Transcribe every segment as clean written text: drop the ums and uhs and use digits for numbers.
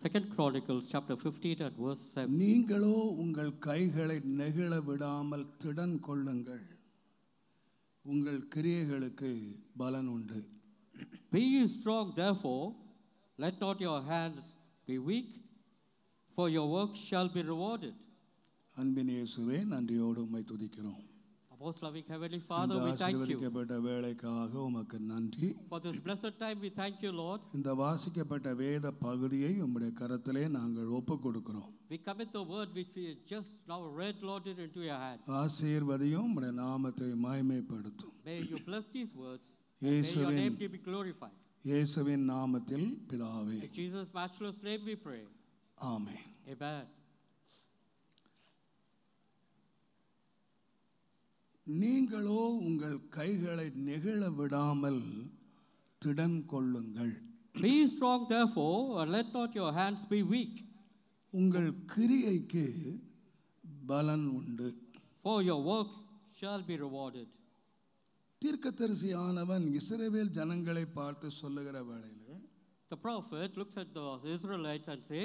Second Chronicles chapter 15 and verse 7. நீங்களோ உங்கள் கைகளை நெகிழ விடாமல் திடன் கொள்ளுங்கள், உங்கள் கிரியைகளுக்கு பலன் உண்டு. Be ye strong therefore, let not your hands be weak, for your work shall be rewarded. அன்பின் இயேசுவே, நன்றியோடு உம்மை துதிக்கிறோம். Most loving Heavenly Father, we thank you. ஆசீர்வதிக்கப்பட்ட வேளைக்காக உமக்கு நன்றி. For this blessed time we thank you, Lord. இந்த வாசிக்கப்பட்ட வேத பகுதியை உம்முடைய கரத்திலே நாங்கள் ஒப்புக் கொடுக்கிறோம். We commit the word which we just now read, Lord, into your hands. ஆசீர்வதியும், உம்முடைய நாமத்தை மகிமைப்படுத்தும். May you bless these words. May your name be glorified. இயேசுவின் நாமத்தில் பிதாவே. In Jesus' matchless name we pray. Amen. Amen. நீங்களோ உங்கள் கைகளை நெகிழ விடாமல் திடன் கொள்ளுங்கள். Be strong therefore, and let not your hands be weak. உங்கள் கிரியைக்கு பலன் உண்டு. For your work shall be rewarded. தீர்க்கதரிசியானவன் இஸ்ரவேல் ஜனங்களை பார்த்து சொல்லுகிற வேளையிலே, The prophet looks at the Israelites and say,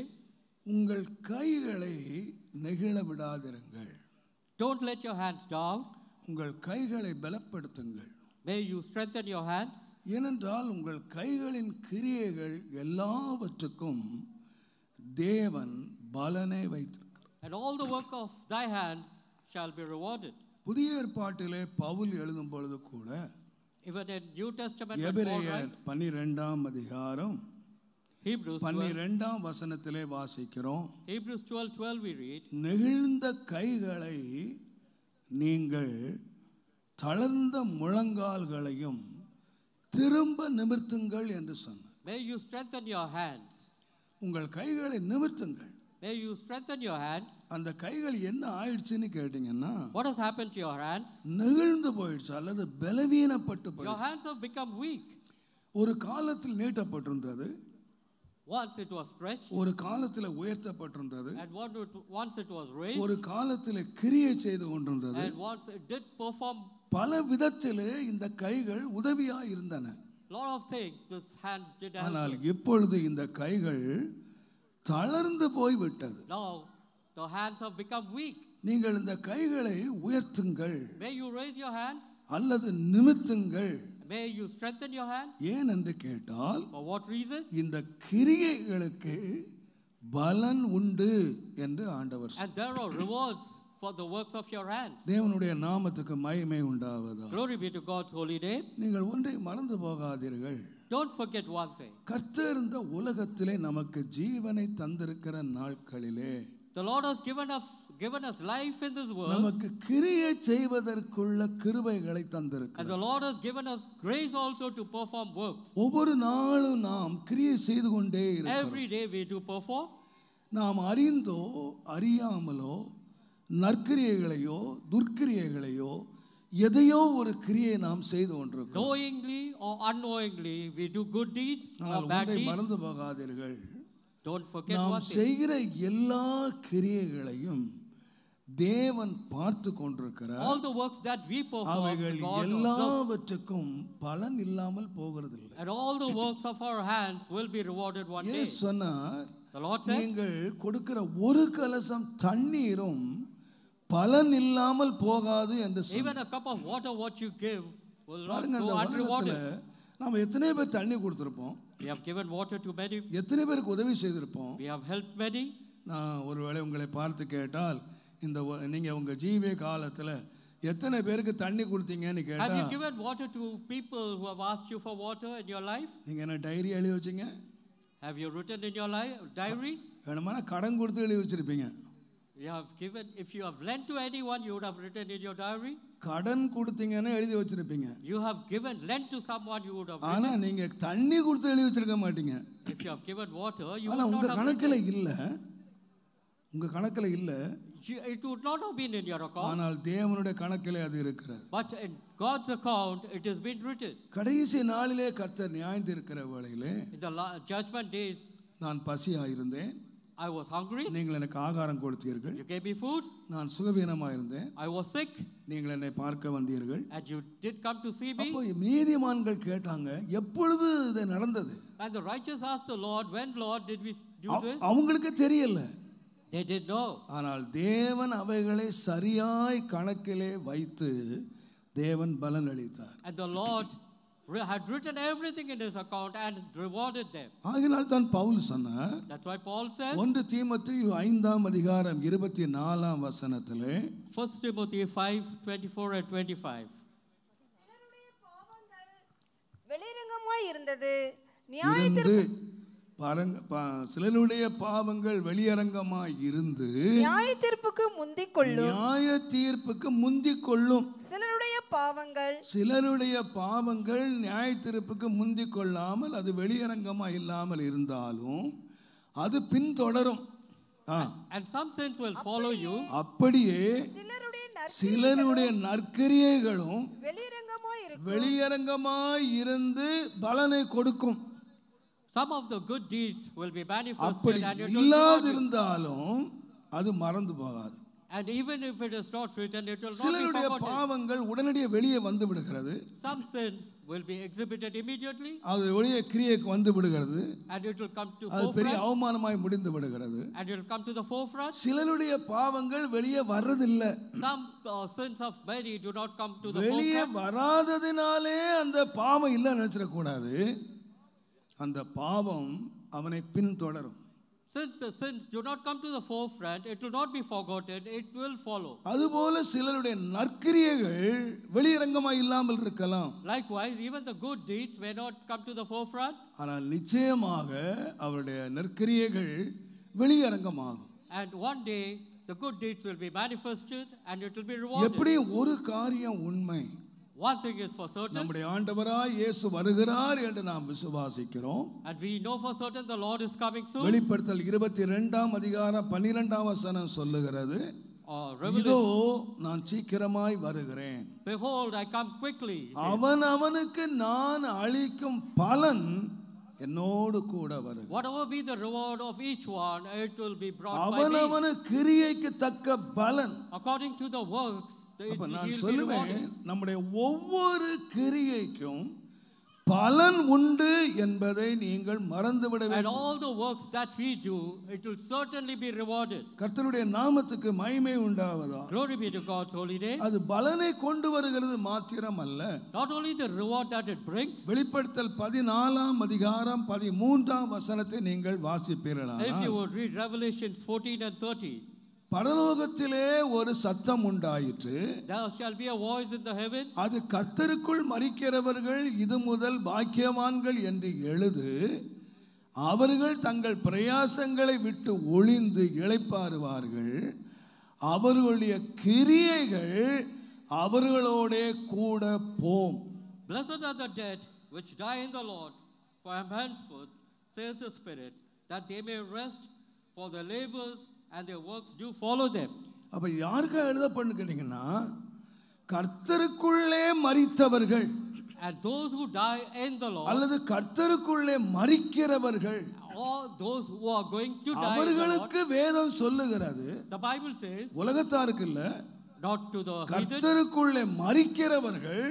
உங்கள் கைகளை நெகிழ விடாதிருங்கள். don't let your hands down. உங்கள் கைகளை பலப்படுத்துங்கள். May you strengthen your hands. ஏனென்றால் உங்கள் கைகளின் கிரியைகள் எல்லாவற்றுக்கும் தேவன் பலனை வைத்திருக்கிறார். And all the work of thy hands shall be rewarded. புதிய ஏற்பாட்டிலே பவுல் எழுதும் பொழுது கூட Even in New Testament, when Paul எபிரேயர் writes, 12ஆம் அதிகாரம் Hebrews 12, 12ஆம் வசனத்திலே வாசிக்கிறோம். Hebrews 12:12 we read, நெகிழ்ந்த கைகளை நீங்கள் தளர்ந்த முழங்கால்களையும் திரும்ப நிமிர்த்துங்கள் என்று சொன்னார். may you strengthen your hands. உங்கள் கைகளை நிமிர்த்துங்கள். May you strengthen your hands. அந்த கைகள் என்ன ஆயிடுச்சுன்னு கேட்டீங்கன்னா, What has happened to your hands? நெகிழ்ந்து போயிடுச்சு அல்லது பலவீனப்பட்டு Your போயிடுச்சு. hands have become weak. ஒரு காலத்தில் நீட்டப்பட்டிருந்தது, Once it was stretched, ஒரு காலத்தில் உயர்த்தப்பட்டிருந்தது, and once it was raised, ஒரு காலத்தில் கிரியை செய்து கொண்டிருந்தது. and once it did perform பல விதத்திலே இந்த கைகள் உதவியா இருந்தன. lot of things. These hands did ஆனால் help. இப்பொழுது இந்த கைகள் தளர்ந்து போய்விட்டது. Now the hands have become weak. நீங்கள் இந்த கைகளை உயர்த்துங்கள் May you raise your hands. அல்லது நிமித்துங்கள். May you strengthen your hands. ஏன் என்று கேட்டால், For what reason? இந்த கிரியைகளுக்கு பலன் உண்டு என்று ஆண்டவர் And there are rewards for the works of your hands. தேவனுடைய நாமத்துக்கு மகிமை உண்டாவதா. Glory be to God's holy name. நீங்கள் ஒன்றை மறந்து போகாதீர்கள். Don't forget one thing. கர்த்தர் இந்த உலகத்திலே நமக்கு ஜீவனை தந்திருக்கிற நாட்களிலே The Lord has given us life in this world, நமக்கு கிரியை செய்வதற்குள்ள கிருபைகளை தந்திருக்கிறார். and the Lord has given us grace also to perform works. ஒவ்வொரு நாளும் நாம் கிரியை செய்து கொண்டே இருக்கிறோம். Every day we do perform. நாம் அறிந்தோ அறியாமலோ நற்கிரியைகளையோ துர்க்கிரியைகளையோ எதையோ ஒரு கிரியை நாம் செய்து கொண்டிருக்கிறோம். Knowingly or unknowingly we do good deeds or ஆனால் bad ஒன்றை deeds. மறந்து போகாதீர்கள். Don't forget நாம் one thing. செய்கிற எல்லா கிரியைகளையும் தேவன் பார்த்து கொண்டிருக்கிறார். All the works that we perform, அவைகள் God observes. எல்லாவற்றுக்கும் பலன் இல்லாமல் போகிறதில்லை. And all the works of our hands will be rewarded one day. இயேசு சொன்னார், The Lord said, நீங்கள் கொடுக்கிற ஒரு கலசம் தண்ணீரும் பலன் இல்லாமல் போகாது என்று even சொன்னார். a cup of water what you give will not பாருங்க, go இந்த உலகத்துல unrewarded. நாம எத்தனை பேர் தண்ணி கொடுத்திருப்போம், We have given water to many. எத்தனை பேருக்கு உதவி செய்திருப்போம். We have helped many. நான் ஒருவேளை உங்களை பார்த்து கேட்டால், இந்த நீங்க உங்க ஜீவிய காலத்துல எத்தனை பேருக்கு தண்ணி கொடுத்தீங்கன்னு Have கேட்டா, you given water to people who have asked you for water in your life? நீங்க என்ன டைரி எழுதி வச்சீங்க? Have you written in your life diary? வேணுமானா கடன் கொடுத்து எழுதி வச்சிருப்பீங்க. You have given, if you have lent to anyone, you would have written in your diary. கடன் கொடுத்தீங்கன்னு எழுதி வச்சிருப்பீங்க. You have given, lent to someone, you would have ஆனா written. நீங்க தண்ணி கொடுத்து எழுதி வச்சிருக்க மாட்டீங்க. If you have given water, you ஆனா would உங்க not have கணக்குல written. இல்ல, உங்க கணக்குல இல்ல, It would not have been in your account. ஆனால் தேவனுடைய கணக்கிலே அது இருக்கிறது. But in God's account, it has been written. கடைசி நாளிலே கர்த்தர் நியாயம் தீர்க்கிற வேளையிலே, In the judgment days, நான் பசியாயிருந்தேன், I was hungry. நீங்கள் எனக்கு ஆகாரம் கொடுத்தீர்கள். You gave me food. நான் சுகவீனமாக இருந்தேன். I was sick. நீங்கள் என்னை பார்க்க வந்தீர்கள். And you did come to see me. அப்போ நீதிமான்கள் கேட்டாங்க, எப்பொழுது இது நடந்தது? And the righteous asked the Lord, when Lord did we do this? அவங்களுக்கு தெரியல. They did know. ஆனால் தேவன் அவைகளை சரியாய் கணக்கிலே வைத்து தேவன் பலன் அளித்தார். And the Lord had written everything in his account and rewarded them. ஆகையால் தான் பவுல் சொன்னார். That's why Paul says 1 தீமோத்தேயு 5ஆம் அதிகாரம் 24ஆம் வசனத்திலே 1 Timothy 5:24 and 25. சிலருடைய பாவங்கள் வெளிரங்கமாய் இருந்தது. சிலருடைய பாவங்கள் வெளியரங்கமாய் இருந்து நியாய தீர்ப்புக்கு முந்திக் கொள்ளும். சிலருடைய பாவங்கள் நியாய தீர்ப்புக்கு முந்திக் கொள்ளாமல் அது வெளியரங்கமாய் இல்லாமல் இருந்தாலும் அது பின்தொடரும். And some sins will follow you. அப்படியே சிலருடைய நற்கிரியைகளும் வெளியரங்கமாய் இருந்து பலனை கொடுக்கும். Some of the good deeds will be manifested அப்படி and it will இல்லாதிருந்தாலும் அது மறந்து போகாது. And even if it is not written, it will not be சிலருடைய forgotten. பாவங்கள் உடனடியே வெளியே வந்து விடுகிறது. Some sins will be exhibited immediately. அது வெளியே கிரியைக்கு வந்து விடுகிறது. And it will come to அது பெரிய forefront. அவமானமாய் முடிந்து விடுகிறது. And it will come to the forefront. சிலருடைய பாவங்கள் வெளியே வர்றதில்லை. Some sins of many do not come to the வெளியே forefront. வராததினாலே அந்த பாவம் இல்லை நினைச்சிட கூடாது. அந்த பாவம் அவனை பின்தொடரும். Since the sins do not come to the forefront, it will not be forgotten, it will follow. அதுபோல சிலருடைய நற்கிரியைகள் வெளியரங்கமாய் இல்லாமல் இருக்கலாம். Likewise, even the good deeds may not come to the forefront. ஆனால் நிச்சயமாக அவருடைய நற்கிரியைகள் வெளியரங்கமாகும். And one day the good deeds will be manifested and it will be rewarded. எப்படி ஒரு காரியம் உண்மை, one thing is for certain, நம்முடைய ஆண்டவராய் இயேசு வருகிறார் என்று நாம் விசுவாசிக்கிறோம். and we know for certain the Lord is coming soon. வெளிப்படுத்தல் 22ஆம் அதிகாரம் 12ஆம் வசனம் சொல்லுகிறது, இதோ நான் சீக்கிரமாய் வருகிறேன். Behold, I come quickly. அவனுக்கு நான் அளிக்கும் பலன் என்னோடு கூட வருகிறது. Whatever be the reward of each one, it will be brought by me. அவனவன் கிரியைக்கு தக்க பலன். According to the works, அப்ப நான் சொல்லுவேன், நம்முடைய ஒவ்வொரு கிரியைக்கும் பலன் உண்டு என்பதை நீங்கள் மறந்துவிட வேண்டும். And all the works that we do, it will certainly be rewarded. கர்த்தருடைய நாமத்துக்கு மகிமை உண்டாவதாக. Glory be to God's holy name. அது பலனை கொண்டு வருகிறது மாத்திரம் அல்ல. Not only the reward that it brings. வெளிப்படுத்தல் 14ஆம் அதிகாரம் 13ஆம் வசனத்தை நீங்கள் வாசிப்பீர்களானால், If you would read Revelations 14 and 30. பரலோகத்திலே ஒரு சத்தம் உண்டாயிற்று. There shall be a voice in the heaven. அது கர்த்தருக்குள் மரிக்கிறவர்கள் இது முதல் பாக்கியவான்கள் என்று எழுது. அவர்கள் தங்கள் பிரயாசங்களை விட்டு ஒளிந்து இளைப்பாறுவார்கள். அவர்களுடைய கிரியைகள் அவர்களோட கூட போம். Blessed are the dead which die in the Lord, for henceforth, says the Spirit, that they may rest, for their labors and their works do follow them. அப்ப யாருக்கு எழுதப்பட்டு கேட்டீங்கன்னா, கர்த்தருக்குள்ளே மரித்தவர்கள், and those who die in the Lord, அல்லது கர்த்தருக்குள்ளே மரிக்கிறவர்கள், or those who are going to die, அவர்களுக்கு வேதம் சொல்லுகிறது. the Bible says, உலகத்தாருக்கு இல்ல, not to the கர்த்தருக்குள்ளே மரிக்கிறவர்கள்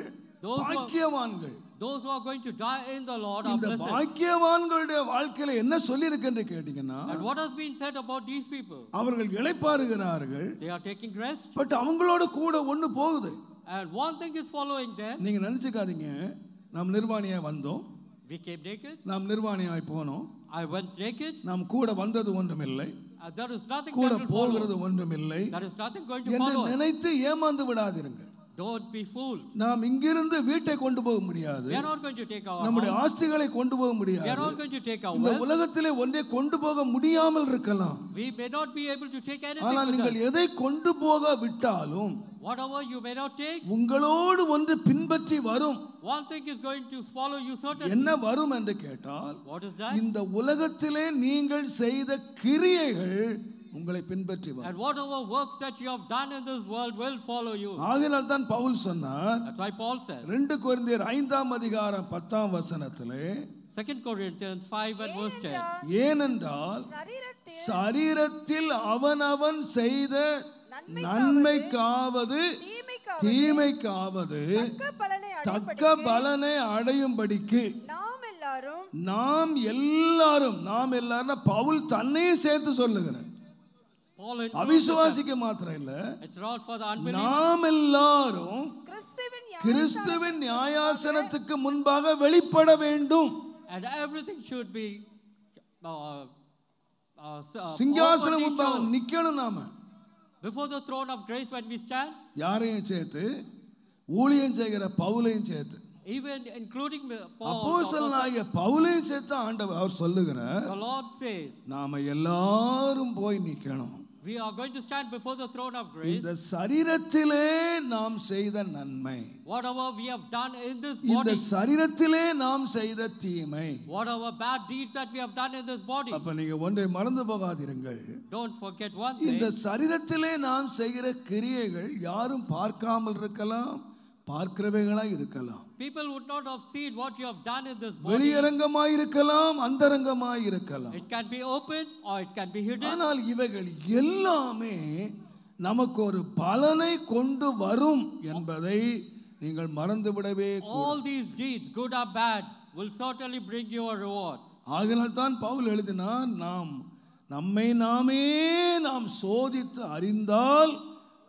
பாக்கியவான்கள். Those who are going to die in the Lord are இந்த blessed. பாக்கியவான்களுடைய வாழ்க்கையில என்ன சொல்லி இருக்குன்னு கேட்டீங்கன்னா, and what has been said about these people? அவர்கள் இளைப்பாறுகிறார்கள். They are taking rest. But அவங்களோட கூட ஒன்னு போகுது. And one thing is following them. நீங்க நினைச்சுக்காதீங்க, நாம் நிர்வாணியா வந்தோம், we came naked, நாம் நிர்வாணியாய் போனோம், I went naked, நாம் கூட வந்தது ஒன்றுமில்லை, there is nothing கூட that will போகிறது follow, ஒன்றுமில்லை there is nothing going to என்று follow. நினைத்து ஏமாந்து விடாதீர்கள். Don't be fooled. நாம் இங்கிருந்து வீட்டை கொண்டு போக முடியாது. We are not going to take our நம்முடைய house. ஆஸ்திகளை கொண்டு போக முடியாது. We are not going to take our இந்த wealth. உலகத்திலே ஒன்றை கொண்டு போக முடியாமல் இருக்கலாம். We may not be able to take anything ஆனால் with நீங்கள் us. எதை கொண்டு போக விட்டாலும் Whatever you may not take, உங்களோடு ஒன்று பின்பற்றி வரும். one thing is going to follow you certainly. என்ன வரும் என்று கேட்டால், What is that? இந்த உலகத்திலே நீங்கள் செய்த கிரியைகள் உங்களை பின்பற்றி வரும். And whatever works that you have done in this world will follow you. ஆகையால் தான் பவுல் சொன்னார், That's why Paul said, 2 கொரிந்தியர் 5ஆம் அதிகாரம் 10ஆம் வசனத்திலே, 2 Corinthians 5 and verse 10. ஏனென்றால் சரீரத்தில் சரீரத்தில் அவனவன் செய்த நன்மைக்காவது தீமைக்காவது தக்க பலனை அடையும்படிக்கு நாம் எல்லாரும் பவுல் தன்னையும் சேர்த்து சொல்லுகிறார். அவிசுவாசிக்க மாத்திரம் இல்ல, நாம் எல்லாரும் கிறிஸ்துவின் நியாயாசனத்துக்கு முன்பாக வெளிப்பட வேண்டும். And everything should be சிங்காசனம் முன்பாக நிக்கணும். நாம before the throne of grace when we stand. யாரையும் சேர்த்து, ஊழியம் செய்கிற பவுலையும் சேர்த்து, even including Paul, அப்போஸ்தலனாகிய பவுலையும் சேர்த்து ஆண்டவர் அவர் சொல்லுகிறார், the Lord says, நாம எல்லாரும் போய் நிக்கணும். we are going to stand before the throne of grace. இந்த சரீரத்திலே நாம் செய்த நன்மை, whatever we have done in this body, இந்த சரீரத்திலே நாம் செய்த தீமை, whatever bad deeds that we have done in this body. அப்ப நீங்க ஒன்றை மறந்து போகாதீர்கள். Don't forget one thing. இந்த சரீரத்திலே நாம் செய்கிற கிரியைகள் யாரும் பார்க்காமல் இருக்கலாம், பார்க்கிறவைகளா இருக்கலாம். People would not have seen what you have done in this body. வெளியரங்கமாய் இருக்கலாம், அந்தரங்கமாய் இருக்கலாம். It can be open or it can be hidden. ஆனால் இவைகள் எல்லாமே நமக்கு ஒரு பலனை கொண்டு வரும் என்பதை நீங்கள் மறந்துவிடவே கூடாது. All these deeds, good or bad, will certainly bring you a reward. ஆகையால் தான் பவுல் எழுதினார், நம்மை நாமே சோதித்து அறிந்தால்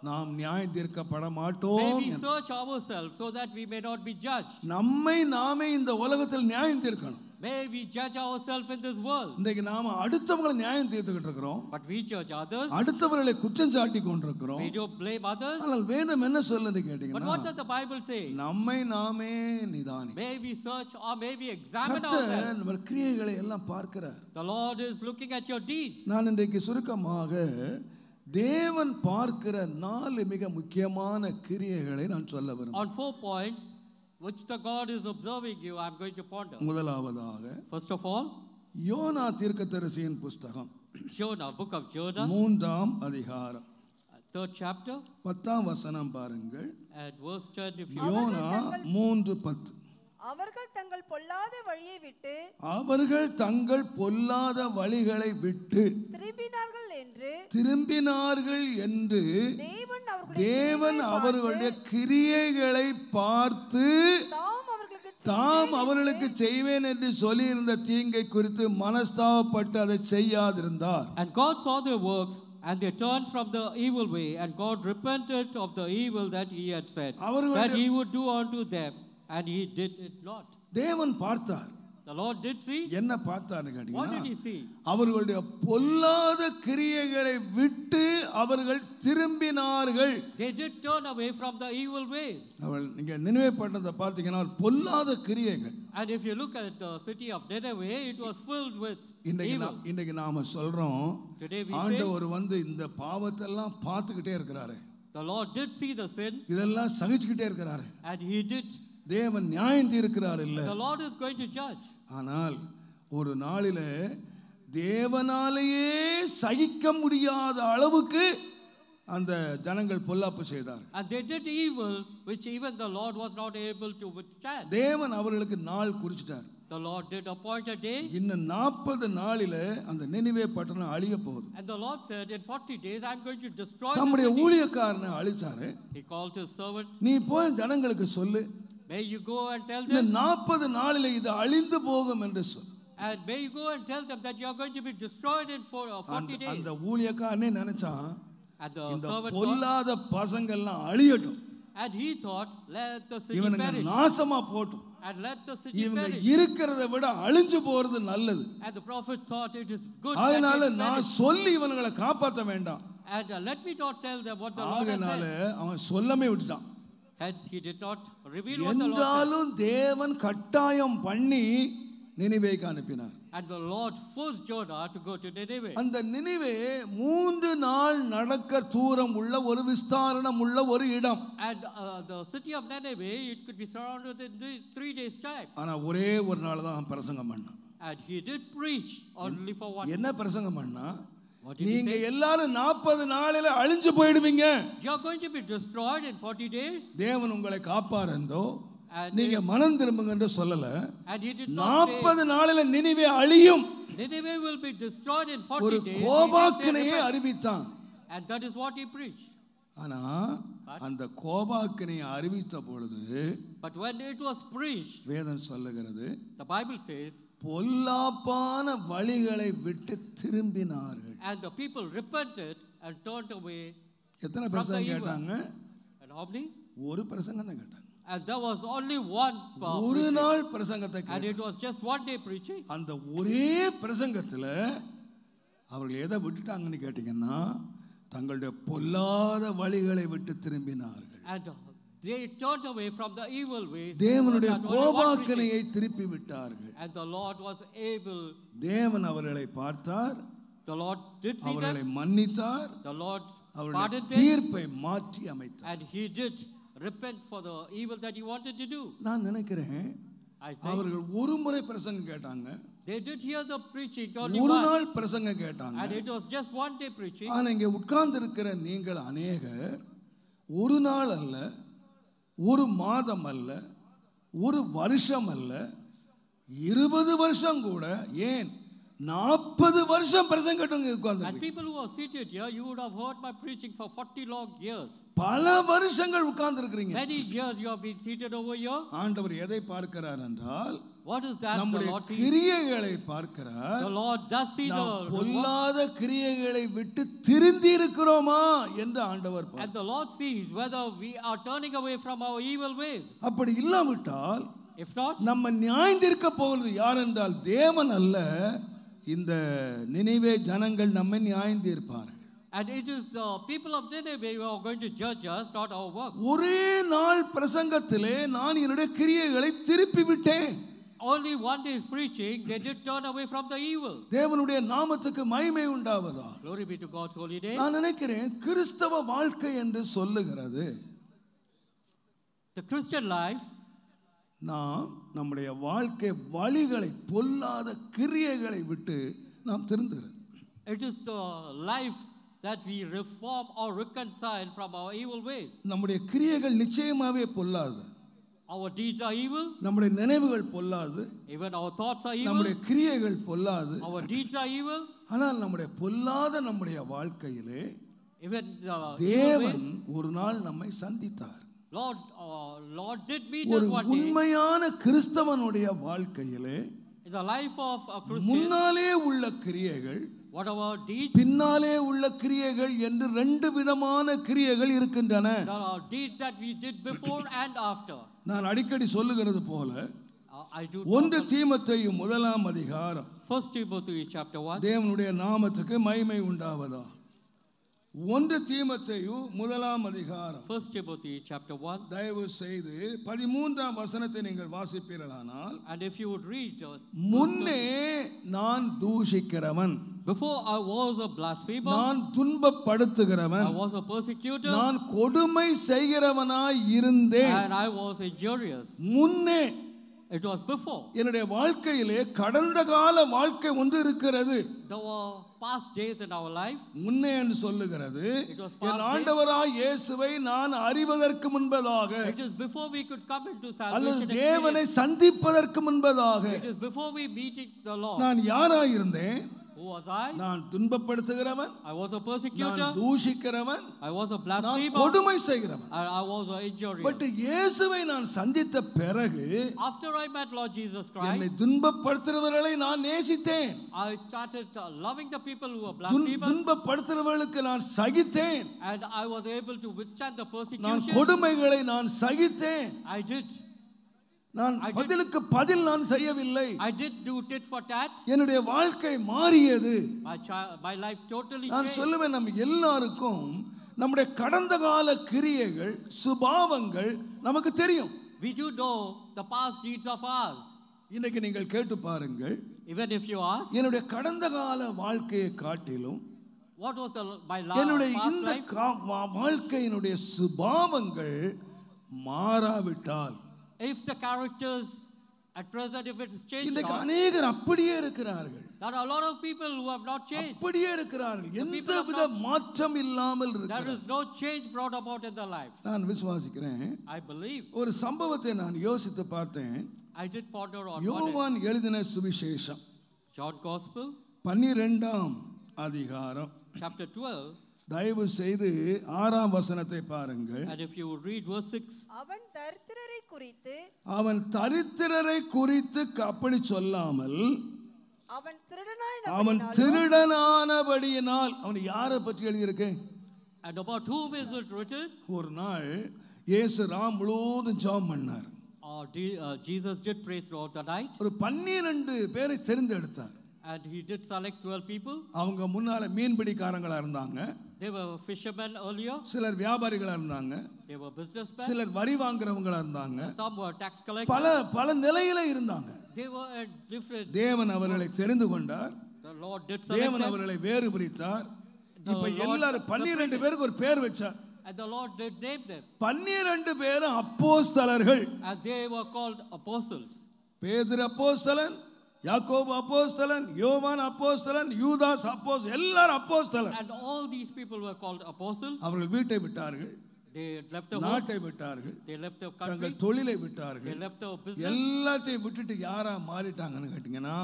நாம் நியாயம் தீர்க்கப்பட மாட்டோம். May we search ourselves so that we may not be judged. நம்மை நாமே இந்த உலகத்தில் நியாயம் தீர்க்கணும். May we judge ourselves in this world. இன்றைக்கு நாம அடுத்தவங்களை நியாயம் தீர்த்துக்கிட்டு இருக்கிறோம். But we judge others. அடுத்தவர்களை குற்றம் சாட்டி கொண்டிருக்கிறோம். We do blame others. ஆனால் வேதம் என்ன சொல்லுது கேட்டீங்கன்னா, But what does the Bible say? நம்மை நாமே நிதானி. May we search or may we examine ourselves. கர்த்தர் நம்ம கிரியைகளை எல்லாம் பார்க்கிறார். The Lord is looking at your deeds. நான் இன்றைக்கு சுருக்கமாக தேவன் பார்க்கிற 4 மிக முக்கியமான கிரியைகளை நான் சொல்ல விரும்புகிறேன். On 4 points which the God is observing you, I am going to ponder. முதலாவதாக, first of all, யோனா தீர்க்கதரிசியின் புத்தகம், Jonah, book of Jonah, 3ஆம் அதிகாரம், 3rd chapter, 10ஆம் வசனம் பாருங்கள். and verse 10. யோனா 3:10. அவர்கள் தங்கள் பொல்லாத வழியை விட்டு திரும்பினார்கள் என்று தேவன் அவர்களுடைய கிரியைகளை பார்த்து தாம் அவர்களுக்கு செய்வேன் என்று சொல்லியிருந்த தீங்கை குறித்து மனஸ்தாபப்பட்டு அதை செய்யாதிருந்தார். And God saw their works and they turned from the evil way, and God repented of the evil that he had said that he would do unto them, and he did it not. தேவன் பார்த்தார். The Lord did see. என்ன பார்த்தார்னு கேட்டீங்கன்னா, what did he see? அவர்களுடைய பொல்லாத கிரியைகளை விட்டு அவர்கள் திரும்பினார்கள். They did turn away from the evil ways. அவள் நீங்க நினிவே பட்டணத்தை பார்த்தீங்கன்னா பொல்லாத கிரியைகள். And if you look at the city of Nineveh, it was filled with evil. இன்னைக்கு நாம சொல்றோம், ஆண்டவர் இந்த பாவத்தை எல்லாம் பார்த்துக்கிட்டே இருக்கிறாரு. The Lord did see the sin. இதெல்லாம் சகிச்சுக்கிட்டே இருக்கிறாரு. And he did. தேவன் நியாயம் தீர்க்கிறார் இல்ல. The Lord is going to judge. ஆனால் ஒரு நாளிலே தேவனாலேயே சகிக்க முடியாத அளவுக்கு அந்த ஜனங்கள் பொல்லாப்பு செய்தார். And they did evil which even the Lord was not able to withstand. தேவன் அவர்களுக்கு நாள் குறிச்சிட்டார். The Lord did appoint a day. இன்னும் 40 நாளிலே அந்த நினிவே பட்டணம் அழிய போகுது. And the Lord said, in 40 days I am going to destroy தம்முடைய the city. ஊழியக்காரனை அழிச்சாரு. He called his servant. நீ போய் ஜனங்களுக்கு சொல்லு, may you go and tell them, 40 நாளிலே இது அழிந்து போகும் என்று சொல். and may you go and tell them that you are going to be destroyed in 40 days. அந்த ஊழியக்காரனே நினைச்சான், and the இந்த servant பொல்லாத பசங்க எல்லாம் அழியட்டும், and he thought, let the city இவனுங்க perish, நாசமா போட்டும், and let the city இவங்க perish. இருக்கிறதை விட அழிஞ்சு போறது நல்லது. And the prophet thought it is good. அதனால நான் சொல்லி இவங்களை காப்பாற்ற வேண்டாம். And let me not tell them what the Lord has said. அவன் சொல்லமே விட்டுட்டான். Hence he did not reveal what the Lord said. என்றாலும் தேவன் கட்டாயம் பண்ணி நினிவேக்கு அனுப்பினார். And the Lord forced Jonah to go to Nineveh. அந்த நினிவே 3 நாள் நடக்க தூரம் உள்ள ஒரு விஸ்தாரணம் உள்ள ஒரு இடம். And the city of Nineveh, it could be surrounded in 3 days time. ஆனா ஒரே ஒரு நாள் தான் பிரசங்கம் பண்ணான். And he did preach only for one. என்ன பிரசங்கம் பண்ணா? நீங்க எல்லாரும் 40 நாளில அழிஞ்சு போய்டுவீங்க. You are going to be destroyed in 40 days. தேவன் உங்களை காப்பார் என்றோ நீங்க மனம் திரும்புங்க என்று சொல்லல. And he did not say 40 நாளில நினிவே அழியும். Nineveh will be destroyed in 40 ஒரு days. கோபாக்கினையை அறிவித்தான். And that is what he preached. ஆனா அந்த கோபாக்கினையை அறிவித்த பொழுது But when it was preached, வேதம் சொல்லுகிறது, the Bible says, பொல்லாப்பான வழிகளை விட்டு திரும்பினார்கள். and the people repented and turned away. எத்தனை பிரசங்கம் கேட்டாங்க? And how many? ஒரு பிரசங்கம் தான் கேட்டாங்க. And there was only one ஒரு preaching. நாள் பிரசங்கத்தை And கேட்டாங்க. it was just one day preaching. அந்த ஒரே பிரசங்கத்துல அவர்கள் எதை விட்டுட்டாங்கன்னு கேட்டீங்கன்னா, தங்களுடைய பொல்லாத வழிகளை விட்டு திரும்பினார்கள். And they turned away from the evil ways. தேவனுடைய That only one preaching. கோபாக்கினையை திருப்பி விட்டார்கள். And the Lord was able. தேவன் அவர்களை பார்த்தார், The Lord did see அவர்களை them. மன்னித்தார், The Lord அவருடைய pardoned them. தீர்ப்பை மாற்றி அமைத்தார். And he did repent for the evil that he wanted to do. நான் நினைக்கிறேன் I think அவர்கள் ஒரு முறை பிரசங்கம் கேட்டாங்க, they did hear the preaching only ஒரு once. நாள் பிரசங்கம் கேட்டாங்க. And it was just one day preaching. ஆனா இங்கே உட்கார்ந்து இருக்கிற நீங்கள் அநேகர் ஒரு நாள் அல்ல, ஒரு மாதம் அல்ல, ஒரு வருஷம் அல்ல, 20 வருஷம் கூட, ஏன் 40 வருஷம் பிரசங்கட்டும் And உட்கார்ந்து people who are seated here, you would have heard my preaching for 40 long years. பல வருஷங்கள் உட்கார்ந்து இருக்கிறீங்க. Many years you have been seated over here. ஆண்டவர் எதை பார்க்கிறார் என்றால், What is that the நம்முடைய Lord sees? கிரியைகளை பார்க்கிறார். The Lord does see the நாம் reward. பொல்லாத கிரியைகளை விட்டு திருந்தி இருக்கிறோமா என்று ஆண்டவர் பார்க்கிறார். And the Lord sees whether we are turning away from our evil ways. அப்படி இல்லாவிட்டால் If not, நம்ம நியாயந்திருக்க போகிறது யார் என்றால் தேவன் அல்ல, இந்த நினைவே ஜனங்கள் நம்மை நியாயந்தீர்ப்பார்கள். and it is the people of Nineveh who are going to judge us, not our work. ஒரே நாள் பிரசங்கத்திலே நான் என்னுடைய கிரியைகளை திருப்பி விட்டேன். Only one day's preaching, they did turn away from the evil. தேவனுடைய நாமத்துக்கு மகிமை உண்டாவதா. Glory be to God's holy name. நான் நினைக்கிறேன் கிறிஸ்தவ வாழ்க்கை என்று சொல்லுகிறது, The Christian life, நாம் நம்முடைய வாழ்க்கை வழிகளை பொல்லாத கிரியைகளை விட்டு நாம் திருந்துகிறது. it is the life that we reform or reconcile from our evil ways. நம்முடைய கிரியைகள் நிச்சயமாவே பொல்லாது. Our deeds are evil, நம்முடைய நினைவுகள் பொல்லாது, even our thoughts are evil, நம்முடைய கிரியைகள் பொல்லாது. our deeds are evil, ஆனால் நம்முடைய பொல்லாத நம்முடைய வாழ்க்கையிலே even the evil தேவன் ways. ஒரு நாள் நம்மை சந்தித்தார். Lord did meet ஒரு us one day. உண்மையான கிறிஸ்தவனுடைய வாழ்க்கையிலே In the life of a Christian, முன்னாலே உள்ள கிரியைகள், whatever deeds, பின்னாலே உள்ள கிரியைகள் என்று 2 விதமான கிரியைகள் இருக்கின்றன. there are deeds that we did before and after. நான் அடிக்கடி சொல்லுகிறது போல, I do 1 தீமோத்தேயு 1 அதிகாரம், 1 Timothy chapter 1. தேவனுடைய நாமத்துக்கு மகிமை உண்டாவதா. 1 தீமோத்தேயு 1 அதிகாரம், 1 Timothy chapter 1. தயவு செய்து 13ஆம் வசனத்தை நீங்கள் வாசிப்பீர்களானால், And if you would read, முன்னே நான் தூஷிக்கிறவன், before I was a blasphemer, நான் துன்பப்படுத்துகிறவன், I was a persecutor, நான் கொடுமை செய்கிறவனாய் இருந்தேன். and I was injurious. முன்னே It was before. என்னுடைய வாழ்க்கையிலே கடந்த கால வாழ்க்கை ஒன்று இருக்கிறது. There were past days in our life. முன்னே என்று சொல்லுகிறது, It was past என் ஆண்டவராய் இயேசுவை நான் அறிவதற்கு முன்பதாக, It is before we could come into அல்லது salvation தேவனை experience. சந்திப்பதற்கு முன்பதாக It is before we meeting the Lord. நான் யாராய் இருந்தேன்? Who was I? நான் துன்பப்படுத்துகிறவன், I was a நான் persecutor. தூஷிக்கிறவன், I was a நான் blasphemer. கொடுமை செய்கிறவன். And I was an injurious. But இயேசுவை நான் சந்தித்த பிறகு After I met Lord Jesus என்னை Christ, துன்பப்படுத்துகிறவர்களை நான் நேசித்தேன். I started loving the people who were blasphemers, துன்பப்படுத்துகிறவர்களுக்கு நான் சகித்தேன். and I was able to withstand the நான் persecution. கொடுமைகளை நான் சகித்தேன். I did. நான் பதிலுக்கு பதில் நான் செய்யவில்லை. I did do tit for tat. என்னுடைய வாழ்க்கை மாறியது. My life totally நான் changed. சொல்லுவேன், நம்ம எல்லாருக்கும் நம்முடைய கடந்த கால கிரியைகள், சுபாவங்கள் நமக்கு தெரியும். We do know the past deeds of ours. இன்னைக்கு நீங்கள் கேட்டு பாருங்கள், Even if you ask, என்னுடைய கடந்த கால வாழ்க்கையை காட்டிலும் what was my என்னுடைய past இந்த life? வாழ்க்கையினுடைய சுபாவங்கள் மாறாவிட்டால், If the characters At present, if it is changed, இன்றைக்கு அநேகர் அப்படியே இருக்கிறார்கள். there are a lot of people who have not changed. அப்படியே இருக்கிறார்கள். எந்தவித மாற்றம் இல்லாமல் There இருக்கிறார்கள். is no change brought about in their life. நான் விசுவாசிக்கிறேன். I believe. ஒரு சம்பவத்தை நான் யோசித்து பார்த்தேன். I did ponder on one. யோவான் எழுதின சுவிசேஷம் John Gospel, 12ஆம் அதிகாரம், chapter 12. தயவு செய்து 6ஆம் வசனத்தை பாருங்கள். And if you would read verse 6. அவன் தரித்திரரை குறித்து அவன் தரித்திரரை குறித்து அப்படி சொல்லாமல் அவன் திருடனானபடியினால். அவன் யாரை பற்றி எழுதியிருக்கு? And about whom is it written? ஒரு நாள் இயேசு ராம் முழுவதும் ஜெபம் பண்ணார். Jesus did pray throughout the night. ஒரு 12 பேரை தேர்ந்தெடுத்தார். And he did select 12 people. அவங்க முன்னால மீன்பிடிக்காரங்களா இருந்தாங்க. They were fishermen earlier. சிலர் வியாபாரிகளா இருந்தாங்க. They were businessmen. சிலர் வரி வாங்குறவங்களா இருந்தாங்க. Some were tax collectors. பல நிலையில இருந்தாங்க. They were at different. தேவன் அவர்களை தெரிந்து கொண்டார். The Lord did select தேவன் them. அவர்களை வேறு பிரித்தார். இப்ப எல்லாரும் 12 பேருக்கு ஒரு பேர் வச்சார். And the Lord did name them. 12 பேரும் அப்போஸ்தலர்கள். And they were called apostles. பேதுரு அப்போஸ்தலன், யாக்கோபு அப்போஸ்தலன், யோவான் அப்போஸ்தலன், யூதாஸ் அப்போஸ்தலன், எல்லாரும் அப்போஸ்தலர். And all these people were called apostles. அவர்கள் வீட்டை விட்டார்கள். They left the நாட்டை விட்டார்கள். They left the country. தங்கள் தொழிலை விட்டார்கள். They left the business. எல்லாத்தையும் விட்டுட்டு யாரா மாறிட்டாங்கன்னு கேட்டீங்கன்னா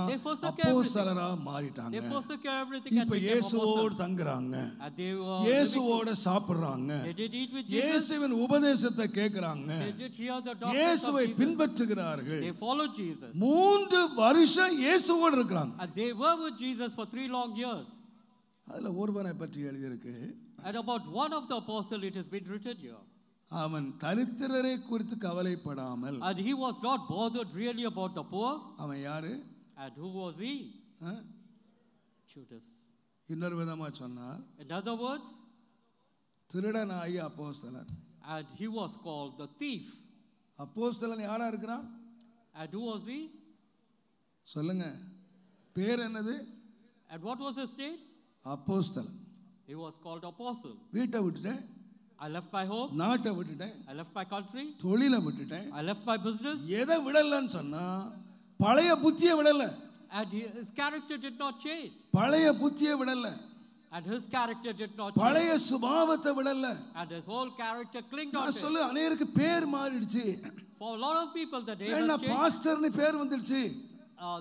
அப்போஸ்தலரா மாறிட்டாங்க. They forsook everything. இப்ப இயேசுவோடு தங்குறாங்க. And they were இயேசுவோட சாப்பிடுறாங்க. They did eat with Jesus. இயேசுவின் உபதேசத்தை கேக்குறாங்க. They did hear the doctrine. இயேசுவை பின்பற்றுகிறார்கள். They followed Jesus. 3 வருஷம் இயேசுவோடு இருக்காங்க. And they were with Jesus for 3 long years. அதுல ஒருவனை பற்றி எழுதியிருக்கு. And about one of the apostles it has been written here. அவன் தரித்திரரை குறித்து கவலைப்படாமல். And he was not bothered really about the poor. அவன் யாரு? And who was he? Judas. இன்னொரு விதமா சொன்னால், In other words, திருடனாகிய அப்போஸ்தலன். and he was called the thief. அப்போஸ்தலன் யாரா இருக்கிறான்? And who was he? சொல்லுங்க, பேர் என்னது? And what was his name? அப்போஸ்தலன். He was called apostle. வீட்டை விட்டுட்டேன். I left my home. நாட்டை விட்டுட்டேன். I left my country. தொழிலை விட்டுட்டேன். I left my business. எதை விடலன்னு சொன்னா பழைய புத்தியை விடல. And his character did not change. பழைய புத்தியை விடல. And his character did not change. பழைய சுபாவத்தை விடல. And his whole character clinged on நான் to சொல்ல அநேருக்கு பேர் மாறிடுச்சு. For a lot of people the name என்ன has changed. பாஸ்டர்னு பேர் வந்துடுச்சு.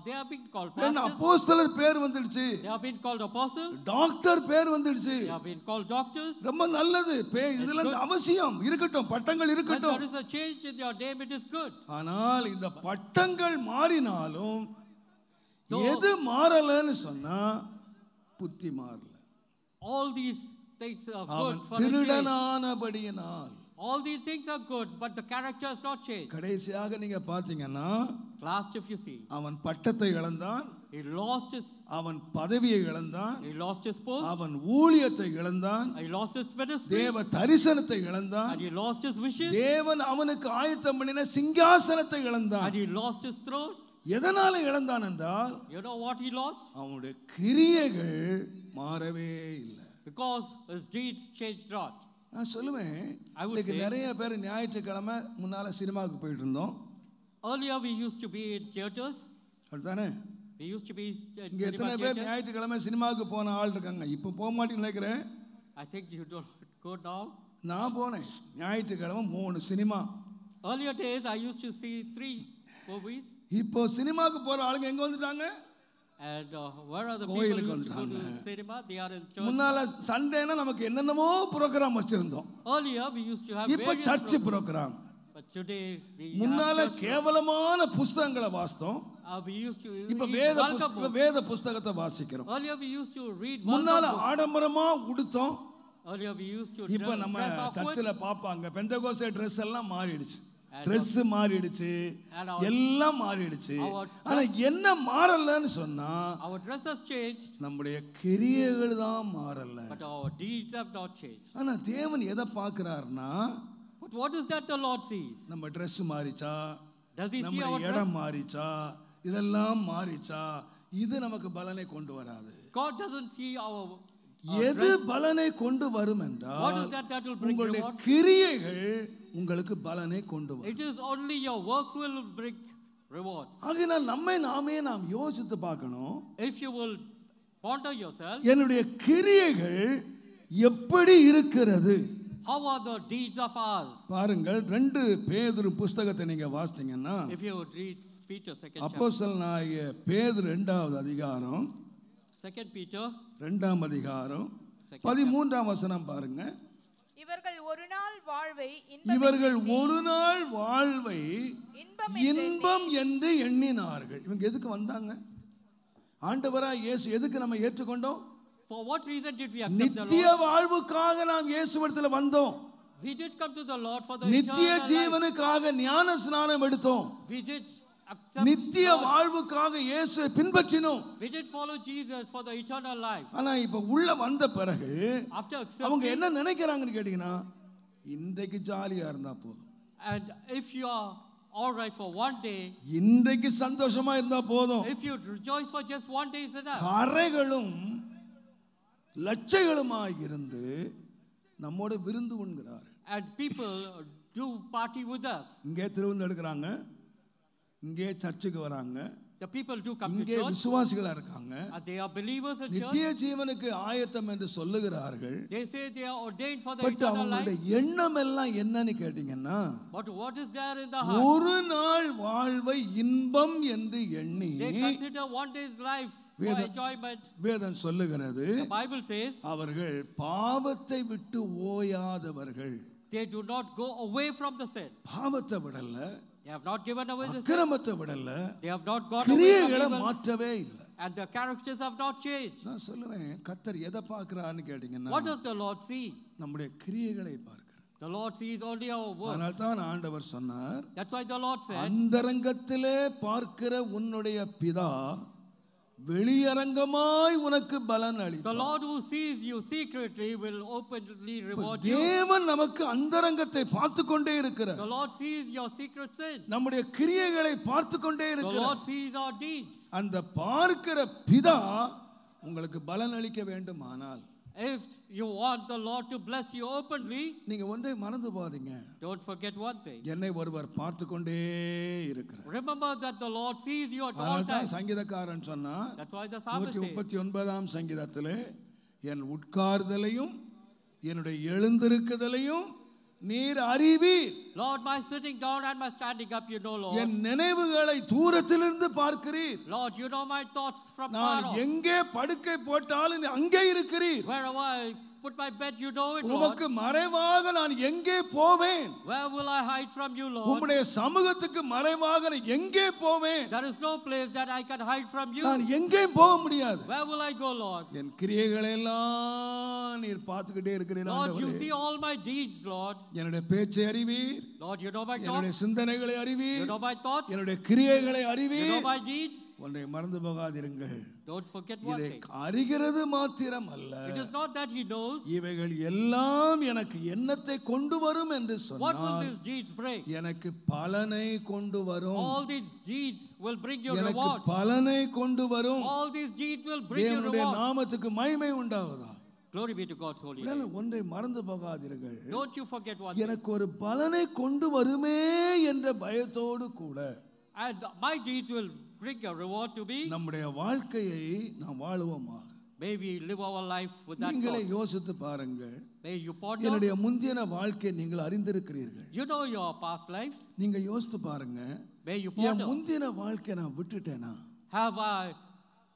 They have been called என்ன pastors. அப்போஸ்தலர் பேர் வந்துடுச்சு. They have been called apostles. Doctor பேர் வந்துடுச்சு. They have been called doctors. ரொம்ப நல்லது. இதெல்லாம் அவசியம் இருக்கட்டும், பட்டங்கள் When இருக்கட்டும். there is a change in your name, it is good. ஆனால் இந்த பட்டங்கள் மாறினாலும் எது மாறலன்னு சொன்னா புத்தி மாறல. All these things are good அவன் for a change. திருடனானபடியினால். All these things are good, but the character has not changed. கடைசியாக நீங்க பாத்தீங்கன்னா, Last, if you see, அவன் பட்டத்தை இழந்தான். he lost his. அவன் பதவியை இழந்தான். He lost his post. அவன் ஊழியத்தை இழந்தான். He lost his ministry. தேவ தரிசனத்தை இழந்தான். And he lost his wishes. தேவன் அவனுக்கு ஆயத்தம் பண்ணின சிங்காசனத்தை இழந்தான். And he lost his throne. எதனால இழந்தான் என்றால், You know what he lost? அவனுடைய கிரியைகள் மாறவே இல்லை. Because his deeds changed not. நான் சொல்லுவேன், I would இன்னைக்கு say- நிறைய பேர் ஞாயிற்றுக்கிழமை முன்னால சினிமாவுக்கு போயிட்டு இருந்தோம். Earlier we used to be in theaters. அப்படித்தானே? We used to be in இங்க எத்தனை cinema பேர் theaters. ஞாயிற்றுக்கிழமை சினிமாவுக்கு போன ஆள் இருக்காங்க? இப்ப போக மாட்டேன்னு நினைக்கிறேன். I think you don't go now. நான் போனேன் ஞாயிற்றுக்கிழமை 3 cinema. Earlier days I used to see 3 movies. இப்போ சினிமாவுக்கு போற ஆளுங்க எங்க வந்துட்டாங்க? And where are the கோயிலுக்கு people who used to go to வந்துட்டாங்க. cinema? They are in church. முன்னால சண்டேனா நமக்கு என்னென்னமோ ப்ரோகிராம் வச்சிருந்தோம். Earlier we used to have இப்ப various church programs. Programme. But today we முன்னால have church கேவலமான புத்தகங்களை வாசித்தோம். we used to இப்ப read வேத welcome books. வேத புத்தகத்தை வாசிக்கிறோம். Earlier we used to read முன்னால welcome books. ஆடம்பரமா உடுத்தோம். Earlier we used to இப்ப நம்ம dress awkward. சர்ச்சில் பாப்பாங்க பெந்தகோஸ்தே Dress எல்லாம் மாறிடுச்சு. And Dress மாறிடுச்சு. and our- எல்லாம் மாறிடுச்சு. our- ஆனா என்ன மாறலன்னு சொன்னா Our dress has changed, நம்முடைய கிரியைகள் தான் மாறல. but our deeds have not changed. ஆனா தேவன் எதை பார்க்கறாருன்னா, But what is that the Lord sees? நம்ம Dress மாறிச்சா, Does he see நம்ம our இடம் dress? மாறிச்சா, இதெல்லாம் மாறிச்சா, இது நமக்கு பலனை கொண்டு வராது. God doesn't see our எது dress. பலனை கொண்டு வரும் What என்றால் is that will bring உங்களுடைய reward? கிரியைகள் உங்களுக்கு பலனை கொண்டு வரும். It is only your works will bring rewards. ஆகையால் நாம் யோசித்து பார்க்கணும். If you will ponder yourself, என்னுடைய கிரியைகள் எப்படி இருக்கிறது? how are the deeds of ours? பாருங்கள், 2 பேதுரு புத்தகத்தை நீங்க வாசித்தீங்கன்னா, If you would read Peter 2nd chapter, அப்போஸ்தலனாகிய பேதுரு 2வது அதிகாரம் 2 Peter 2ஆம் அதிகாரம் 13ஆம் வசனம் பாருங்க. இவர்கள் ஒரு நாள் வாழ்வை இன்பம் என்று எண்ணினார்கள். இவங்க எதுக்கு வந்தாங்க? ஆண்டவராய் இயேசு எதுக்கு நம்ம ஏற்றுக்கொண்டோம்? For what reason did we accept the Lord? நித்திய வாழ்வுக்காக நாம் இயேசுவிடத்தில் வந்தோம். We did come to the Lord for the நித்திய eternal life. ஜீவனுக்காக ஞான ஸ்நானம் எடுத்தோம். We did accept நித்திய God. வாழ்வுக்காக இயேசுவை பின்பற்றினோம். We did follow Jesus for the eternal life. ஆனா இப்ப உள்ள வந்த பிறகு After அவங்க accepting, என்ன நினைக்கிறாங்கன்னு கேட்டீங்கன்னா, இன்றைக்கு ஜாலியா இருந்தா போதும், and if you are all right for one day, இன்றைக்கு சந்தோஷமா இருந்தா போதும், if you rejoice for just one day is enough. கரைகளும் லட்சைகளுமாய் இருந்து நம்மோட விருந்து உண்கிறார். And people do party with us. இங்கே திருவிருந்து எடுக்கிறாங்க, இங்கே சர்ச்சுக்கு வராங்க, The people do come to இங்கே church, விசுவாசிகளா இருக்காங்க, and they are believers in church. நித்திய ஜீவனுக்கு ஆயத்தம் என்று சொல்லுகிறார்கள். They say they are ordained for the but eternal அவங்களுடைய life. எண்ணம் எல்லாம் என்னன்னு கேட்டீங்கன்னா, But what is there in the heart? ஒரு நாள் வாழ்வை இன்பம் என்று எண்ணி They consider one day's life for Veda- enjoyment. வேதம் சொல்லுகிறது, The Bible says அவர்கள் பாவத்தை விட்டு ஓயாதவர்கள். they do not go away from the sin. பாவத்தை விடல, They have not given away the sin. அக்கிரமத்தை விடல, They have not gone away கிரியைகளை from evil, மாற்றவே இல்லை. and their characters have not changed. நான் சொல்லுவேன், கர்த்தர் எதை பார்க்கிறான்னு கேட்டீங்கன்னா, What does the Lord see? நம்முடைய கிரியைகளை பார்க்கிறார். The Lord sees only our works. அதனால தான் ஆண்டவர் சொன்னார், That's why the Lord said, அந்தரங்கத்திலே பார்க்கிற உன்னுடைய பிதா வெளியரங்கமாய் உனக்கு பலன் the அளிப்பார். Lord who sees you secretly will openly reward you. தேவன் நமக்கு அந்தரங்கத்தை பார்த்து கொண்டே இருக்கிறார். The Lord sees your secret sin. நம்முடைய கிரியைகளை பார்த்து கொண்டே The இருக்கிறார். Lord sees our deeds. அந்த பார்க்கிற பிதா உங்களுக்கு பலன் அளிக்க வேண்டுமானால், If you want the Lord to bless you openly, நீங்க ஒன்றை மறந்து போகாதீங்க, don't forget one thing. என்னை ஒருவர் பார்த்து கொண்டே இருக்கிறார். Remember that the Lord sees you at all அதனால தான் times. சங்கீதக்காரன் சொன்னா, That's why the psalmist says, 139ஆம் சங்கீதத்திலே, என் உட்கார்தலையும் என்னுடைய எழுந்திருக்குதலையும் நீர் அறிவீர். Lord, my sitting down and my standing up, you know, Lord. என் நினைவுகளை தூரத்திலிருந்து பார்க்கிறீர். Lord, you know my thoughts from far நான் off. எங்கே படுக்கை போட்டாலும் அங்கே இருக்கிறீர். Wherever I put my bed, you know it, Lord. உமக்கு மறைவாக நான் எங்கே போவேன்? Where will I hide from you, Lord? உம்முடைய சமூகத்துக்கு மறைவாக நான் எங்கே போவேன்? There is no place that I can hide from you. நான் எங்கே போக முடியாது. Where will I go, Lord? என் கிரியைகளை எல்லாம் நீர் பார்த்துக்கிட்டே இருக்கிறீர் Lord, you ஆண்டவரே. see all my deeds, Lord. என்னுடைய பேச்சை அறிவீர், Lord, you know my என்னுடைய thoughts. சிந்தனைகளை You அறிவீர், know my thoughts. என்னுடைய கிரியைகளை You know அறிவீர். my deeds. ஒன்றை மறந்து போகாதிருங்கள், Don't forget one இதை thing. அறிகிறது மாத்திரம் அல்ல, It is not that he knows. இவைகள் எல்லாம் எனக்கு என்னத்தை கொண்டு வரும் என்று What will சொன்னால், these deeds bring? எனக்கு பலனை கொண்டு வரும். All these deeds will bring you எனக்கு reward. பலனை கொண்டு வரும். All these deeds will bring you தேவனுடைய reward. நாமத்துக்கு மகிமை உண்டாவதா. Glory be to God's holy name. ஒன்றை மறந்து போகாதீர்கள், Don't you forget one thing. எனக்கு ஒரு பலனை கொண்டு வருமே என்ற பயத்தோடு கூட And my deeds will bring a reward to me. நம்முடைய வாழ்க்கையை நாம் வாழுவோமாக. May we live our life with that நீங்களே thought. யோசித்து பாருங்கள். May you ponder. என்னுடைய முந்தின வாழ்க்கையை நீங்கள் அறிந்திருக்கிறீர்கள். You know your past lives. நீங்க யோசித்து பாருங்க, May you என் ponder. முந்தின வாழ்க்கையை நான் விட்டுட்டேனா? Have I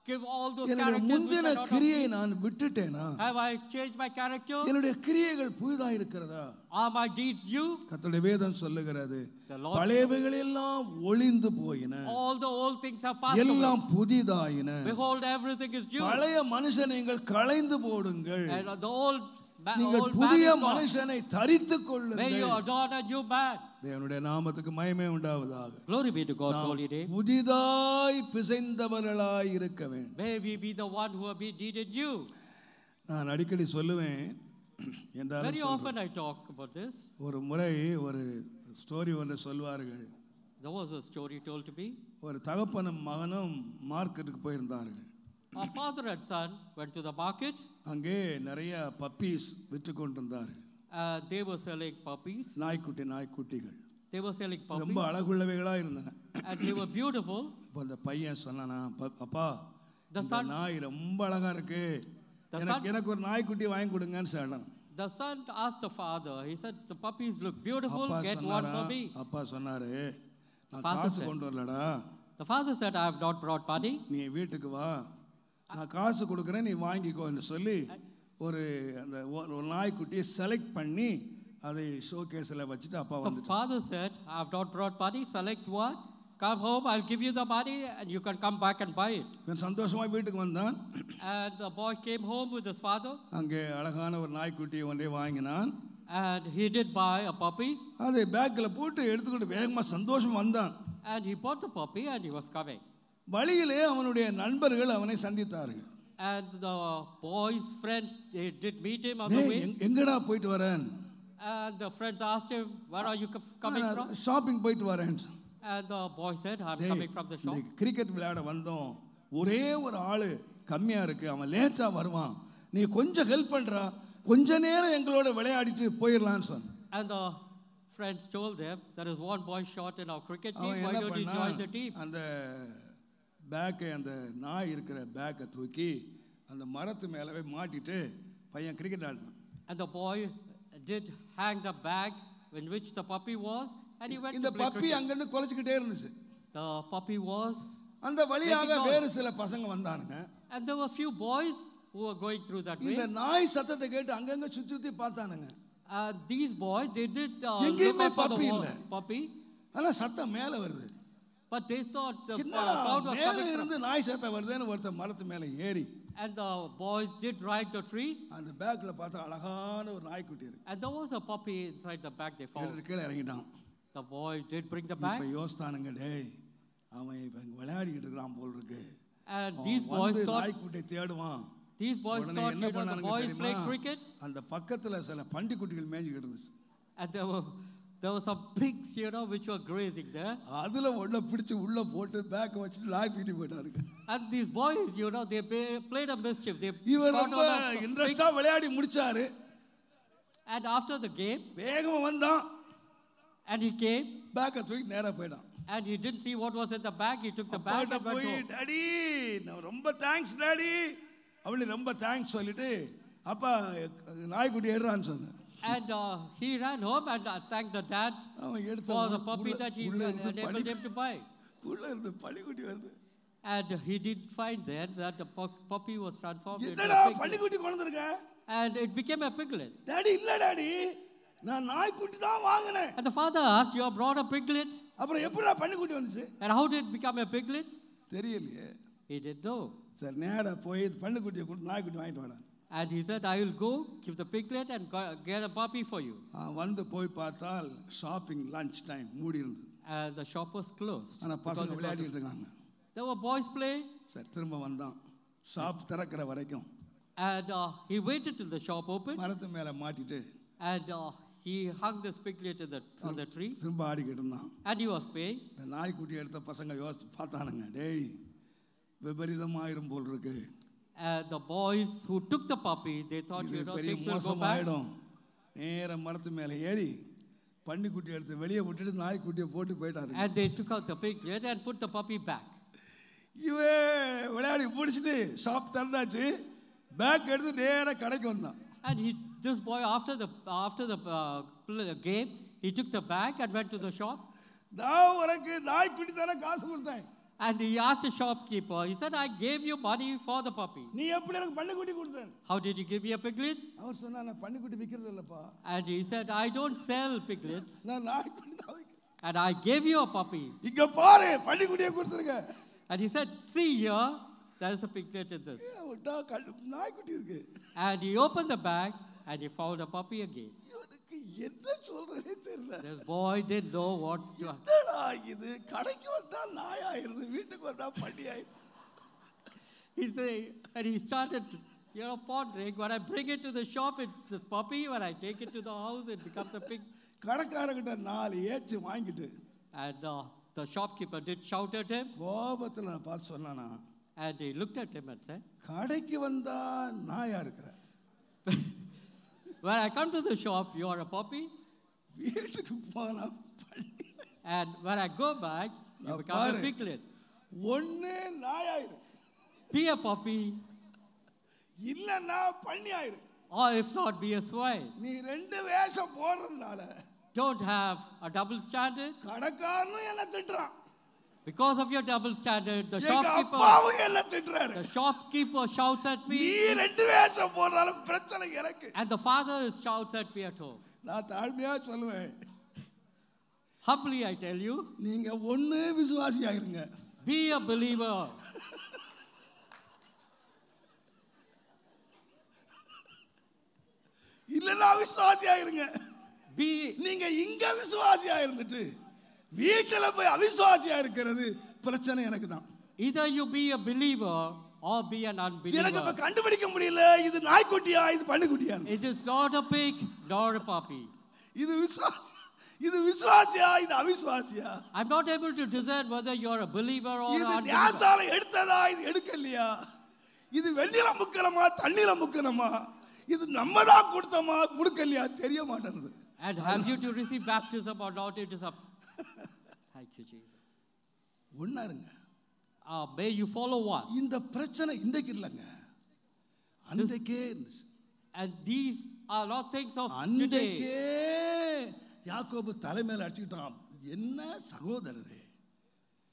give all those என்னுடைய characters which முந்தின are not of கிரியை me? நான் விட்டுட்டேனா? Have I changed my character? என்னுடைய கிரியைகள் புதிதா இருக்கிறதா? Are my deeds new? கர்த்தருடைய வேதம் சொல்லுகிறது, The Lord, பழையவைகள் எல்லாம் ஒளிந்து போயின, all the old things have passed away. எல்லாம் புதிதாயின. Behold, everything is new. பழைய மனுஷனை நீங்கள் களைந்து போடுங்கள், And the old நீங்கள் man புதிய is gone. மனுஷனை தரித்துக் May you கொள்ளுங்கள். adorn a new man. தேவனுடைய நாமத்துக்கு மகிமை உண்டாவதாக. Glory be to God's நாம் holy name. புதிதாய் பிசைந்தவர்களாய் இருக்க வேண்டும். May we be the one who have been needed you. நான் அடிக்கடி சொல்லுவேன், என்றாலும் Very சொல்றேன். often I talk about this. ஒரு முறை ஒரு ஸ்டோரி ஒன்று சொல்வார்கள். There was a story told to me. ஒரு தகப்பனும் மகனும் மார்க்கெட்டுக்கு போயிருந்தார்கள். A father and son went to the market. அங்கே நிறைய பப்பீஸ் விற்று கொண்டிருந்தார்கள். They were selling puppies, நாய்க்குட்டிகள். They were selling puppies. ரொம்ப அழகுள்ளவைகளா இருந்தாங்க. And they were beautiful. அப்ப அந்த பையன் சொன்னானா, அப்பா The இந்த நாய் ரொம்ப அழகா இருக்கு, எனக்கு ஒரு நாய்க்குட்டி வாங்கி கொடுங்கன்னு சொன்னான். The son asked the father. He said, the puppies look beautiful. அப்பா Get one for me. அப்பா சொன்னாரு, நான் காசு கொண்டு வரலடா. The father said, I have not brought money. நீ வீட்டுக்கு வா, நான் காசு கொடுக்குறேன், நீ வாங்கிக்கோன்னு சொல்லி ஒரு அந்த ஒரு நாய்க்குட்டியை செலக்ட் பண்ணி அதை ஷோகேஸில் வச்சுட்டு அப்பா வந்து. The father said, I have not brought money. Select one. Come home, I'll give you the money and you can come back and buy it. சந்தோஷமா வீட்டுக்கு வந்தான். And the boy came home with his father. அங்கே அழகான ஒரு நாய்க்குட்டியை ஒன்றே வாங்கினான். And he did buy a puppy. அதை பேக்கில் போட்டு எடுத்துக்கிட்டு வேகமாக சந்தோஷம் வந்தான். And he bought the puppy and he was coming. வழியிலே அவனுடைய நண்பர்கள் அவனை சந்தித்தார்கள். And the boy's friends, they did meet him on the way. எங்கடா போயிட்டு வரேன்? And the friends asked him, where are you coming from? Shopping போயிட்டு வரேன். And the boy said, I'm coming from the shop. Cricket விளையாட வந்தோம், ஒரே ஒரு ஆளு கம்மியா இருக்கு, அவன் லேட்டா வருவான், நீ கொஞ்சம் ஹெல்ப் பண்றா, கொஞ்ச நேரம் எங்களோட விளையாடிட்டு போயிடலாம்னு சொன்னான். And the friends told them, there is one boy short in our cricket team, why don't you join the team? அந்த பேக்கை, அந்த நாய் இருக்கிற பேக்கை தூக்கி அந்த மரத்து மேலவே மாட்டிட்டு பையன் cricket ஆடினான். And the boy did hang the bag in which the puppy was, and he went இந்த to play பப்பி cricket. அங்கிருந்து குலைச்சிக்கிட்டே இருந்துச்சு. The puppy was, அந்த வழியாக வேறு சில பசங்க வந்தானுங்க. and there were few boys who were going through that way. இந்த நாய் சத்தத்தை கேட்டு அங்கங்க சுத்தி சுத்தி பார்த்தானுங்க. These boys, they did எங்கேயுமே look out for puppy the இல்ல. puppy, ஆனா சத்தம் மேல வருது. but they thought the என்னடா sound was மேல coming from. இருந்து நாய் சத்தம் வருதுன்னு ஒருத்தர் மரத்து மேல ஏறி, And the boys did ride the tree, அந்த பேக்ல பார்த்தா அழகான ஒரு நாய்க்குட்டி இருக்கு. and there was a puppy inside the bag they found. எடுத்து கீழே இறங்கிட்டான். The boy did bring the இப்ப bag, யோசித்தானுங்க, டேய் அவன் இப்ப இங்க விளையாடிட்டு இருக்கான் போல் இருக்கு. and these boys thought, நாய்க்குட்டியை தேடுவான். these boys உடனே thought, என்ன the பண்ணானுங்க boys தெரியுமா? playing cricket, அந்த பக்கத்துல சில பண்டிக்குட்டிகள் மேய்ஞ்சிட்டு இருந்துச்சு. and there were some pigs, which were grazing there. அதுல ஒண்ண பிடிச்சு உள்ள போட்டு பேக் வச்சிட்டு நாய் தூக்கிட்டு போயிட்டாருங்க. And these boys, they played a mischief. They இவர் got ரொம்ப on a pig. இன்ட்ரெஸ்டா விளையாடி முடிச்சாரு. And after the game, வேகமா வந்தான், and he came, பேக்கை தூக்கி நேரா போயிட்டான். and he didn't see what was in the bag. He took the bag and went போய், home. டாடி நான் ரொம்ப தேங்க்ஸ் டாடி அவளை ரொம்ப தேங்க்ஸ் சொல்லிட்டு அப்பா நாய்க்குட்டி எடுறான்னு சொன்னேன். And he ran home and thanked the dad for the puppy that he enabled him to buy. உள்ள இருந்து பள்ளிக்குட்டி வருது. And he did find then that the puppy was transformed into என்னடா a piglet. பள்ளிக்குட்டி கொண்டிருக்க? And it became a piglet. Daddy இல்ல daddy நான் நாய்க்குட்டி தான் வாங்கினேன். And the father asked, you have brought a piglet? அப்புறம் எப்படிடா பள்ளிக்குட்டி வந்துச்சு? And how did it become a piglet? தெரியலையே. He didn't know. சரி நேரா போய் பள்ளிக்குட்டியை கொடுத்து நாய்க்குட்டி வாங்கிட்டு வாடா. And he said, I will go give the piglet and get a puppy for you. வந்து போய் பார்த்தால் ஷாப்பிங் லஞ்ச் டைம் மூடி இருந்தது. And the shop was closed. ஆனா பசங்க விளையாடிட்டு இருக்காங்க. There were boys playing. சரி திரும்ப வந்தான், ஷாப் திறக்கிற வரைக்கும். And he waited till the shop opened. மரத்து மேல மாட்டிட்டு And he hung this piglet on the tree. திரும்ப ஆடிக்கிட்டு இருந்தான். And he was paying. இந்த நாய்க்குட்டி எடுத்த பசங்க யோசித்து பார்த்தானுங்க, டேய் விபரீதமாயிரும் போல் இருக்கு. And the boys who took the puppy, they thought, பெரிய things will go bad. மோசமாயிடும். நேர மரத்து மேல ஏறி பன்னிக்குட்டி எடுத்து வெளியே விட்டுட்டு நாய்க்குட்டியை போட்டு போயிட்டாரு. And they took out the piglet and put the puppy back. இவே விளையாடி முடிச்சிட்டு ஷாப் திறந்தாச்சு, பேக் எடுத்து நேர கடைக்கு வந்தான். And this boy after the game, he took the bag and went to the shop. நான் உனக்கு நாய்க்குட்டி தர காசு கொடுத்தேன். And he asked the shopkeeper, he said, I gave you money for the puppy. நீ எப்படி எனக்கு பன்னிக்குட்டி கொடுத்தேன்? How did you give me a piglet? அவர் சொன்னா நான் பன்னிக்குட்டி விக்கிறது இல்லப்பா. And he said, I don't sell piglets. நான் நாய்க்குட்டி தான் விக்கிறேன். And I gave you a puppy. இங்க பாரு பன்னிக்குட்டியை கொடுத்துருங்க. And he said, see here, there is a piglet in this. நாய்க்குட்டி இருக்கு. And he opened the bag and he found a puppy again. இவனுக்கு என்ன சொல்றதே தெரியல. This boy didn't know what to. என்னடா இது, கடைக்கு வந்தா நாயாயிருது, வீட்டுக்கு வந்தா பண்டியாயிருது. He said, and he started, pondering. When I bring it to the shop, it's this puppy. When I take it to the house, it becomes a pig. கடைக்காரங்கிட்ட 4 ஏச்சு வாங்கிட்டு. And the shopkeeper did shout at him. கோபத்துல பார்த்து சொன்னானா. And he looked at him and said, கடைக்கு வந்தா நாயா இருக்கிற. when I come to the shop, you are a puppy. வீட்டுக்கு போனா பண்டி. And when I go back, you become a piglet. ஒண்ணே நாயாயிரு, Be a puppy, இல்லன்னா பண்ணியாயிரு. or if not, be a swine. நீ ரெண்டு வேஷம் போடுறதுனால Don't have a double standard. கடைக்காரனும் என்ன திட்டுறான், Because of your double standard, the எங்க அப்பாவும் என்ன திட்டுறாரு. shopkeeper shouts at நீ me, ரெண்டு வேஷம் போடுறாலும் பிரச்சனை எனக்கு. and the father shouts at me at home. நான் தாழ்மையா சொல்லுவேன், Humbly I tell you, நீங்க ஒண்ணு விசுவாசியாயிருங்க, be a believer. இல்லன்னா விசுவாசியாயிருங்க. Be நீங்க இங்க விசுவாசியா இருந்துட்டு வீட்டுல போய் அவிசுவாசியா இருக்கிறது பிரச்சனை எனக்கு தான். either you be a believer or be an எனக்கு இப்ப unbeliever. கண்டுபிடிக்க முடியல, இது நாய்க்குட்டியா இது பன்னிக்குட்டியா. It is not a pig nor a puppy. இது விசுவாசியா இது அவிசுவாசியா. I'm not able to discern whether you're a believer or இது an unbeliever. ஞானசாரம் எடுத்ததா இது எடுக்கலையா, இது வெண்ணில முக்கணுமா தண்ணில முக்கணுமா, இது நம்ம தான் கொடுத்தோமா கொடுக்கலையா தெரிய மாட்டேங்குது. And have you to receive baptism or not? It is up. Thank you, Jesus. ஒண்ணாருங்க, May you follow one. இந்த பிரச்சனை இன்றைக்கு இல்லைங்க, அன்றைக்கே இருந்துச்சு. And these are not things of today. அன்றைக்கே யாக்கோபு தலைமையில் அடிச்சுக்கிட்டான். என்ன சகோதரரே,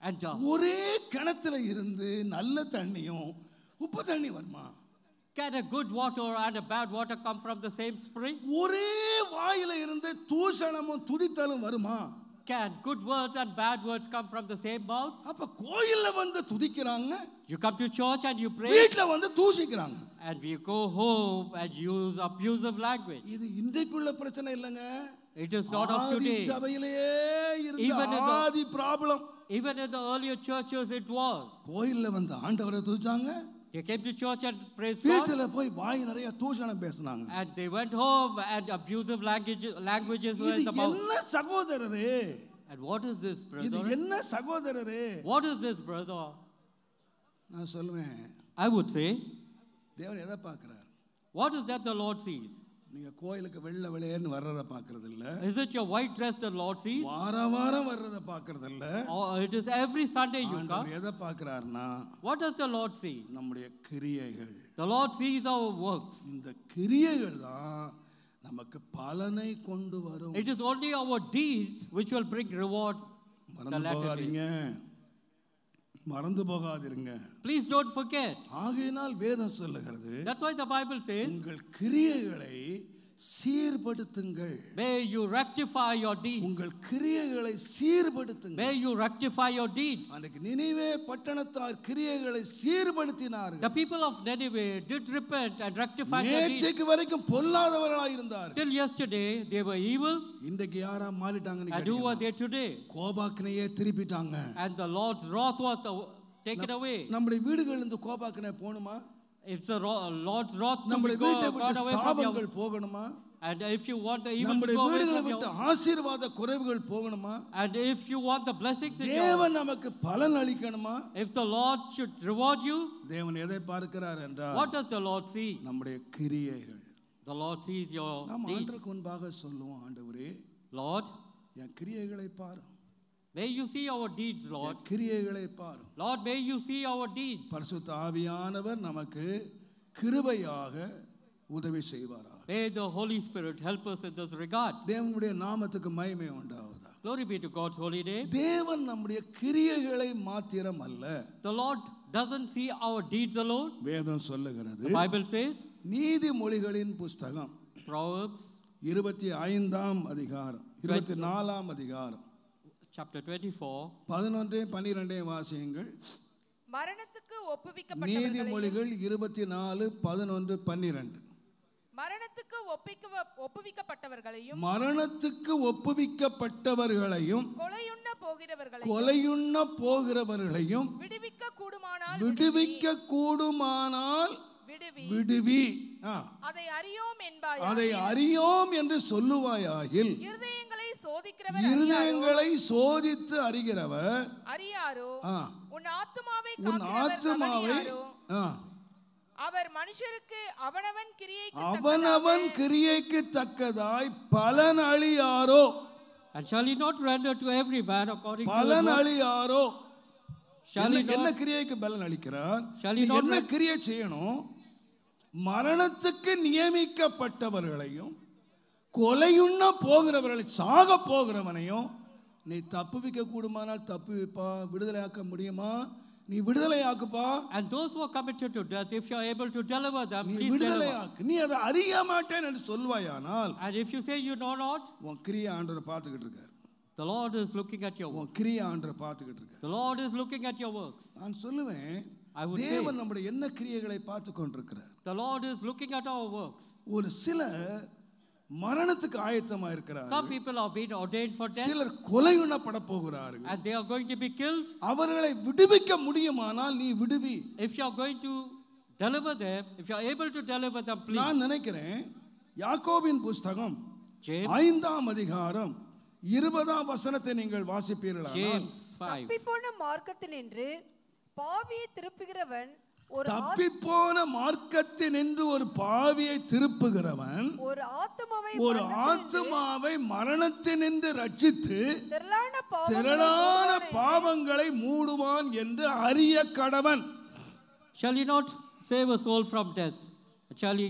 And ஒரே கிணத்துல இருந்து நல்ல தண்ணியும் உப்பு தண்ணி வருமா? can a good water and a bad water come from the same spring? ஒரே வாயில இருந்து தூஷணமும் துதித்தலும் வருமா? Can good words and bad words come from the same mouth? அப்ப கோயில்ல வந்து துதிக்கிறாங்க, You come to church and you pray, வீட்ல வந்து தூஷிக்கிறாங்க. and we go home and use abusive language. இது இன்றைக்குள்ள பிரச்சனை இல்லைங்க, It is not of ஆதி today. சபையிலேயே Even இருந்த in the- ஆதி problem. Even in the earlier churches it was. கோயில்ல வந்து ஆண்டவரை துதிச்சாங்க, They came to church and praised God, வீட்டுல போய் வாய் நிறைய தூஷணம் பேசினாங்க. and they went home and abusive languages were இது in the mouth. என்ன சகோதரரே, And what is this, இது brother? என்ன சகோதரரே. What is this, brother? நான் சொல்லுவேன், I would say, தேவன் எதை பார்க்கிறார்? what is that the Lord sees? நீங்க கோயிலுக்கு வெள்ளை வெளியேன்னு வர்றத பார்க்கறது இல்ல, Is it your white dress the Lord sees? வாரம் வர்றத பார்க்கறது இல்ல. Or it is every Sunday you ஆண்டவர் come? எதை பார்க்கிறார்னா What does the Lord see? நம்முடைய கிரியைகள். The Lord sees our works. இந்த கிரியைகள் தான் நமக்கு பலனை கொண்டு வரும். It is only our deeds which will bring reward. மறந்து போகாதீங்க, மறந்து போகாதீங்க. Please don't forget. ஆகையினால் வேதம் சொல்லுகிறது, That's why the Bible says, உங்கள் கிரியைகளை சீர்படுத்துங்கள். may you rectify your deeds. உங்கள் கிரியைகளை சீர்படுத்துங்கள். May you rectify your deeds. அன்றைக்கு நினிவே பட்டணத்தார் கிரியைகளை சீர்படுத்தினார்கள். The people of Nineveh did repent and rectify their deeds. நேற்றைக்கு வரைக்கும் பொல்லாதவர்களாய் இருந்தார்கள். Till yesterday they were evil. இன்றைக்கு யாரா மாறிட்டாங்கன்னு And who are கேட்டீங்கன்னா, they today? கோபாக்கினையே திருப்பிட்டாங்க. And the Lord's wrath was taken away. நம்முடைய வீடுகள் இருந்து கோபாக்கினை போணுமா? If the Lord's wrath to நம்முடைய be வீட்டை gone விட்டு away from சாபங்கள் you, போகணுமா? and if you want the evil to நம்முடைய go away வீடுகளை from விட்டு you, ஆசீர்வாத குறைவுகள் போகணுமா? and if you want the blessings in your, தேவன் நமக்கு பலன் அளிக்கணுமா? if the Lord should reward you, தேவன் எதை பார்க்கிறார் என்றால் what does the Lord see? நம்முடைய கிரியைகள். The Lord sees your நாம் deeds. ஆண்டவருக்கு முன்பாக சொல்லுவோம், ஆண்டவரே Lord, என் கிரியைகளை பாரு, may you see our deeds, Lord. என் கிரியைகளை பாரு. Lord, may you see our deeds. பரிசுத்த ஆவியானவர் நமக்கு கிருபையாக உதவி செய்வாரா. May the Holy Spirit help us in this regard. தேவனுடைய நாமத்துக்கு மகிமை உண்டாவதா. Glory be to God's holy name. தேவன் நம்முடைய கிரியைகளை மாத்திரம் அல்ல, The Lord doesn't see our deeds alone. வேதம் சொல்லுகிறது. The Bible says, நீதிமொழிகளின் புஸ்தகம் Proverbs 25ஆம் அதிகாரம் 24ஆம் அதிகாரம் chapter 24, 11-12 வாசியுங்கள். மரணத்துக்கு ஒப்புவிக்கப்பட்டவர்களையும் நீதிமொழிகள் 24:11-12. மரணத்துக்கு ஒப்புவிக்கப்பட்டவர்களையும் மரணத்துக்கு ஒப்புவிக்கப்பட்டவர்களையும் கொலையுண்ண போகிறவர்களையும் விடுவிக்க கூடுமானால் விடுவி. அதை அறியோம் என்பாய். அதை அறியோம் என்று சொல்லுவாயாகில் இருதயங்களை சோதித்து அறிகிறவர் அறியாரோ. உன் ஆத்துமாவை அவர் மனுஷருக்கு அவனவன் கிரியைக்கு தக்கதாய் பலன் அளியாரோ. And shall he not render to every man according to his பலன் work? அளியாரோ? Shall he என்ன not? கிரியைக்கு பலன் அளிக்கிறார்? Shall he நீ not என்ன கிரியை செய்யணும்? மரணத்துக்கு நியமிக்கப்பட்டவர்களையும் கொலையுண்ண போகிறவர்களை சாக போகிறவனையும் நீ தப்புவிக்க கூடுமானால் தப்புவிப்பா. விடுதலையாக்க முடியுமா? நீ விடுதலையாக்குப்பா. And those who are committed to death, if you are able to deliver them, நீ please deliver. விடுதலையாக்கு. நீ அதை அறிய மாட்டேன் என்று சொல்வாயானால் And if you say you know not, உன் கிரியை ஆண்டவர் பார்த்துக்கிட்டு இருக்கார். the Lord is looking at your work. உன் கிரியை ஆண்டவர் பார்த்துக்கிட்டு இருக்கார். The Lord is looking at your works. நான் சொல்லுவேன், I would say, தேவன் நம்முடைய என்ன கிரியைகளை பார்த்து கொண்டிருக்கிறார். the Lord is looking at our works. ஒரு சில மரணத்துக்கு ஆயத்தமா இருக்கிறார்கள். Some people are being ordained for death. சிலர் கொலையுண்ணப்பட போகிறார்கள். And they are going to be killed. அவர்களை விடுவிக்க முடியுமானால் நீ விடுவி. If you are going to deliver them, if you are able to deliver them, please. நான் நினைக்கிறேன் யாக்கோபின் புஸ்தகம் James 5ஆம் அதிகாரம் 20ஆம் வசனத்தை நீங்கள் வாசிப்பீர்களானால், James 5. தப்பிப்போன மார்க்கத்தினின்று பாவியை திருப்புகிறவன் தப்பிப்போன மார்க்கத்தினின்று ஒரு பாவியை திருப்புகிறவன் ஒரு ஆத்துமாவை மரணத்தினின்று ரட்சித்து திரளான பாவங்களை மூடுவான் என்று அறிய கடவன். Shall he not save a soul from death? Shall he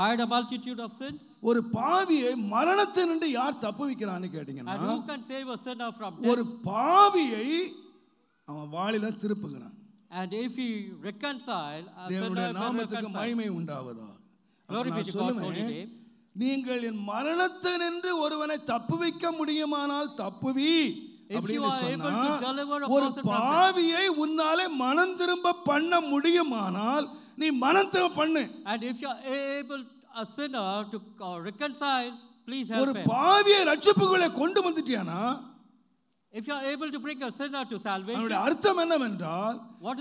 hide a multitude of sins? ஒரு பாவியை மரணத்தினின்று யார் தப்புவிக்கிறான்னு கேட்டீங்கன்னா, And who can save a sinner from death? ஒரு பாவியை அவன் வாளில திருப்புகிறான். And if he reconcile, தேவனுடைய நாமத்துக்கு மகிமை உண்டாவதாக. Glory be to God's holy name. நீங்கள் என் மரணத்தினின்று ஒருவனை தப்புவிக்க முடியுமானால் தப்புவி அப்படின்னு சொன்னா, ஒரு பாவியை உன்னாலே மனம் திரும்ப பண்ண முடியுமானால் நீ மனம் திரும்ப பண்ணு. And if you are able a sinner to reconcile, please help him. ஒரு பாவியை ரட்சிப்புக்குள்ளே கொண்டு வந்துட்டியானா, if you are able to bring a sinner to salvation, அதனுடைய அர்த்தம் என்னவென்றால்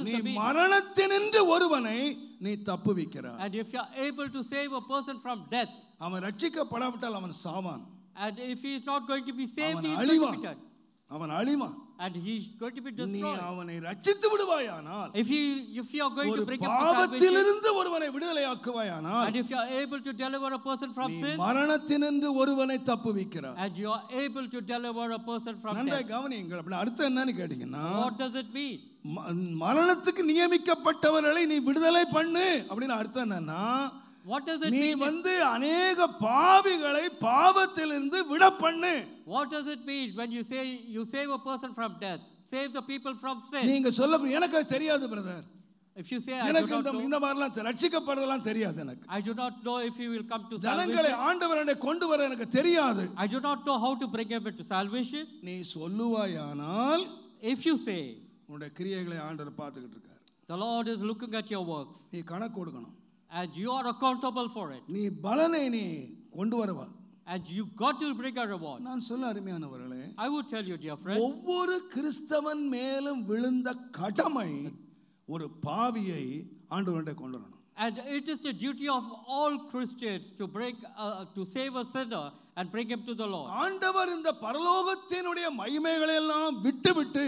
நீ மரணத்தினின்று ஒருவனை நீ தப்புவிக்கிறாய். And if you are able to save a person from death, அவன் ரட்சிக்கப்படாவிட்டால் அவன் சாவான். and if he is not going to be saved, he is going to be dead. அவன் அழிவான். And he is going to be destroyed. நீ அவனை ரட்சித்து விடுவாயானால், if you are going to bring him to salvation, பாவத்திலிருந்து ஒருவனை விடுதலையாக்குவாயானால், and if you are able to deliver a person from sin, மரணத்தினின்று ஒருவனை தப்புவிக்கிறாய். and you are able to deliver a person from death. நன்றாக கவனியுங்கள். அப்படி அர்த்தம் என்னன்னு கேட்டீங்கன்னா, what does it mean? மரணத்துக்கு நியமிக்கப்பட்டவர்களை நீ விடுதலை பண்ணு அப்படின்னு அர்த்தம் என்னன்னா, what does it நீ mean? வந்து अनेक பாவிகளை பாவத்திலிருந்து விட பண்ணு. What does it mean when you say you save a person from death? Save the people from sin. நீங்க சொல்ல எனக்கு தெரியாது brother. If you say I எனக்கு do not know, இந்த மாதிரிலாம் ரட்சிக்கப்படுறதெல்லாம் தெரியாது எனக்கு. I do not know if he will come to ஜனங்களை salvation. ஆண்டவரனை கொண்டு வர எனக்கு தெரியாது. I do not know how to bring him into salvation. நீ சொல்லுவாயானால், if you say, உன்னுடைய கிரியைகளை ஆண்டவர் பார்த்துக்கிட்டு இருக்கார். the Lord is looking at your works. நீ கணக்கு கொடுக்கணும். And you are accountable for it. நீ பலனை நீ கொண்டு வரவா. And you got to bring a reward. நான் சொல்ல அருமையானவர்களே, I would tell you, dear friend, ஒவ்வொரு கிறிஸ்தவன் மேலும் விழுந்த கடமை ஒரு பாவியை ஆண்டவர்கிட்ட கொண்டு வரணும். and it is the duty of all Christians to bring to save a sinner and bring him to the Lord. ஆண்டவர் இந்த பரலோகத்தினுடைய மகிமைகளை எல்லாம் விட்டுவிட்டு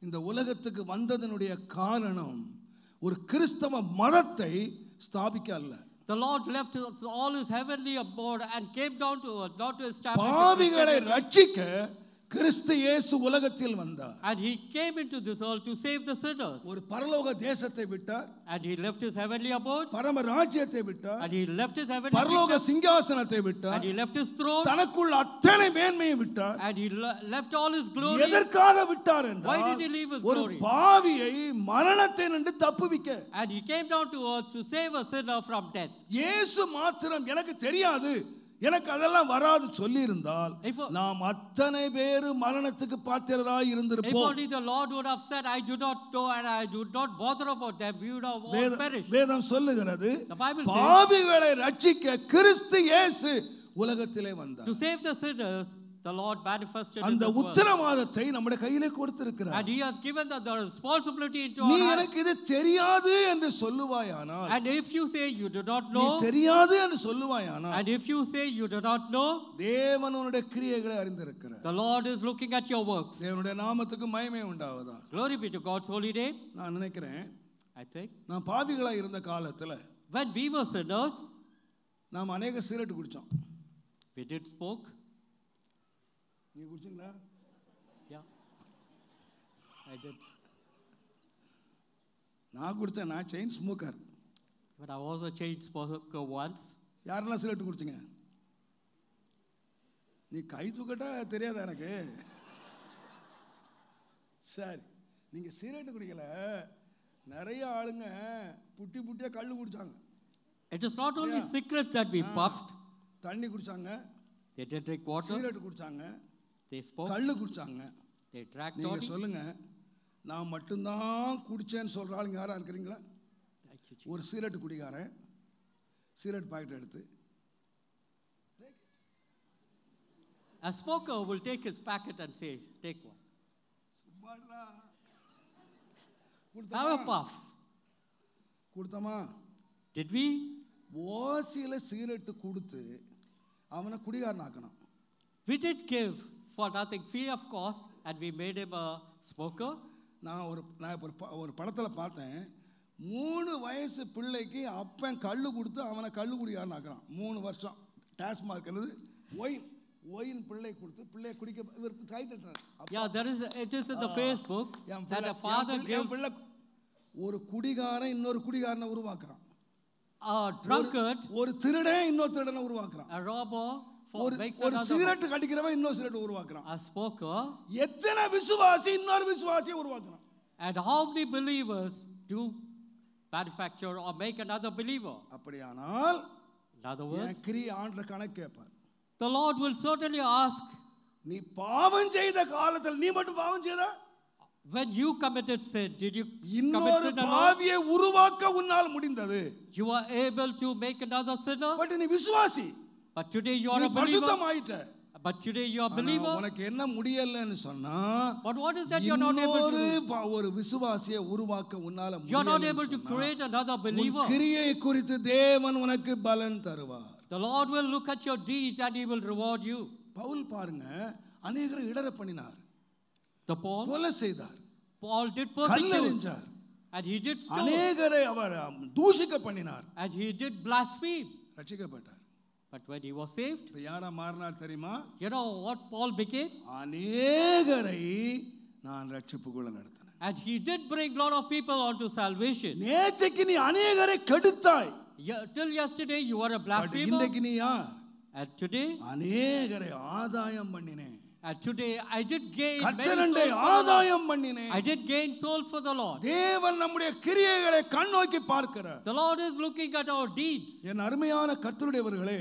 இந்த உலகத்துக்கு வந்ததனுடைய காரணம் ஒரு கிறிஸ்தவ மதத்தை ஸ்தாபிக்க அல்ல. The Lord left all his heavenly abode and came down to earth not to establish பாவிகளை ரட்சிக்க கிறிஸ்து இயேசு உலகத்தில் வந்தார். And he came into this world to save the sinners. ஒரு பரலோக தேசத்தை விட்டார். And he left his heavenly abode. பரம ராஜ்யத்தை விட்டார். And he left his heavenly பரலோக சிங்காசனத்தை விட்டார். And he left his throne. தனக்குள்ள அத்தனை மேன்மையை விட்டார். And he left all his glory. எதற்காக விட்டார் என்றால், why did he leave his ஒரு glory? பாவியை மரணத்தை நின்று தப்புவிக்க. And he came down to earth to save a sinner from death. இயேசு மாத்திரம் எனக்கு தெரியாது, எனக்கு அதெல்லாம் வராது சொல்லி இருந்தால் நாம் அத்தனை பேர் மரணத்துக்கு பாத்திரராய் இருந்திருப்போம். If only the Lord would have said, I do not know and I do not bother about them, we would have all perished. வேதம் சொல்லுகிறது, The Bible says, பாவிகளை ரட்சிக்க கிறிஸ்து இயேசு உலகத்திலே வந்தார். to save the sinners, the Lord manifested அந்த in this world. உத்தரவாதத்தை நம்முடைய கையிலே கொடுத்திருக்கிறார். And he has given the responsibility into நீ our hands. எனக்கு இது தெரியாது என்று சொல்லுவாயானால், And if you say you do not நீ know, தெரியாது என்று சொல்லுவாயானால், and if you say you do not know, தேவன் உன்னுடைய கிரியைகளை அறிந்திருக்கிறார். the Lord is looking at your works. தேவனுடைய நாமத்துக்கு மகிமை உண்டாவதா. Glory be to God's holy name. நான் நினைக்கிறேன், I think நான் பாவிகளா இருந்த காலத்துல when we were sinners, நாம் அநேக சிகரெட் குடிச்சோம். we did smoke. நீங்க குடிச்சீங்களா? Yeah, I did. நான் குடித்தேன். நான் chain smoker. But I was a chain smoker once. யாரெல்லாம் சிகரெட் குடிச்சிங்க? நீ கை தூக்கட்டா தெரியாதா எனக்கு? சரி, நீங்க சிகரெட் குடிக்கல, நிறைய ஆளுங்க புட்டி புட்டியா கள்ளு குடிச்சாங்க. It is not only cigarettes that we puffed. தண்ணி குடிச்சாங்க, They did drink water. Cigarette குடிச்சாங்க, They spoke. கள்ளு குடிச்சாங்க. They drank நீங்க toddy. சொல்லுங்க, நான் மட்டும்தான் குடிச்சேன்னு சொல்ற ஆளுங்க யாரா இருக்கிறீங்களா? Thank you, Jesus. ஒரு சிகரெட் குடிக்காரன் சிகரெட் பாக்கெட் எடுத்து A smoker will take his packet and say, take one. Have a puff. கொடுத்தமா? Did we? ஓசியில சிகரெட் கொடுத்து அவனை குடிகாரன் ஆக்கணும். We did give for nothing, free of cost, and we made him a smoker. நான் ஒரு படத்தில் பார்த்தேன், 3 வயசு பிள்ளைக்கு அப்பன் கள்ளு கொடுத்து அவனை கள்ளு குடிகாரன் ஆக்குறான். 3 வருஷம் டாஸ்மார்க் ஒயின் பிள்ளை கொடுத்து பிள்ளைய குடிக்க இவர் கை தட்டுறாரு. Yeah, it is in the Facebook that a father gives ஒரு குடிகாரன் இன்னொரு குடிகாரனை உருவாக்குறான். a drunkard, ஒரு திருடன் இன்னொரு திருடனை உருவாக்குறான். a robber, ஒரு சிகரெட் கடிக்கிறவன் இன்னொரு சிகரெட் உருவாக்குறான். a smoker. எத்தனை விசுவாசி இன்னொரு விசுவாசியை உருவாக்குறான். And how many believers do manufacture or make another believer? அப்படியானால் In other words, கிரியை ஆண்டவர் கணக்கு கேட்பார். the Lord will certainly ask, நீ பாவம் செய்த காலத்தில் நீ மட்டும் பாவம் செய்த? when you committed sin, did you commit இன்னொரு sin alone? பாவியை உருவாக்க உன்னால் முடிந்தது. You are able to make another sinner. But நீ விசுவாசி. But today you are நீ a believer. பரிசுத்தமாயிட்ட. But today you are a believer. உனக்கு என்ன முடியலன்னு சொன்னா, But what is that you are not able to do? ஒரு விசுவாசியை உருவாக்க உன்னால முடியல. You are not able to create another believer. கிரியை குறித்து தேவன் உனக்கு பலன் தருவார். The Lord will look at your deeds and he will reward you. Pavul பாருங்க, அநேகரை இடற பண்ணினார். The Paul கொலை செய்தார். Paul did persecute. கல்லெறிஞ்சார். And he did stone. அநேகரை அவர் தூஷிக்க பண்ணினார். And he did blaspheme. ரட்சிக்கப்பட்டார். But when he was saved, இப்ப யாரா மாறினார் தெரியுமா? you know what Paul became? அநேகரை நான் ரட்சிப்புக்குள்ள நடத்தினேன். And he did bring a lot of people onto salvation. நேற்றைக்கு நீ அநேகரை கெடுத்தாய். Till yesterday you were a blasphemer. இன்றைக்கு நீ யார்? And today, அநேகரை ஆதாயம் பண்ணினேன். and today I did gain many கர்த்தரண்டை souls. ஆதாயம் பண்ணினேன். I did gain souls for the Lord. தேவன் நம்முடைய கிரியைகளை கண்ணோக்கி பார்க்கிறார். The Lord is looking at our deeds. என் அருமையான கர்த்தருடையவர்களே,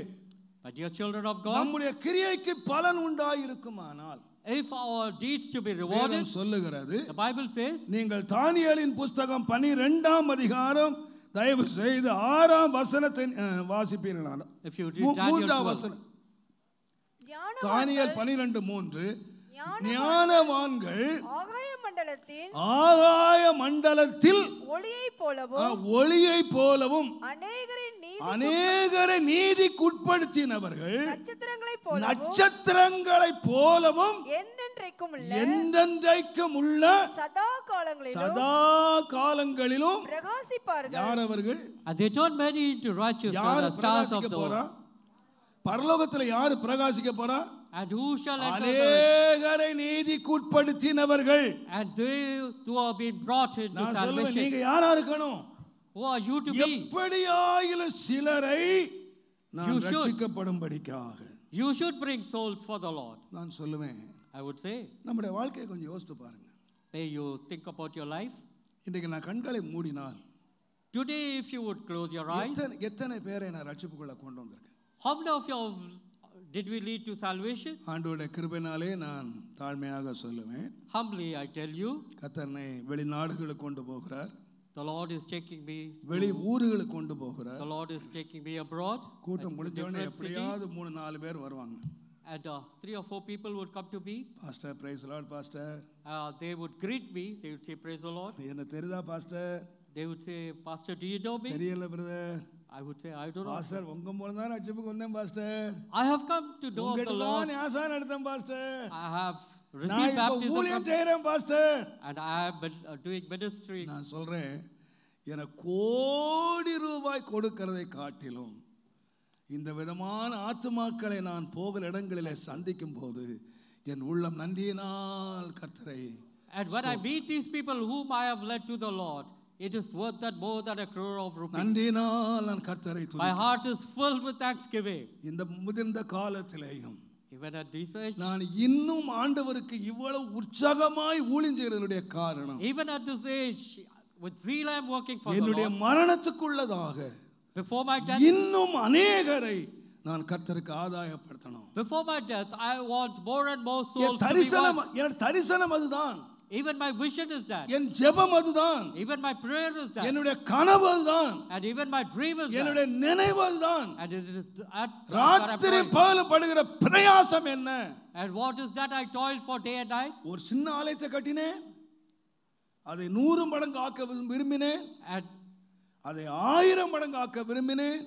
But dear children of God, நம்முடைய கிரியைக்கு பலன் உண்டாயிருக்குமானால், if our deeds to be rewarded, வேதம் சொல்லுகிறது, the Bible says, நீங்கள் தானியேலின் புத்தகம் 12ஆம் அதிகாரம் தயவு செய்து 6ஆம் வசனத்தை வாசிப்பீர்களானால், if you read Daniel 3ஆம் 12, வசனம், தானியேல் 12:3, ஞானவான்கள் ஆகாய மண்டலத்தில் ஒளியை போலவும் அநேகரை நீதிக்குட்படுத்தினவர்கள் நட்சத்திரங்களைப் போலவும் என்றென்றைக்கும் உள்ள சதா காலங்களிலும் பிரகாசிப்பார்கள். யார் அவர்கள்? And they turn many into righteous as stars of the world. பரலோகத்தில் யார் பிரகாசிக்க போறா? And who shall enter? அநேகரை நீதிக்குட்படுத்தினவர்கள். And they who have been brought into salvation. நீங்க யாரா இருக்கணும்? Who are you to be? எப்படியாயிலும் சிலரை நான் ரட்சிக்கப்படும்படிக்காக. You should bring souls for the Lord. நான் சொல்லுவேன், I would say, நம்முடைய வாழ்க்கையை கொஞ்சம் யோசித்து பாருங்க. May you think about your life. இன்றைக்கு நான் கண்களை மூடினால், today if you would close your eyes, எத்தனை பேரை நான் ரட்சிப்புக்குள்ள கொண்டு வந்திருக்கேன்? how many of you did we lead to salvation? ஆண்டவருடைய கிருபையினாலே நான் தாழ்மையாக சொல்லுவேன். Humbly I tell you, கர்த்தனை வெளிநாடுகளுக்கு கொண்டு போகிறார். the Lord is taking me வெளி ஊர்களுக்கு கொண்டு போகிறார். the Lord is taking me abroad. கூட்டம் முடிஞ்ச உடனே எப்படியாவது 3-4 பேர் வருவாங்க. And 3 or 4 people would come to me. Pastor, praise the Lord, Pastor. They would greet me. They would say, praise the Lord. என்ன தெரியுதா Pastor? They would say, Pastor, do you know me? தெரியல brother. I would say, I don't know. Pastor, உங்க மூலம் தான் ரட்சிப்புக்கு வந்தேன் Pastor. I have come to know of the Lord. நான் ஞானஸ்நானம் எடுத்தேன் Pastor. I have received baptism. ஊழியம் செய்றேன் Pastor. And I have been doing ministry. நான் சொல்றேன், எனக்கு கோடி ரூபாய் கொடுக்கிறதை காட்டிலும் இந்த விதமான ஆத்துமாக்களை நான் போகிற இடங்களிலே சந்திக்கும் போது என் உள்ளம் நன்றியினால் கர்த்தரை. And when I meet these people whom I have led to the Lord, it is worth that more than a crore of rupees. நன்றியினால் நான் கர்த்தரை துதிக்கிறேன். My heart is filled with thanksgiving. இந்த முதிர்ந்த காலத்திலேயும் Even at this age, நான் இன்னும் ஆண்டவருக்கு இவ்வளவு உற்சாகமாய் ஊழியம் செய்கிறதுடைய காரணம், even at this age, with zeal I am working for the என்னுடைய Lord. மரணத்துக்குள்ளதாக Before my death, இன்னும் அநேகரை நான் கர்த்தருக்கு ஆதாயப்படுத்தணும். before my death, I want more and more souls N to be won. தரிசனம் அதுதான். Even my vision is that. என் ஜெபம் அதுதான். Even my prayer is that. என்னுடைய கனவு அதுதான். And even my dream is that. என்னுடைய நினைவு அதுதான். And it is that ராத்திரி பகல் படுகிற பிரயாசம் என்ன? And what is that I toil for day and night? ஒரு சின்ன ஆலயத்தை கட்டினேன், அதை 100 மடங்கு ஆக்க விரும்பினேன், And அதை 1000 மடங்கு ஆக்க விரும்பினேன்.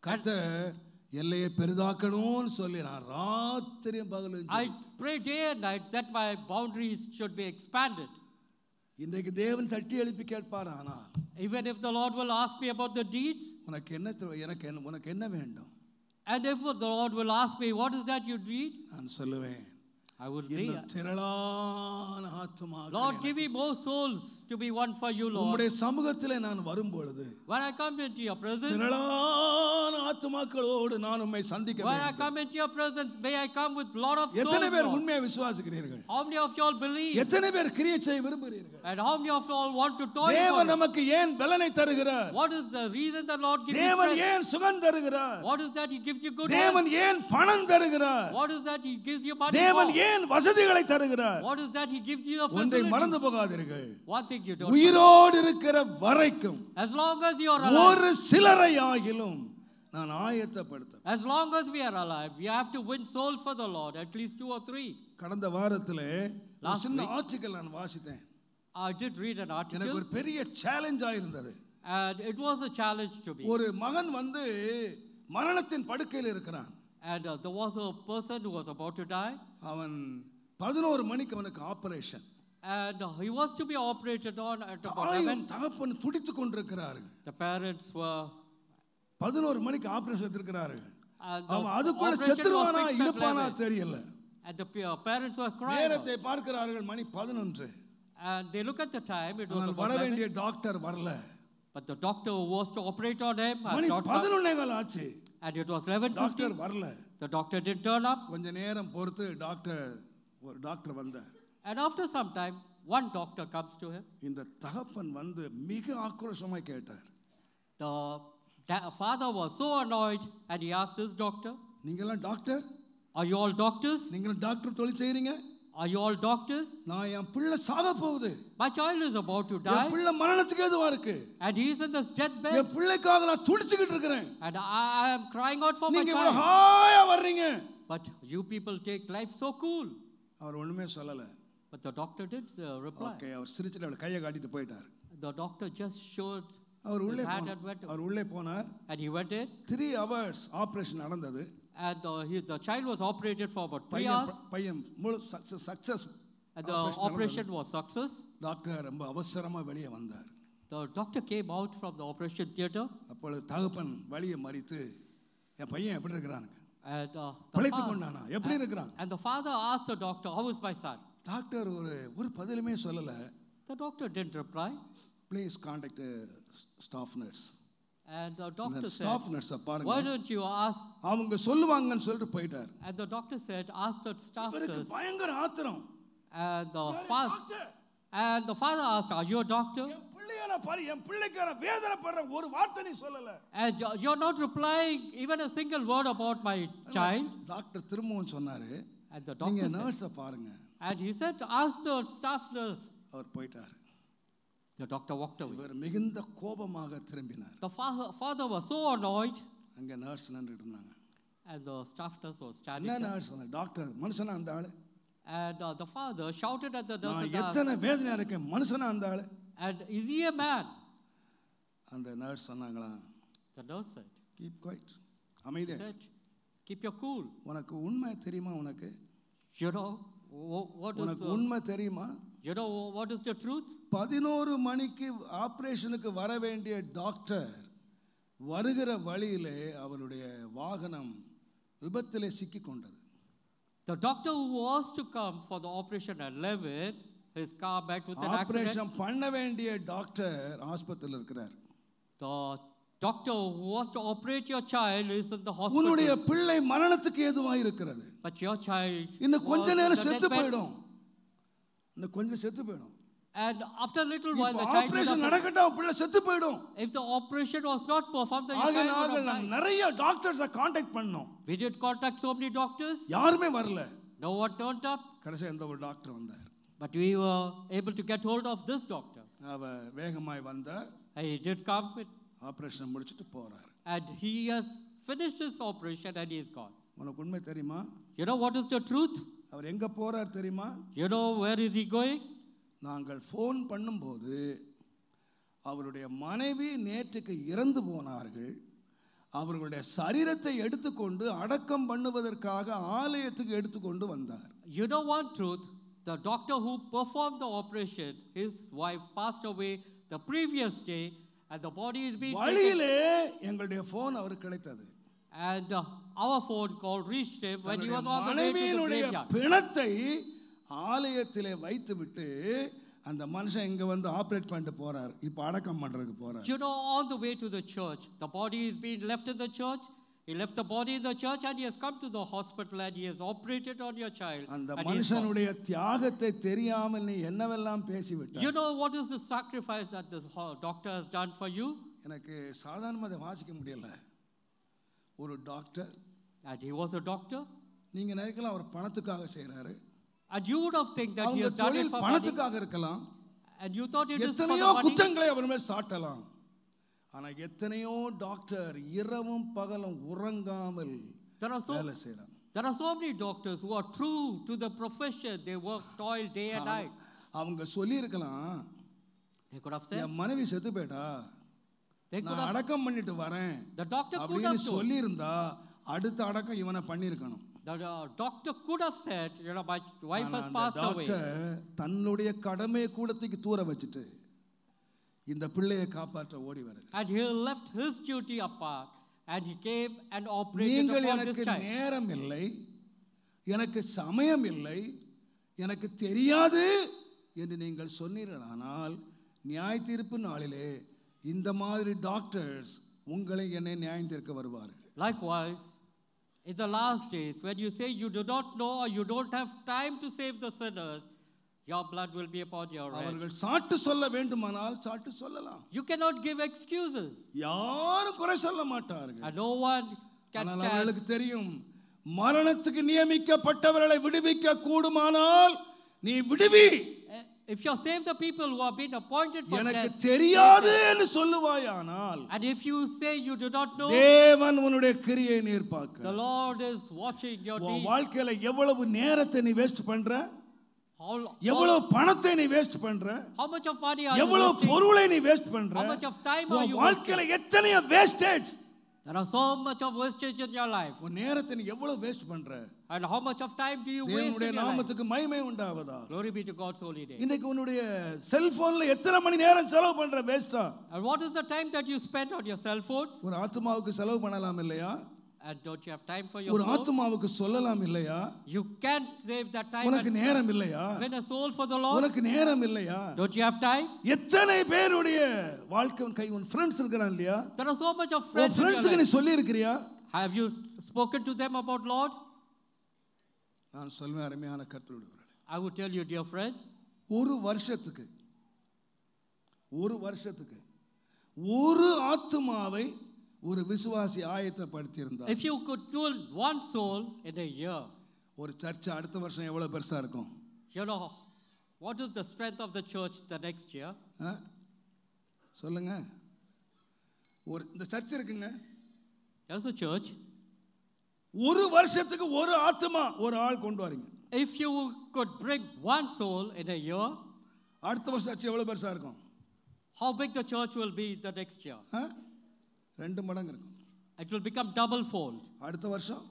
கர்த்தர் எல்லையை பெரிதாக்கணும்னு சொல்லி நான் ராத்திரியும் பகலும் I pray day and night that my boundaries should be expanded. இன்றைக்கு தேவன் தட்டி எழுப்பி கேட்பார், ஆனால் Even if the Lord will ask me about the deeds, உனக்கு என்ன வேண்டும்? and if the Lord will ask me, what is that you need? நான் சொல்லுவேன், I will say, திரளான ஆத்துமாக்கள், Lord, give me more souls to be won for you, Lord. உம்முடைய சமூகத்திலே நான் வரும் பொழுது When I come into your presence, திரளான ஆத்துமாக்களோடு நான் உம்மை சந்திக்க when I வேண்டும். come into your presence, may I come with lot of souls, எத்தனை பேர் Lord. உண்மையை விசுவாசிக்கிறீர்கள்? How many of you all believe? எத்தனை பேர் கிரியை செய்ய விரும்புகிறீர்கள்? And how many of you all want to toil தேவன் for it? நமக்கு ஏன் பலனை தருகிறார்? What is the reason the Lord gives you தேவன் strength? ஏன் சுகம் தருகிறார்? What is that He gives you good health? தேவன் ஏன் பணம் தருகிறார்? What is that He gives you money தேவன் for? ஏன் வசதிகளை தருகிறார்? What is that He gives you the ஒன்றை facilities? மறந்து போகாதீர்கள், One thing you don't. உயிரோடு இருக்கிற வரைக்கும் As long as you are alive, ஒரு சிலரை ஆகிலும் நான் ஆயத்தப்படுத்த. as long as we are alive, we have to win souls for the Lord, at least 2 or 3. கடந்த வாரத்திலே ஒரு Last சின்ன week, ஆர்டிகல் நான் வாசித்தேன். I did read an எனக்கு article, ஒரு பெரிய சேலஞ்சா இருந்தது. and it was a challenge to me. ஒரு மகன் மரணத்தின் படுக்கையில் இருக்கிறான். And there was a person who was about to die, அவன் 11 மணிக்கு அவனுக்கு operation. and he was to be operated on at about தாயும் 11. தகப்பன் துடித்துக் கொண்டிருக்கிறார்கள். The parents were, 11 மணிக்கு ஆபரேஷன் எடுத்திருக்கிறார்கள். and the அவன் அதுக்குள்ள operation was செத்துருவானா fixed at இழுப்பானா 11. தெரியல. And the parents were crying out. நேரத்தை பார்க்கிறார்கள், மணி 11. And they look at the time, it was ஆனால் about வர 11. வேண்டிய டாக்டர் வரல. But the doctor who was to operate on him had money not come. 11 ஆச்சு, And it was 11:50. Doctor வரல. The doctor didn't turn up. கொஞ்ச நேரம் பொறுத்து ஒரு டாக்டர் வந்தார். And after some time, one doctor comes to him. இந்த தகப்பன் மிக ஆக்ரோஷமாய் கேட்டார். The father was so annoyed and he asked this doctor, நீங்களாம் doctor? are you all doctors? நீங்களும் டாக்டர் தொழில் செய்றீங்க? Are you all doctors? நான் என் பிள்ளை சாக போகுது. My child is about to N die. பிள்ளை மரணத்துக்கு ஏதுவா இருக்கு. And he is in this deathbed. என் பிள்ளைக்காக நான் துடிச்சிட்டு இருக்கேன். And I am crying out for my நீங்க child. ஹாயா வர்றீங்க. But you people take life so cool. அவர் ஒண்ணுமே சொல்லல. But the doctor did reply. Okay, அவர் சிரிச்சிட்டு அவளை கையை காட்டிட்டு போயிட்டார். The doctor just showed our his hand and went. அவர் உள்ளே போனார். And he went in. 3 hours operation நடந்தது. And the child was operated for about 3 hours. பையன் முழு success. And the operation was success. Doctor ரொம்ப அவசரமா வெளியே வந்தார். The doctor came out from the operation theater. அப்பொழுது தகப்பன் வலியை மறித்து, என் பையன் எப்படி இருக்கிறான்? And பிழைத்து கொண்டானா? எப்படி இருக்கிறான்? And the father asked the doctor, how is my son? Doctor ஒரு பதிலுமே சொல்லல. The doctor didn't reply. Please contact staff nurse. And the doctor said, staff nurse பாருங்க, why don't you ask? அவங்க சொல்லுவாங்கன்னு சொல்லிட்டு போயிட்டார். And the doctor said, ask the staff இவருக்கு nurse. பயங்கர ஆத்திரம். And the father asked, are you a doctor? என் பிள்ளைக்கார வேதனைப்படுற ஒரு வார்த்தை நீ சொல்லல. And you're not replying even a single word about my child. Doctor திரும்பவும் சொன்னாரு, And the doctor நீங்க said, நர்ஸை பாருங்க. and he said, ask the staff nurse. அவர் போயிட்டார். The doctor walked away. இவர் மிகுந்த கோபமாக திரும்பினார். The father was so annoyed. அங்க நர்ஸ் நின்னுட்டு இருந்தாங்க. And the staff nurse was standing என்ன there. நர்ஸ் சொன்னா, டாக்டர் மனுஷனா அந்த ஆளு? And the father shouted at the நான் nurse. எத்தனை வேதனையா இருக்கேன், மனுஷனா அந்த ஆளு? And is he a man? அந்த நர்ஸ் சொன்னாங்களா, The nurse said, keep quiet, அமைதியா. said, keep your cool. உனக்கு உண்மை தெரியுமா? உனக்கு You know what is உனக்கு உண்மை தெரியுமா? you know what is the truth? 11 மணிக்கு ஆபரேஷனுக்கு வர வேண்டிய டாக்டர் வருகிற வழியிலே அவருடைய வாகனம் விபத்திலே சிக்கி கொண்டது. The doctor who was to come for the operation at 11, his car met with an accident. Operation பண்ண வேண்டிய டாக்டர் ஆஸ்பத்திரியில் இருக்கிறார். The doctor who was to operate your child is in the hospital. உன்னுடைய பிள்ளை மரணத்துக்கு ஏதுவாய் இருக்கிறது. But your child இன்னும் கொஞ்ச நேரம் செத்து போய்டும். இன்னும் கொஞ்சம் செத்து போய்டும். And after a little while the child operation நடக்கட்டும் பிள்ளை செத்து போய்டும். If the operation was not performed, the child would have died. நிறைய டாக்டர்ஸை கான்டாக்ட் பண்ணோம். We did contact so many doctors. யாருமே வரல. No one turned up. கடைசியா இந்த ஒரு டாக்டர் வந்தார். But we were able to get hold of this doctor. அவர் வேகமாய் வந்தார். He did come with operation முடிச்சிட்டு போறார். and he has finished his operation and he is gone. உனக்கு உண்மை தெரியுமா? You know what is the truth? அவர் எங்க போறார் தெரியுமா? You know where is he going? நாங்கள் ஃபோன் பண்ணும்போது அவருடைய மனைவி நேற்றுக்கு இறந்து போனார்கள். அவர்களுடைய சரீரத்தை எடுத்துக்கொண்டு அடக்கம் பண்ணுவதற்காக ஆலயத்துக்கு எடுத்துக்கொண்டு வந்தார். You know one truth, the doctor who performed the operation, his wife passed away the previous day and the body is being வழியிலே எங்களுடைய ஃபோன் அவருக்கு கிடைத்தது. And our phone call reached him when he was on the way to the graveyard. பிணத்தை ஆலயத்திலே வைத்துவிட்டு அந்த மனுஷன் இங்க வந்து ஆபரேட் பண்ணிட்டு போறார். இப்போ அடக்கம் பண்றதுக்கு போறார். You know, on the way to the church, the body is being left in the church. He left the body in the church and he has come to the hospital and he has operated on your child. அந்த மனுஷனுடைய தியாகத்தை தெரியாமல் நீ என்னவெல்லாம் பேசிவிட்டாய். You know what is the sacrifice that this doctor has done for you? எனக்கு சாதாரணமாக வாசிக்க முடியல. ஒரு doctor, and he was a doctor. நீங்க நினைக்கலாம் அவர் பணத்துக்காக செய்றாரு. And you would have think that he has done it for பணத்துக்காக இருக்கலாம். And you thought it is for the எத்தனையோ money. குற்றங்களை அவர் மேல் சாட்டலாம். ஆனா எத்தனையோ டாக்டர் இரவும் பகலும் உறங்காமல் வேலை செய்றாங்க. There are so many doctors who are true to the profession. They work, toil day and night. அவங்க சொல்லி இருக்கலாம். They could have said, என் மனைவி செத்து போய்டா, நான் அடக்கம் பண்ணிட்டு வரேன். The doctor could have சொல்லி இருந்தா அடுத்த அடக்கம் இவனை பண்ணிருக்கணும். The doctor could have said, you know, my wife has passed away. தன்னுடைய கடமை கூடத்துக்கு தூர வச்சிட்டு இந்த பிள்ளையை காப்பாற்ற ஓடி வருகிறார். And he left his duty apart and he came and operated நீங்கள் upon this எனக்கு child. நேரம் இல்லை, எனக்கு சமயம் இல்லை, எனக்கு தெரியாது என்று நீங்கள் சொன்னீர்களானால் நியாய தீர்ப்பு நாளிலே இந்த மாதிரி டாக்டர்ஸ் உங்களை என்னை நியாயம் தீர்க்க வருவார்கள். Likewise, in the last days, when you say you do not know or you don't have time to save the sinners, your blood will be upon your head. அவர்கள் சாட்டு சொல்ல வேண்டுமானால் சாட்டு சொல்லலாம். You cannot give excuses. யாரும் குறை சொல்ல மாட்டார்கள். And no one can stand. அவர்களுக்கு தெரியும், மரணத்துக்கு நியமிக்கப்பட்டவர்களை விடுவிக்க கூடுமானால் நீ விடுவி. If you save the people who have been appointed for எனக்கு death, தெரியாது என்று சொல்லுவாயானால், and if you say you do not know, தேவன் உன்னுடைய கிரியை நீர் பார்க்கிறார். the Lord is watching your deeds. உன் வாழ்க்கையில எவ்வளவு நேரத்தை நீ வேஸ்ட் பண்ற, எவ்வளவு பணத்தை நீ வேஸ்ட் பண்ற, how much of money are you எவ்வளவு wasting, பொருளை நீ வேஸ்ட் பண்ற, how much of time are you உன் வாழ்க்கையில எத்தனை wastage, there are so much of wastage in your life. உன் நேரத்தை நீ எவ்வளவு வேஸ்ட் பண்ற, and how much of time do you waste in தேவனுடைய your life? நாமத்துக்கு மகிமை உண்டாவதா. Glory be to God's holy name. இன்னைக்கு உன்னுடைய செல்போன்ல எத்தனை மணி நேரம் செலவு பண்ற வேஸ்டா? And what is the time that you spend on your cell phone? ஒரு ஆத்மாவுக்கு செலவு பண்ணலாம் இல்லையா? And don't you have time for your ஒரு soul? ஆத்மாவுக்கு சொல்லலாம் இல்லையா? You can't save that time. உனக்கு நேரம் இல்லையா? Win a soul for the Lord. உனக்கு நேரம் இல்லையா? Don't you have time? எத்தனை பேருடைய வாழ்க்கை கை உன் ஃப்ரெண்ட்ஸ் இருக்கான் இல்லையா? There are so much of friends. ஃப்ரெண்ட்ஸ்க்கு நீ சொல்லி இருக்கறியா? Have you spoken to them about Lord? நான் சொல்வேன் அருமையான கர்த்தருடைய. I would tell you, dear friends, ஒரு வருஷத்துக்கு ஒரு ஆத்மாவை ஒரு விசுவாசி ஆயத்தப்படுத்தி இருந்தார். if you could win one soul in a year, ஒரு சர்ச் அடுத்த வருஷம் எவ்வளவு பெருசா இருக்கும்? you know what is the strength of the church the next year? சொல்லுங்க. ஒரு இந்த சர்ச் இருக்குங்க, there's a church. ஒரு வருஷத்துக்கு ஒரு ஆத்மா ஒரு ஆள் கொண்டு வரீங்க. if you could bring one soul in a year, அடுத்த வருஷம் சர்ச் எவ்வளவு பெருசா இருக்கும்? how big the church will be the next year? ரெண்டு மடங்கு இருக்கும். It will become double fold. அடுத்த வருஷம்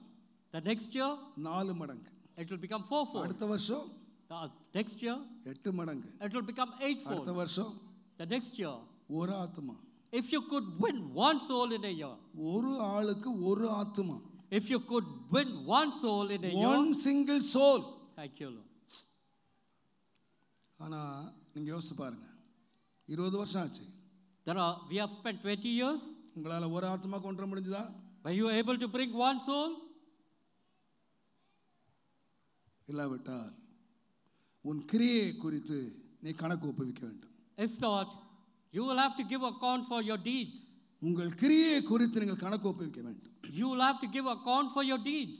the next year 4 மடங்கு. it will become fourfold. அடுத்த வருஷம் the next year 8 மடங்கு. it will become eightfold. அடுத்த வருஷம் the next year ஒரு ஆத்மா. if you could win one soul in a year, ஒரு ஆளுக்கு ஒரு ஆத்மா. If you could win one soul in a year. One single soul. Thank you, Lord. ஆனா நீங்க யோசிச்சு பாருங்க, 20 வருஷம் ஆச்சு. We have spent 20 years. உங்களால ஒரு ஆத்மா கொண்டு வர முடிஞ்சதா? Were you able to bring one soul? இல்லாவிட்டால் உன் கிரியை குறித்து நீ கணக்கு ஒப்புவிக்க வேண்டும். If not, you will have to give account for your deeds. உங்கள் கிரியை குறித்து நீங்கள் கணக்கு ஒப்புவிக்க வேண்டும். You will have to give account for your deeds.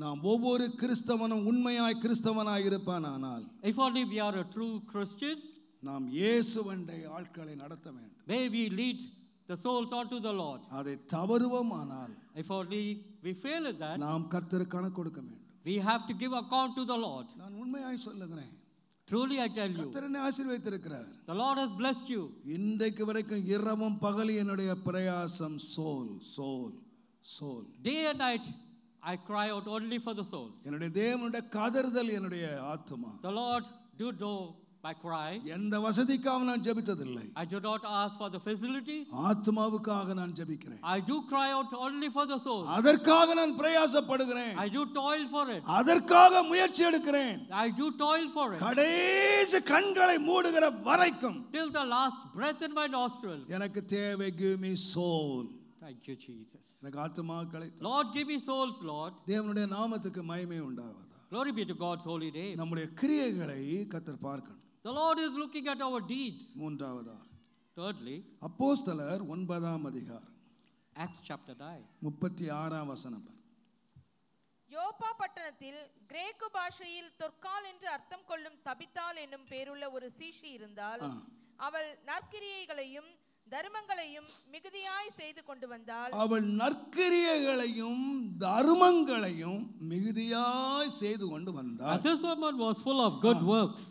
நாம் ஒவ்வொரு கிறிஸ்தவனும் உண்மையாய் கிறிஸ்தவனாய் இருப்பானானால், If only we are a true Christian, நாம் இயேசுவண்டை ஆட்களை நடத்த வேண்டும். may we lead the souls onto the Lord. அதை தவறுவோமானால், If only we fail at that, நாம் கர்த்தருக்கு கணக்கு கொடுக்க வேண்டும். we have to give account to the Lord. நான் உண்மையாய் சொல்லுகிறேன், Truly I tell you, கர்த்தர் என்னை ஆசீர்வதித்திருக்கிறார். the Lord has blessed you. இன்றைக்கு வரைக்கும் இரவும் பகலும் என்னுடைய பிரயாசம் soul soul soul. Day and night I cry out only for the souls. என்னுடைய தேவனுடைய கதறுதல் என்னுடைய ஆத்துமா. The Lord do know my cry. எந்த வசதிக்காக நான் ஜெபித்ததில்லை. I do not ask for the facilities. ஆத்மாவுக்காக நான் ஜெபிக்கிறேன். I do cry out only for the souls. அதற்காக நான் பிரயாசப்படுகிறேன். I do toil for it. அதற்காக முயற்சி எடுக்கிறேன். I do toil for it. கடைசி கண்களை மூடுகிற வரைக்கும் Till the last breath in my nostrils. எனக்கு தேவை. Give me soul. Thank you, Jesus. எனக்கு ஆத்மாக்களை தா. Lord, give me souls, Lord. தேவனுடைய நாமத்துக்கு மகிமை உண்டாவதாக. Glory be to God's holy name. நம்முடைய கிரியைகளை கர்த்தர் பார்க்கணும். The Lord is looking at our deeds. மூன்றாவதாக Thirdly, அப்போஸ்தலர் 9ஆம் அதிகாரம் Acts chapter 9. 36ஆம் வசனம். யோப்பா பட்டணத்தில் கிரேக்கு பாஷையில் தொற்கால் என்று அர்த்தம் கொள்ளும் தபித்தாள் என்னும் பேருள்ள ஒரு சீஷி இருந்தால், அவள் நற்கிரியைகளையும் தர்மங்களையும் மிகுதியாய் செய்து கொண்டு வந்தாள். அவள் நற்கிரியைகளையும் தர்மங்களையும் மிகுதியாய் செய்து கொண்டு வந்தாள். And this woman was full of good works.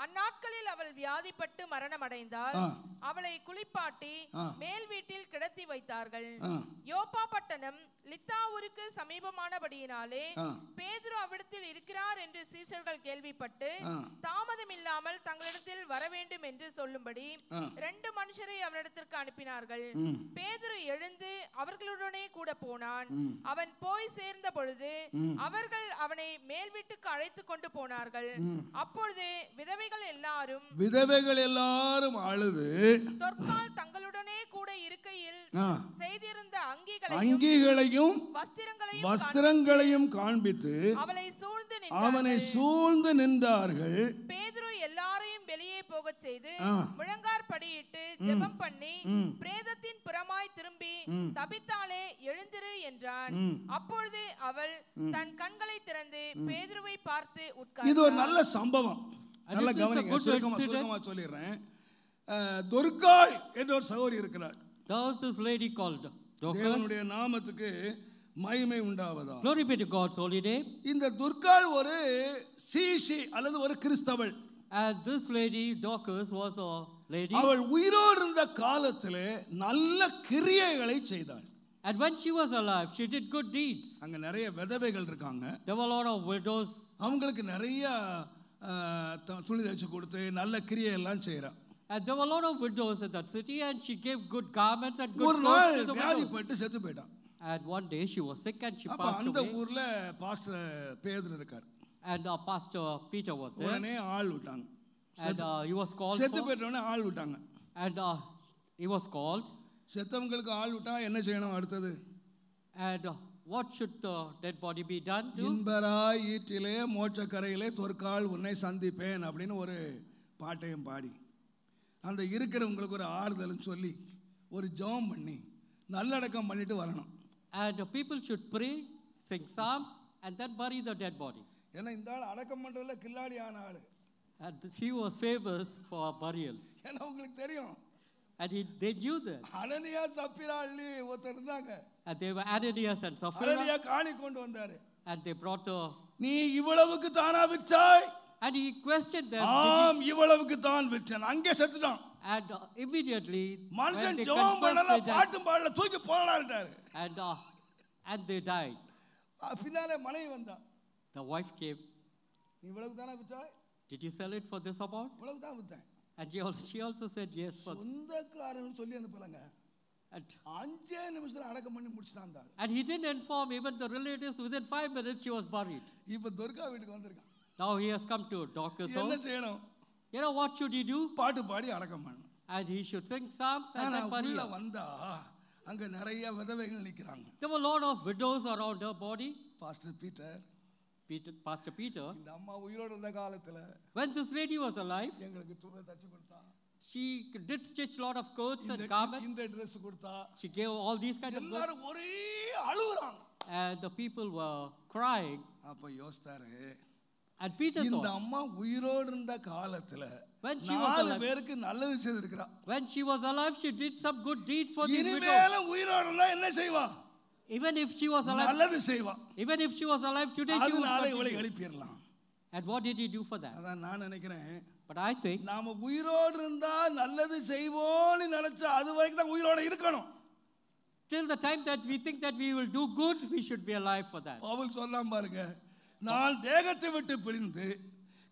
அந்நாட்களில் அவள் வியாதிப்பட்டு மரணம் அடைந்தாள். அவளை குளிப்பாட்டி மேல் வீட்டில் கிடத்தி வைத்தார்கள். யோப்பா பட்டணம் லித்தா ஊருக்கு சமீபமானபடியினாலே பேதுரு அவ்விடத்தில் இருக்கிறார் என்று சீசர்கள் கேள்விப்பட்டு தாமதம் இல்லாமல் தங்களிடத்தில் வர வேண்டும் என்று சொல்லும்படி 2 மனுஷரை அவனிடத்திற்கு அனுப்பினார்கள். பேதுரு எழுந்து அவர்களுடனே கூட போனான். அவன் போய் சேர்ந்த பொழுது அவர்கள் அவனை மேல் வீட்டுக்கு அழைத்து கொண்டு போனார்கள். அப்பொழுது விதவைகள் எல்லாரும் அழுது தொற்கால் தங்களுடனே கூட இருக்கையில் செய்திருந்த அங்கிகளையும் வஸ்திரங்களையும் காண்பித்து அவனை சூழ்ந்து நின்றார்கள். பேதுரு எல்லாரையும் வெளியே போகச் செய்து முழங்காற்படியிட்டு ஜெபம் பண்ணி பிரேதத்தின் புறமாய் திரும்பி தபித்தாளே எழுந்திரு என்றான். அப்பொழுது அவள் தன் கண்களை திறந்து பேதுருவை பார்த்து உட்கார்ந்தாள். இது ஒரு நல்ல சம்பவம். நல்ல கவனிங்க. சுருக்கமா சொல்லிடுறேன். தொற்காள் என்ற ஒரு சகோதரி இருக்கிறார். This lady called Dorcas. தேவனுடைய நாமத்துக்கு மகிமை உண்டாவதாக. Glory be to God's holy name. இந்த தொற்காள் ஒரு சீஷி அல்லது ஒரு கிறிஸ்தவள். And this lady Dorcas was a lady. அவள் உயிரோடு இருந்த காலத்திலே நல்ல கிரியைகளை செய்தாள். And when she was alive, she did good deeds. அங்க நிறைய விதவைகள் இருக்காங்க. There were a lot of widows. அவங்களுக்கு நிறைய துணி தைச்சு கொடுத்து நல்ல கிரியை எல்லாம் செய்றா. And there were a lot of widows in that city, and she gave good garments and good clothes to the widows. வியாதிப்பட்டு செத்து போயிட்டா. And one day she was sick and she passed away. அந்த ஊர்ல pastor பேதுரு இருக்கார். And Pastor Peter was there. உடனே ஆள் விட்டாங்க. And he was called. செத்து போயிட்டவனே ஆள் விட்டாங்க. And he was called. செத்தவங்களுக்கு ஆள் விட்டா என்ன செய்யணும் அடுத்தது? And what should the dead body be done to? இன்பராய் ஈட்டிலே மோட்சக்கரையிலே தொற்கால் உன்னை சந்திப்பேன் அப்படின்னு ஒரு பாட்டையும் பாடி அந்த இருக்கிறவங்களுக்கு ஒரு ஆறுதலும் சொல்லி ஒரு ஜெபம் பண்ணி நல்லடக்கம் பண்ணிட்டு வரணும். And people should pray, sing psalms, and then bury the dead body. ஏன்னா இந்த ஆள் அடக்கம் பண்றதுல கில்லாடியான ஆளு. And he was famous for burials. ஏன்னா உங்களுக்கு தெரியும். And they knew that. அனனியா சப்பிராள்ளி ஒருத்தர் இருந்தாங்க. And they were Ananias and Sapphira. அனனியா காணி கொண்டு வந்தாரு. And they brought the. நீ இவ்வளவுக்கு தானா விற்றாய்? And he questioned them. ஆம் இவ்வளவுக்கு தான் விற்றேன். அங்கே செத்துட்டான். And immediately மனுஷன் ஜெபம் பண்ணல பாட்டும் பாடல தூக்கி போடாட்டாரு. And they died. பின்னாலே மனைவி வந்தா. The wife came. நீ இவ்வளவுக்கு தானா விற்றாய்? Did you sell it for this amount? இவ்வளவுக்கு தான் விற்றேன். And she also said yes. சொந்தக்காரன் சொல்லி அனுப்பலங்க. 5 நிமிஷத்துல அடக்கம் பண்ணி முடிச்சிட்டான். And he didn't inform even the relatives. Within 5 minutes she was buried. இப்ப துர்கா வீட்டுக்கு வந்திருக்கான். Now he has come to Dorcas house. என்ன செய்யணும்? You know what should he do? பாட்டு பாடி அடக்கம் பண்ணணும். And he should sing psalms and then bury உள்ள her. வந்தா அங்க நிறைய விதவைகள் நிக்கறாங்க. There were a lot of widows around her body. Pastor Peter, இந்த அம்மா உயிரோட இருந்த காலத்துல when this lady was alive, எங்களுக்கு துணி தச்சு கொடுத்தா. she did stitch a lot of coats and garments. இந்த Dress கொடுத்தா. She gave all these kind of clothes. எல்லாரும் ஒரே அழுகுறாங்க. And the people were crying. அப்ப யோசித்தாரு. And Peter thought, இந்த அம்மா உயிரோட இருந்த காலத்துல when she was 4 alive, பேருக்கு நல்லது செய்திருக்கா. when she was alive, she did some good deeds for these widows. இனிமேல உயிரோட இருந்தா என்ன செய்வா? Even if she was alive, நல்லது செய்வா. even if she was alive today, she would அதனால இவளை continue. எழுப்பிரலாம். And what did he do for that? அதான் நான் நினைக்கிறேன். But I think நாம உயிரோட இருந்தா நல்லது செய்வோம்னு நினைச்சா அது வரைக்கும் தான் உயிரோட இருக்கணும். till the time that we think that we will do good, we should be alive for that. Pavul சொன்னான் பாருங்க, நான் தேகத்தை விட்டு பிரிந்து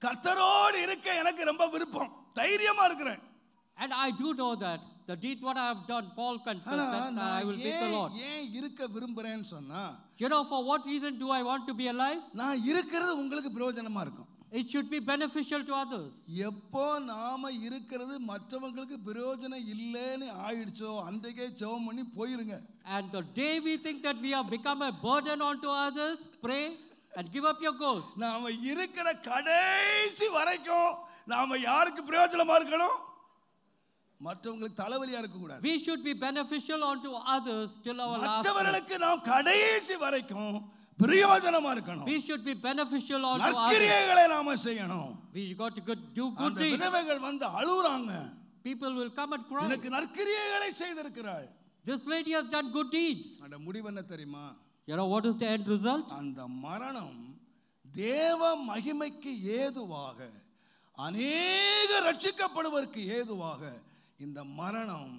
கர்த்தரோடு இருக்க எனக்கு ரொம்ப விருப்பம், தைரியமா இருக்கிறேன். And I do know that the deed what I have done, Paul confessed that I will meet the Lord. ஏன் இருக்க விரும்புறேன்னு சொன்னா, You know, for what reason do I want to be alive? நான் இருக்கிறது உங்களுக்கு பிரயோஜனமா இருக்கும். It should be beneficial to others. எப்போ நாம இருக்கிறது மற்றவங்களுக்கு பிரயோஜனம் இல்லைன்னு ஆயிடுச்சோ அன்றைக்கே ஜெபம் பண்ணி போயிருங்க. And the day we think that we have become a burden onto others, pray and give up your ghost. நாம இருக்கிற கடைசி வரைக்கும் நாம யாருக்கு பிரயோஜனமா இருக்கணும்? மற்றவங்களுக்கு தலைவலியா இருக்க கூடாது. We should be beneficial onto others till our last. மற்றவர்களுக்கு நாம் கடைசி வரைக்கும் பிரயோஜனமா இருக்கணும். We should be beneficial onto others. நற்கிரியைகளை நாம செய்யணும். We got to do good அந்த deeds. விதவைகள் வந்து அழுறாங்க. People will come and cry. எனக்கு நற்கிரியைகளை செய்திருக்கிறாய். This lady has done good deeds. அந்த முடிவு என்ன தெரியுமா? You know what is the end result? அந்த மரணம் தேவ மகிமைக்கு ஏதுவாக அநேக ரட்சிக்கப்படுவதற்கு ஏதுவாக இந்த மரணம்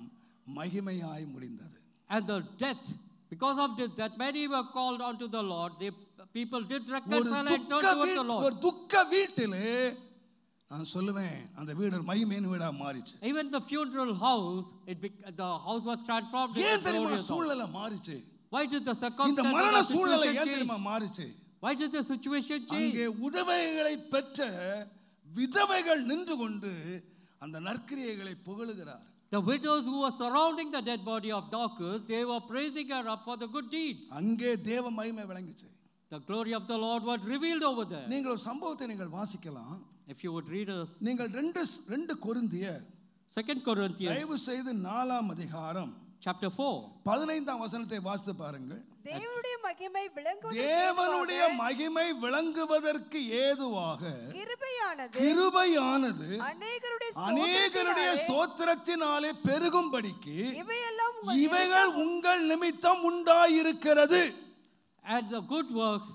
மகிமையாய் முடிந்தது. And the death, because of this, that many were called unto the Lord. The people did reconcile and turn towards the Lord. ஒரு துக்க வீட்டிலே நான் சொல்லுவேன் அந்த வீடு மகிமையின் வீடா மாறிச்சு. Even the funeral house, the house was transformed. ஏன் தெரியுமா சூழ்நிலை மாறிச்சு? Why did the இந்த circumstances மரண of சூழ்நிலை situation ஏன் change? தெரியுமா மாறிச்சு? Why did the situation change? அங்கே உதவிகளை பெற்ற விதவைகள் நின்று கொண்டு அந்த நற்கிரியைகளை புகழுகிறார். The widows who were surrounding the dead body of Dorcas, they were praising her up for the good deeds. அங்கே தேவ மகிமை விளங்கிச்சு. The glory of the Lord was revealed over there. நீங்கள் ஒரு சம்பவத்தை நீங்கள் வாசிக்கலாம். If you would read us, நீங்கள் 2 கொரிந்தியர் 2 Corinthians தயவு செய்து 4ஆம் அதிகாரம் chapter 4 15ஆம் வசனத்தை வாசித்து பாருங்கள். தேவனுடைய மகிமை விளங்குவதற்கு ஏதுவாக கிருபையானது அநேகருடைய ஸ்தோத்திரத்தினாலே பெருகும்படிக்கு இவைகள் உங்கள் நிமித்தம் உண்டாயிருக்கிறது. And the good works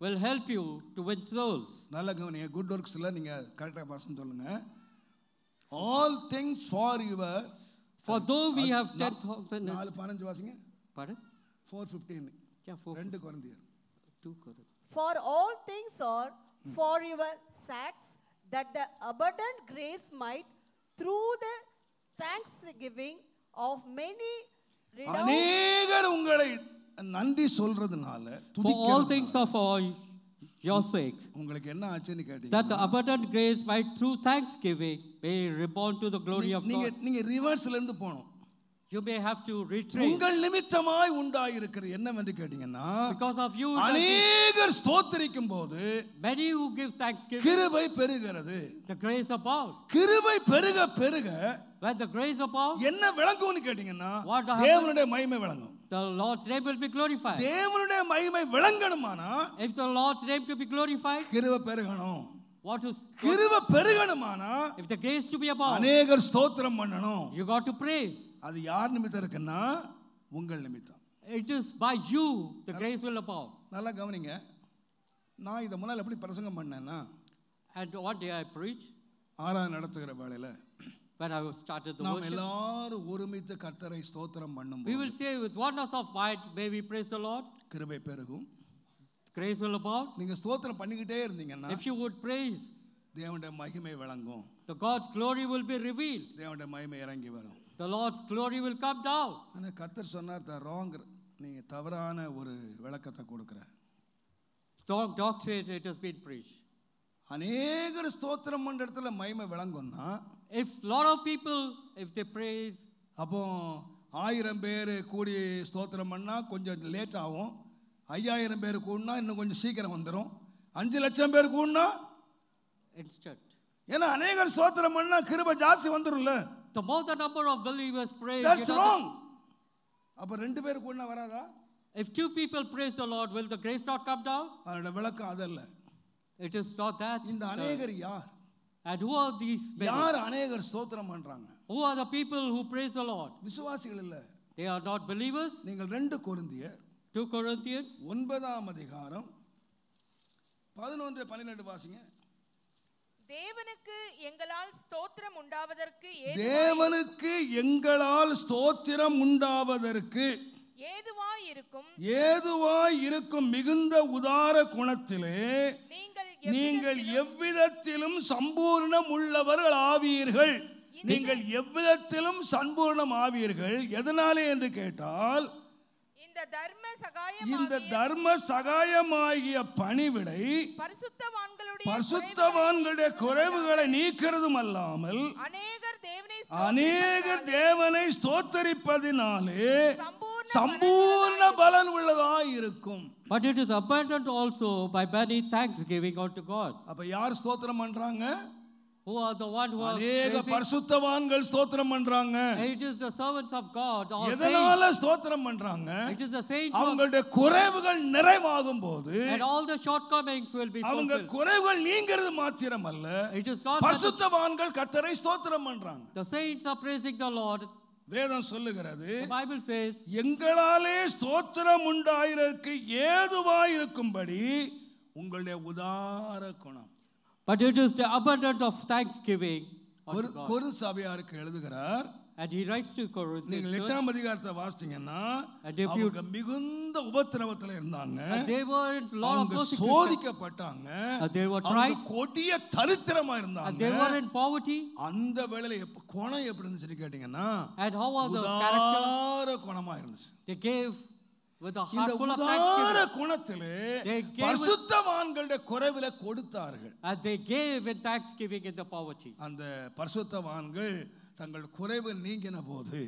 will help you to win souls. நல்ல கவனிங்க, குட் ஒர்க்ஸ்ல நீங்க கரெக்ட்டா வாசம் சொல்லுங்க. All things for your, for though we have 10,000. 4:15 வாசிங்க. Pardon? 4:15. Yeah, 4. 2 கொரிந்தியர் 2 Corinthians. For all things are for your sakes, that the abundant grace might through the thanksgiving of many அநேகர் உங்களை நன்றி சொல்றதுனால for all things are for your sakes. உங்களுக்கு என்ன ஆச்சுன்னு கேட்டீங்க. That the abundant grace might through thanksgiving may rebound to the glory of God. நீங்க ரிவர்ஸ்ல இருந்து போணும். You may have to retrace. உங்கள் நிமித்தமாய் உண்டாயிருக்கிறது என்னவென்று கேட்டீங்கன்னா, because of you அநேகர் ஸ்தோத்திரிக்கும் போது many who give thanksgiving கிருபை பெருகிறது. the grace abound. கிருபை பெருக பெருக when the grace abound என்ன விளங்கும்னு கேட்டீங்கன்னா, தேவனுடைய மகிமை விளங்கும். The Lord's name will be glorified. தேவனுடைய மகிமை விளங்கணுமானா, if the Lord's name to be glorified, கிருபை பெருகணும். what is கிருபை பெருகணுமானா, if the grace to be abound, அநேகர் ஸ்தோத்திரம் பண்ணணும். you got to praise. அது யார் நிமித்தம் இருக்குன்னா, உங்கள் நிமித்தம். It is by you the grace will abound. நல்லா கவனிங்க, நான் இத முன்னால எப்படி பிரசங்கம் பண்ணேன்னா, and one day I preached, ஆராதனை நடத்துகிற வேளையில when I started the நாம் worship, எல்லாரும் ஒருமித்து கர்த்தரை ஸ்தோத்திரம் பண்ணும்போது we will say with oneness of mind, may we praise the Lord, கிருபை பெருகும். grace will abound. நீங்க ஸ்தோத்திரம் பண்ணிக்கிட்டே இருந்தீங்கன்னா, if you would praise, தேவனுடைய மகிமை விளங்கும். the God's glory will be revealed. தேவனுடைய மகிமை இறங்கி வரும். the Lord's glory will come down. ஆனா கர்த்தர் சொன்னார் the wrong, நீங்க தவறான ஒரு விளக்கத்தை கொடுக்கிற. Strong doctrine it has been preached. அநேகர் ஸ்தோத்திரம் பண்ற இடத்துல மகிமை விளங்கும்னா, If lot of people if they praise, அப்போ 1000 பேர் கூடி ஸ்தோத்திரம் பண்ணா கொஞ்சம் லேட் ஆகும். 5000 பேர் கூடினா இன்னும் கொஞ்சம் சீக்கிரம் வந்துடும். 5 லட்சம் பேர் கூடினா instant. ஏன்னா அநேகர் ஸ்தோத்திரம் பண்ணா கிருபை ஜாஸ்தி வந்துரும்ல. The more the number of believers praise, that's wrong. அப்ப 2 பேர் கூடினா வராதா? If 2 people praise the Lord, will the grace not come down? அதோட விளக்கம் அதல்ல. It is not that. இந்த அநேகர் யார்? And who are these men? யார் அநேகர் ஸ்தோத்திரம் பண்றாங்க? Who are the people who praise the Lord? விசுவாசிகள் இல்ல. They are not believers. நீங்கள் 2 கொரிந்தியர் 2 Corinthians 9ஆம் அதிகாரம் 11 12 வாசிங்க. தேவனுக்கு எங்களால் ஸ்தோத்திரம் உண்டாவதற்கு தேவனுக்கு எங்களால் ஸ்தோத்திரம் உண்டாவதற்கு ஏதுவாய் இருக்கும் மிகுந்த உதார குணத்திலே நீங்கள் எவ்விதத்திலும் சம்பூர்ணம் உள்ளவர்கள் ஆவீர்கள். நீங்கள் எவ்விதத்திலும் சம்பூர்ணம் ஆவீர்கள். எதனாலே என்று கேட்டால், இந்த தர்ம சகாயமாகிய பணிவிடை பரிசுத்தவான்களுடைய குறைவுகளை நீக்கிறதும் அல்லாமல் அநேகர் தேவனை ஸ்தோத்தரிப்பதினாலே சம்பூர்ண பலன் உள்ளதாய் இருக்கும். But it is abundant also by many thanksgiving unto God. அப்ப யார் ஸ்தோத்திரம் பண்றாங்க? Who are the one who are அநேக பரிசுத்தவான்கள் ஸ்தோத்திரம் பண்றாங்க. It is the servants of God. எதனால ஸ்தோத்திரம் பண்றாங்க? It is the saints. அவங்களுடைய குறைவுகள் நிறைவாகும் போது and all the shortcomings will be fulfilled. அவங்க குறைவுகள் நீங்கிறது மாத்திரமல்ல, it is not பரிசுத்தவான்கள் கர்த்தரை ஸ்தோத்திரம் பண்றாங்க. The saints are praising the Lord. வேதம் சொல்லுகிறது, the Bible says, எங்களாலே ஸ்தோத்திரம் உண்டாயிருக்கு ஏதுவாய் இருக்கும்படி உங்களுடைய உதார குணம். But it is the abundance of thanksgiving. கொரிந்து சபையாருக்கு எழுதுகிறார். And he writes to Corinthians. நீங்கள் 8ஆம் அதிகாரத்தை வாசித்தீங்கன்னா அவங்க மிகுந்த உபத்திரவத்தில் இருந்தாங்க. They were in lot of persecution. சோதிக்கப்பட்டாங்க. They were tried. கொடிய தரித்திரமா இருந்தாங்க. They were in poverty. அந்த வேளையில குணம் எப்படி இருந்துச்சு கேட்டீங்கன்னா, and how was the character? உதார குணமா இருந்துச்சு. They gave with a heart full of thanksgiving. குணத்திலே பரிசுத்தவான்களுடைய குறைவிலே கொடுத்தார்கள். And they gave in thanksgiving in the poverty. அந்த பரிசுத்தவான்கள் தங்கள் குறைவு நீங்கின போது,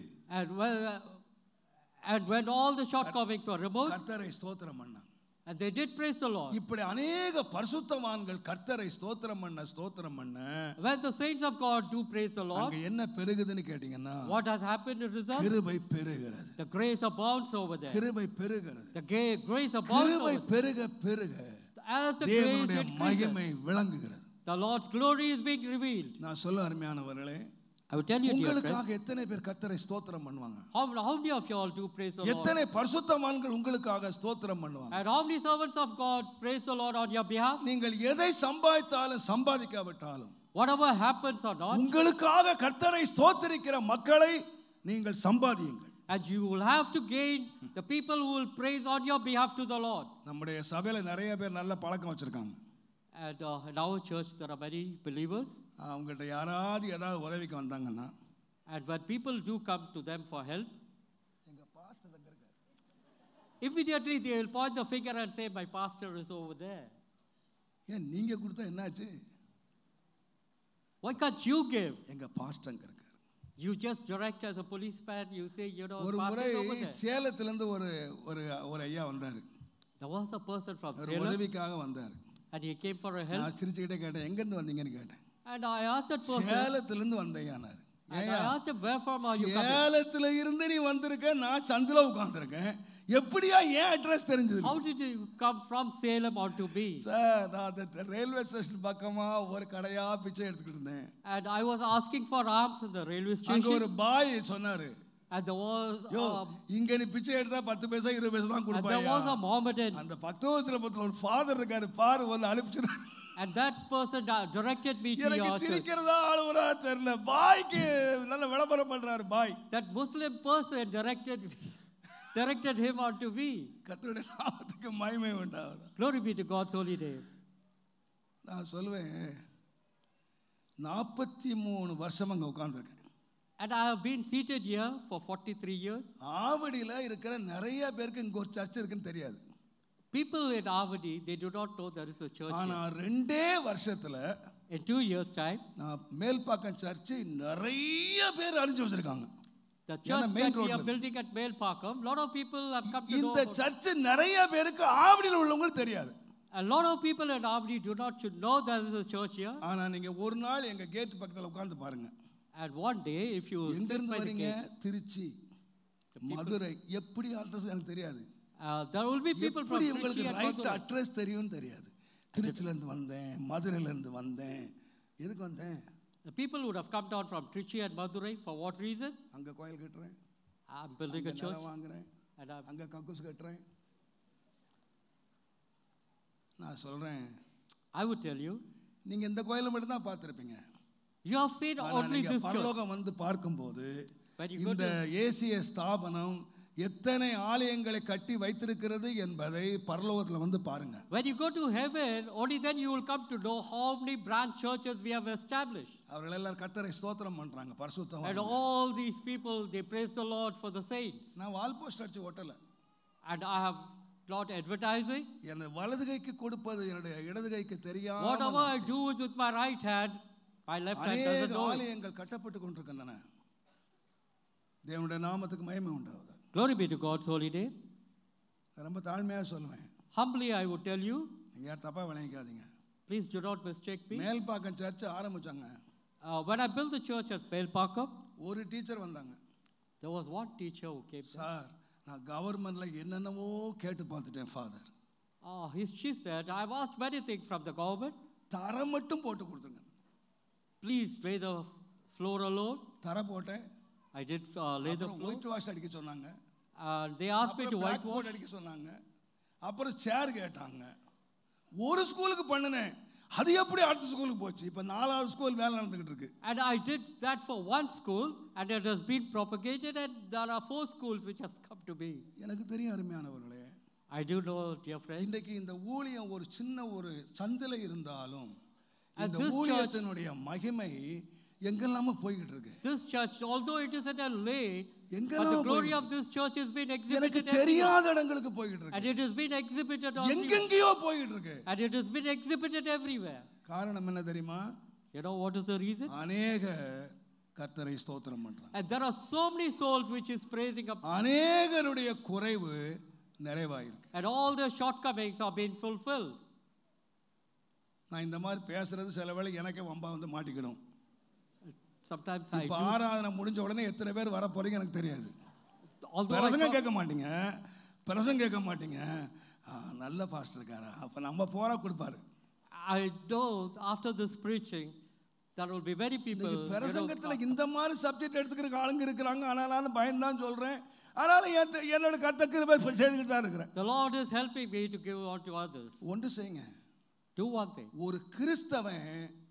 and when all the shortcomings were removed, கர்த்தரை ஸ்தோத்திரம் பண்ணாங்க. and they did praise the Lord. இப்படி अनेक பரிசுத்தவான்கள் கர்த்தரை ஸ்தோத்திரம் பண்ண when the saints of God do praise the Lord, அங்க என்ன பெருகுதுன்னு கேட்டிங்கன்னா, what has happened in result? கிருபை பெருகிறது. The grace abounds over there. கிருபை பெருகிறது. The grace abounds. கிருபை பெருக as the தேவனுடைய மகிமை விளங்குகிறது. The Lord's glory is being revealed. நான் சொல்ல அருமையானவர்களே, I will tell you, உங்களுக்காக எத்தனை பேர் கர்த்தரை ஸ்தோத்திரம் பண்ணுவாங்க? how many of you all do praise the Lord? எத்தனை பரிசுத்தவான்கள் உங்களுக்காக ஸ்தோத்திரம் பண்ணுவாங்க? And how many servants of God praise the Lord on your behalf? நீங்கள் எதை சம்பாதித்தாலும் சம்பாதிக்காவிட்டாலும், whatever happens or not, உங்களுக்காக கர்த்தரை ஸ்தோத்திரிக்கிற மக்களை நீங்கள் சம்பாதியுங்கள். and you will have to gain the people who will praise on your behalf to the Lord. நம்முடைய சபையில நிறைய பேர் நல்ல பழக்கம் வச்சிருக்காங்க. And in our church there are many believers. அவங்கள்ட்ட யாராவது ஏதாவது உதவிக்கு வந்தாங்கன்னா, and when people do come to them for help, immediately they will point the finger and say, my pastor is over there. ஏன் நீங்க கொடுத்தா என்னாச்சு? Why can't you give? எங்க பாஸ்டர் அங்க இருக்காரு. You just direct as a policeman, you say, ஒரு முறை சேலத்துல இருந்து ஒரு ஐயா வந்தாரு. There was a person from Salem. ஒரு உதவிக்காக வந்தாரு. And he came for a help. நான் சிரிச்சுக்கிட்டே கேட்டேன், எங்க இருந்து வந்தீங்கன்னு கேட்டேன். And I asked that person, சேலத்துல இருந்து வந்தேனாரு. and I asked him, where from are you coming? சேலத்துல இருந்து நீ வந்திருக்க, நான் சந்தில உட்கார்ந்திருக்கேன். எப்படியா ஏன் அட்ரஸ் தெரிஞ்சது? How did you come from Salem on to me? Sir, நான் அந்த ரயில்வே ஸ்டேஷன் பக்கமா ஒரு கடையா பிச்சை எடுத்துக்கிட்டு இருந்தேன். And I was asking for alms in the railway station. அங்க ஒரு பாய் சொன்னாரு, and there was இங்க நீ பிச்சை எடுத்தா 10 பைசா 20 பைசா தான் கொடுப்பாயா. there was a Mohammedan. அந்த பக்தவச்சலபுரத்துல ஒரு ஃாதர் இருக்காரு, பாரு வந்து அனுப்பிச்சிரு. And that person directed me to your church. எனக்கு சிரிக்கிறதா ஆளுவரா தெரியல, பாய்க்கு நல்ல விளம்பரம் பண்றாரு பாய். That Muslim person directed him on to me. கர்த்தருடைய நாமத்துக்கு மகிமை உண்டாவதாக. Glory be to God's holy name. நான் சொல்லுவேன், 43 வருஷம் அங்க உட்கார்ந்திருக்கேன். And I have been seated here for 43 years. ஆவடியில இருக்கிற நிறைய பேருக்கு இங்க ஒரு சர்ச் இருக்குன்னு தெரியாது. People in Avadi, they do not know there is a church ஆனா here. 2 வருஷத்துல In 2 years' time, நான் மேல்பாக்கம் சர்ச் நிறைய பேர் அறிஞ்சு வச்சிருக்காங்க. the church that we are building at Melpakkam, lot of people have come to know. இந்த search நிறைய பேருக்கு ஆவடியில உள்ளவங்களுக்கு தெரியாது. A lot of people in Avadi do not should know there is a church here. ஆனா நீங்க ஒரு நாள் எங்க கேட் பக்கத்துல உட்கார்ந்து பாருங்க. And one day, if you எங்க sit இருந்து by the வரீங்க? gate, திருச்சி, மதுரை, எப்படி அட்ரஸ் எனக்கு தெரியாது. there will be people from எப்படி உங்களுக்கு Trichy and right Madurai. Address தெரியும்னு தெரியாது. திருச்சில இருந்து வந்தேன், மதுரையில இருந்து வந்தேன். எதுக்கு வந்தேன்? The people would have come down from Trichy and Madurai for what reason? அங்க கோயில் கட்டுறேன், I'm building a church. வாங்குறேன், And அங்க கக்கூஸ் கட்டுறேன். நான் சொல்றேன், I would tell you, நீங்க இந்த கோயிலை மட்டும் தான் பார்த்திருப்பீங்க. you have seen only this church. பரலோகம் வந்து பார்க்கும்போது When you go இந்த ஏசிய ஸ்தாபனம் எத்தனை ஆலயங்களை கட்டி வைத்திருக்கிறது என்பதை பரலோகத்துல வந்து பாருங்க. When you go to heaven, only then you will come to know how many branch churches we have established. அவர்கள் எல்லாரும் கர்த்தரை ஸ்தோத்திரம் பண்றாங்க, And பரிசுத்தவான்கள். all these people, they praise the Lord for the saints. நான் வால் போஸ்ட் அடிச்சு ஒட்டல. And I have not advertising. என் வலது கைக்கு கொடுப்பது என்னுடைய இடது கைக்கு தெரியாம Whatever I do with my right hand, my left hand doesn't அநேக know it. ஆலயங்கள் கட்டப்பட்டு கொண்டிருக்கின்றன. தேவனுடைய நாமத்துக்கு மகிமை உண்டாவது. Glory be to God's holy name. ரொம்ப தாழ்மையா சொல்லுவேன். Humbly I would tell you, நீங்க யார் தப்பா விளங்கிக்காதீங்க. please do not mistake me. Melpakkam church ஆரம்பிச்சாங்க. When I built the church at Melpakkam, ஒரு டீச்சர் வந்தாங்க. there was one teacher who came. Sir, நான் கவர்மெண்ட்ல என்னென்னவோ கேட்டு பார்த்துட்டேன் father. She said, I've asked many things from the government. தர மட்டும் போட்டு கொடுத்துருங்க. Please lay the floor alone. தர போட்டேன். I did lay the floor. White wash அடிக்க சொன்னாங்க. They asked me to whitewash. அடிக்க சொன்னாங்க. அப்புறம் சேர் கேட்டாங்க. ஒரு ஸ்கூலுக்கு பண்ணினேன். அது எப்படி அடுத்த ஸ்கூலுக்கு போச்சு? இப்ப 4வது ஸ்கூல் வேலை நடந்துகிட்டு இருக்கு. And I did that for one school and it has been propagated and there are 4 schools which have come to be. எனக்கு தெரியும் அருமையானவர்களே. I do know, dear friends. இன்றைக்கு இந்த ஊழியம் ஒரு சின்ன ஒரு சந்தில இருந்தாலும் And இந்த ஊழியத்தினுடைய மகிமை எங்கெல்லாம போயிட்டு இருக்கு. This church, although it is in a lane, but the எங்கெல்லாம் glory of this church has been எனக்கு exhibited தெரியாத இடங்களுக்கு போயிட்டு and இருக்கு. it has been exhibited everywhere. எங்கெங்கயோ போயிட்டு இருக்கு. And it has been exhibited everywhere. காரணம் என்ன தெரியுமா? You know what is the reason? அநேக கர்த்தரை ஸ்தோத்திரம் பண்றாங்க. And there are so many souls which is praising up. அநேகருடைய குறைவு நிறைவாயிருக்கு. And all their shortcomings are being fulfilled. நான் இந்த மாதிரி பேசுறது சில வேளை எனக்கே வம்பா வந்து மாட்டிக்கணும். Sometimes I இப்ப do. ஆராதனை முடிஞ்ச உடனே எத்தனை பேர் வர போறீங்க எனக்கு தெரியாது. Although I பிரசங்கம் talk, கேட்க மாட்டீங்க, பிரசங்கம் கேட்க மாட்டீங்க. நல்ல பாஸ்டர் இருக்காரா, அப்ப நம்ம போறா கொடுப்பாரு. I know after this preaching there will be many people. பிரசங்கத்துல இந்த மாதிரி சப்ஜெக்ட் எடுத்துக்கிற ஆளுங்க இருக்கிறாங்க. ஆனாலும் பயன் தான் சொல்றேன். ஆனாலும் என்னோட கர்த்தர் கிருபை செய்துக்கிட்டு தான் இருக்கிறேன். The Lord is helping me to give on to others. ஒன்று செய்யுங்க. Do one thing. ஒரு கிறிஸ்தவன்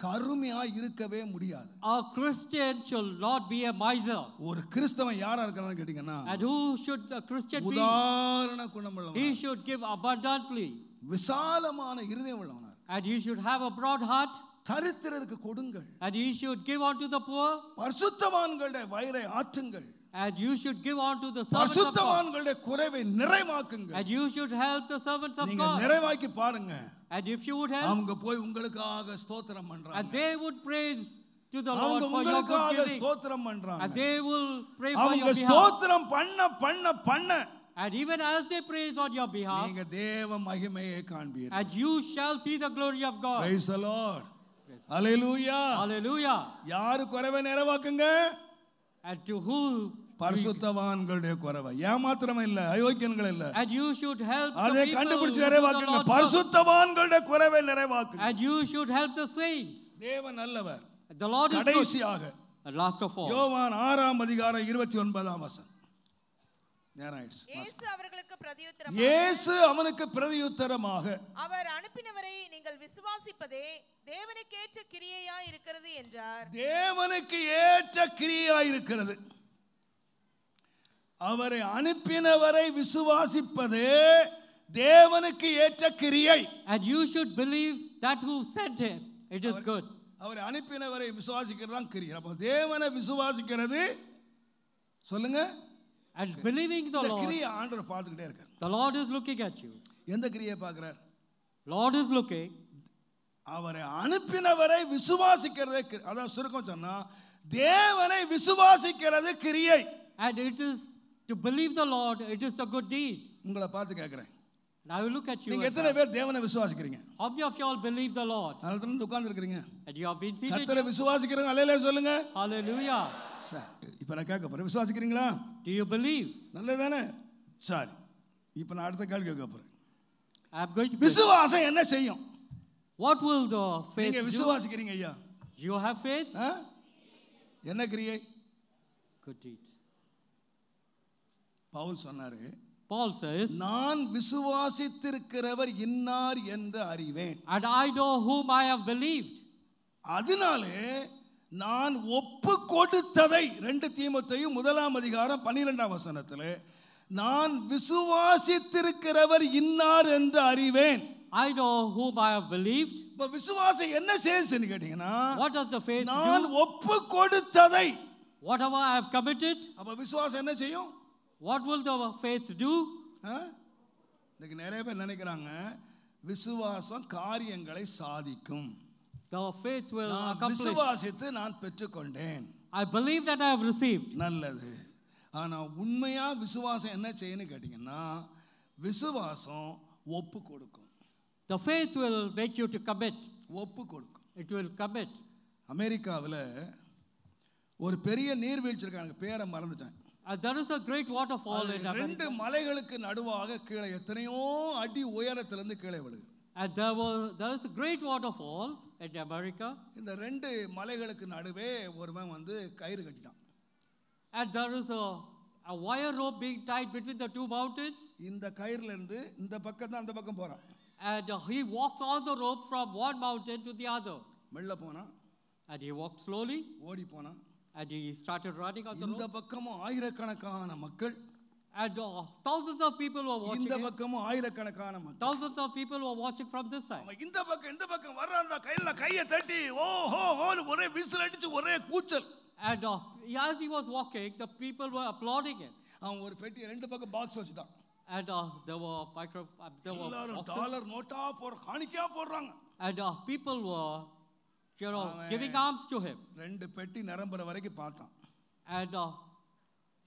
கருமையா இருக்கவே முடியாது. A Christian should not be a miser. ஒரு கிறிஸ்தவன் யாரா இருக்கணும்னு கேட்டீங்கன்னா, And who should a Christian be? உதாரண குணமுள்ளவன். He should give abundantly. விசாலமான இருதயம் உள்ளவன். And he should have a broad heart. தரித்திரருக்கு கொடுங்கள். And he should give unto the poor. பரிசுத்தவான்களுடைய வயிறை ஆற்றுங்கள். And you should give unto the servants of God. பரிசுத்தவான்களுடைய குறைவை நிறைவாக்குங்கள். And you should help the servants of நீங்க God. நிறைவாக்கி பாருங்க. And if you would help, அவங்க போய் உங்களுக்காக ஸ்தோத்திரம் பண்றாங்க. and they would praise to the Lord அவங்க for your good உங்களுக்காக giving. ஸ்தோத்திரம் பண்றாங்க. And they will pray for அவங்க your behalf. ஸ்தோத்திரம் பண்ண And even as they praise on your behalf, நீங்க தேவ மகிமையை காண்பீர்கள். and you shall see the glory of God. Praise the Lord. Hallelujah. Hallelujah. யாரு குறைவை நிறைவாக்குங்க? And to who? பரிசுத்தவான்களுடைய குறைவை. ஏமாத்திரம் இல்ல, அயோக்கியன்கள் இல்ல. And you should help the அதை people கண்டுபிடிச்சு who do the நிறைவாக்குங்க. Lord's work. பரிசுத்தவான்களுடைய குறைவை நிறைவாக்குங்க. And you should help the saints. தேவன் நல்லவர். The Lord is good. கடைசியாக And last of all, யோவான் 6ஆம் அதிகாரம் 29ஆம் வசனம். இயேசு அவர்களுக்கு பிரதியுத்தரமாக, இயேசு அவனுக்கு பிரதியுத்தரமாக, அவர் அனுப்பினவரை நீங்கள் விசுவாசிப்பதே தேவனுக்கேற்ற கிரியையா இருக்கிறது என்றார். தேவனுக்கு ஏற்ற கிரியா இருக்கிறது. அவரை அனுப்பினவரை விசுவாசிப்பதே தேவனுக்கு ஏற்ற கிரியை. and you should believe that who sent him. It is good. அவரை அனுப்பினவரை விசுவாசிக்கிறது தான் கிரியை. அப்போ தேவனை விசுவாசிக்கிறது சொல்லுங்க. And believing the Lord. கிரியை ஆண்டவர் பார்த்துக்கிட்டே இருக்கார். The Lord is looking at you. எந்த கிரியை பார்க்கிறார்? Lord is looking. அவரை அனுப்பினவரை விசுவாசிக்கிறதே, அதான் சுருக்கம் சொன்னா தேவனை விசுவாசிக்கிறது கிரியை. And it is to believe the Lord, it is the good deed. உங்களை பார்த்து கேட்கிறேன், Now I will look at you. நீங்க எத்தனை பேர் தேவனை விசுவாசிக்கிறீங்க? How many of you all believe the Lord? அதனால தான் உட்கார்ந்து இருக்கீங்க. And you have been seated. கர்த்தரை விசுவாசிக்கிறவங்க அல்லேலூயா சொல்லுங்க. Hallelujah. சரி, இப்போ நான் கேட்க போறேன், விசுவாசிக்கிறீங்களா? Do you believe? நல்லதானே? சரி, இப்போ நான் அடுத்த கேள்வி கேட்க போறேன். I am going to. விசுவாசம் என்ன செய்யும்? What will the faith நீங்க do? விசுவாசிக்கிறீங்க ஐயா. You have faith? என்ன கிரியை? Good deeds. பவுல் சொன்னாரு, Paul says, நான் விசுவாசித்திருக்கிறவர் இன்னார் என்று அறிவேன். and I know whom I have believed. அதனாலே நான் ஒப்பு கொடுத்ததை 2 தீமோத்தேயு 1:12 நான் விசுவாசித்திருக்கிறவர் இன்னார் என்று அறிவேன். I know whom I have believed. இப்ப விசுவாசம் என்ன செய்யுதுன்னு கேட்டீங்கன்னா, What does the faith நான் do? ஒப்பு கொடுத்ததை. Whatever I have committed. அப்ப விசுவாசம் என்ன செய்யும்? What will the faith do? இன்னைக்கு நிறைய பேர் நினைக்கிறாங்க விசுவாசம் காரியங்களை சாதிக்கும். The faith will நான் accomplish. விசுவாசித்து நான் பெற்றுக்கொண்டேன். I believe that I have received. நல்லது. ஆனா உண்மையா விசுவாசம் என்ன செய்யணும்னு கேட்டீங்கன்னா, விசுவாசம் ஒப்பு கொடுக்கும். The faith will make you to commit. ஒப்பு கொடுக்கும். It will commit. அமெரிக்காவில் ஒரு பெரிய நீர்வீழ்ச்சி இருக்காங்க, பேரை மறந்துட்டேன். There is a great waterfall in America. 2 மலைகளுக்கு நடுவாக கீழே எத்தனையோ அடி உயரத்திலிருந்து கீழே விழுது. And there is a great waterfall in America. இந்த 2 மலைகளுக்கு நடுவே ஒருவன் வந்து கயிறு கட்டிட்டான். And there is a wire rope being tied between the 2 mountains. இந்த கயிறுல இருந்து இந்த பக்கம் தான் அந்த பக்கம் போறான். And he walks on the rope from one mountain to the other. மெல்ல போனா. And he walked slowly. ஓடி போனா. And he started running on the rope. இந்த பக்கமும் ஆயிரக்கணக்கான மக்கள். And thousands of people were watching. இந்த பக்கமும் ஆயிரக்கணக்கான மக்கள். Thousands of people were watching from this side. இந்த பக்கம் வர்ற அந்த கையை தட்டி ஓஹோ ஓன்னு ஒரே விசில் அடிச்சு ஒரே கூச்சல். And as he was walking, the people were applauding him. அவன் ஒரு பெட்டி 2 பக்கம் பாக்ஸ் வச்சுட்டான். And there were டாலர் நோட்டா காணிக்கையா போடுறாங்க. And people were giving alms to him. 2 பெட்டி நிரம்புற வரைக்கும் பார்த்தான். And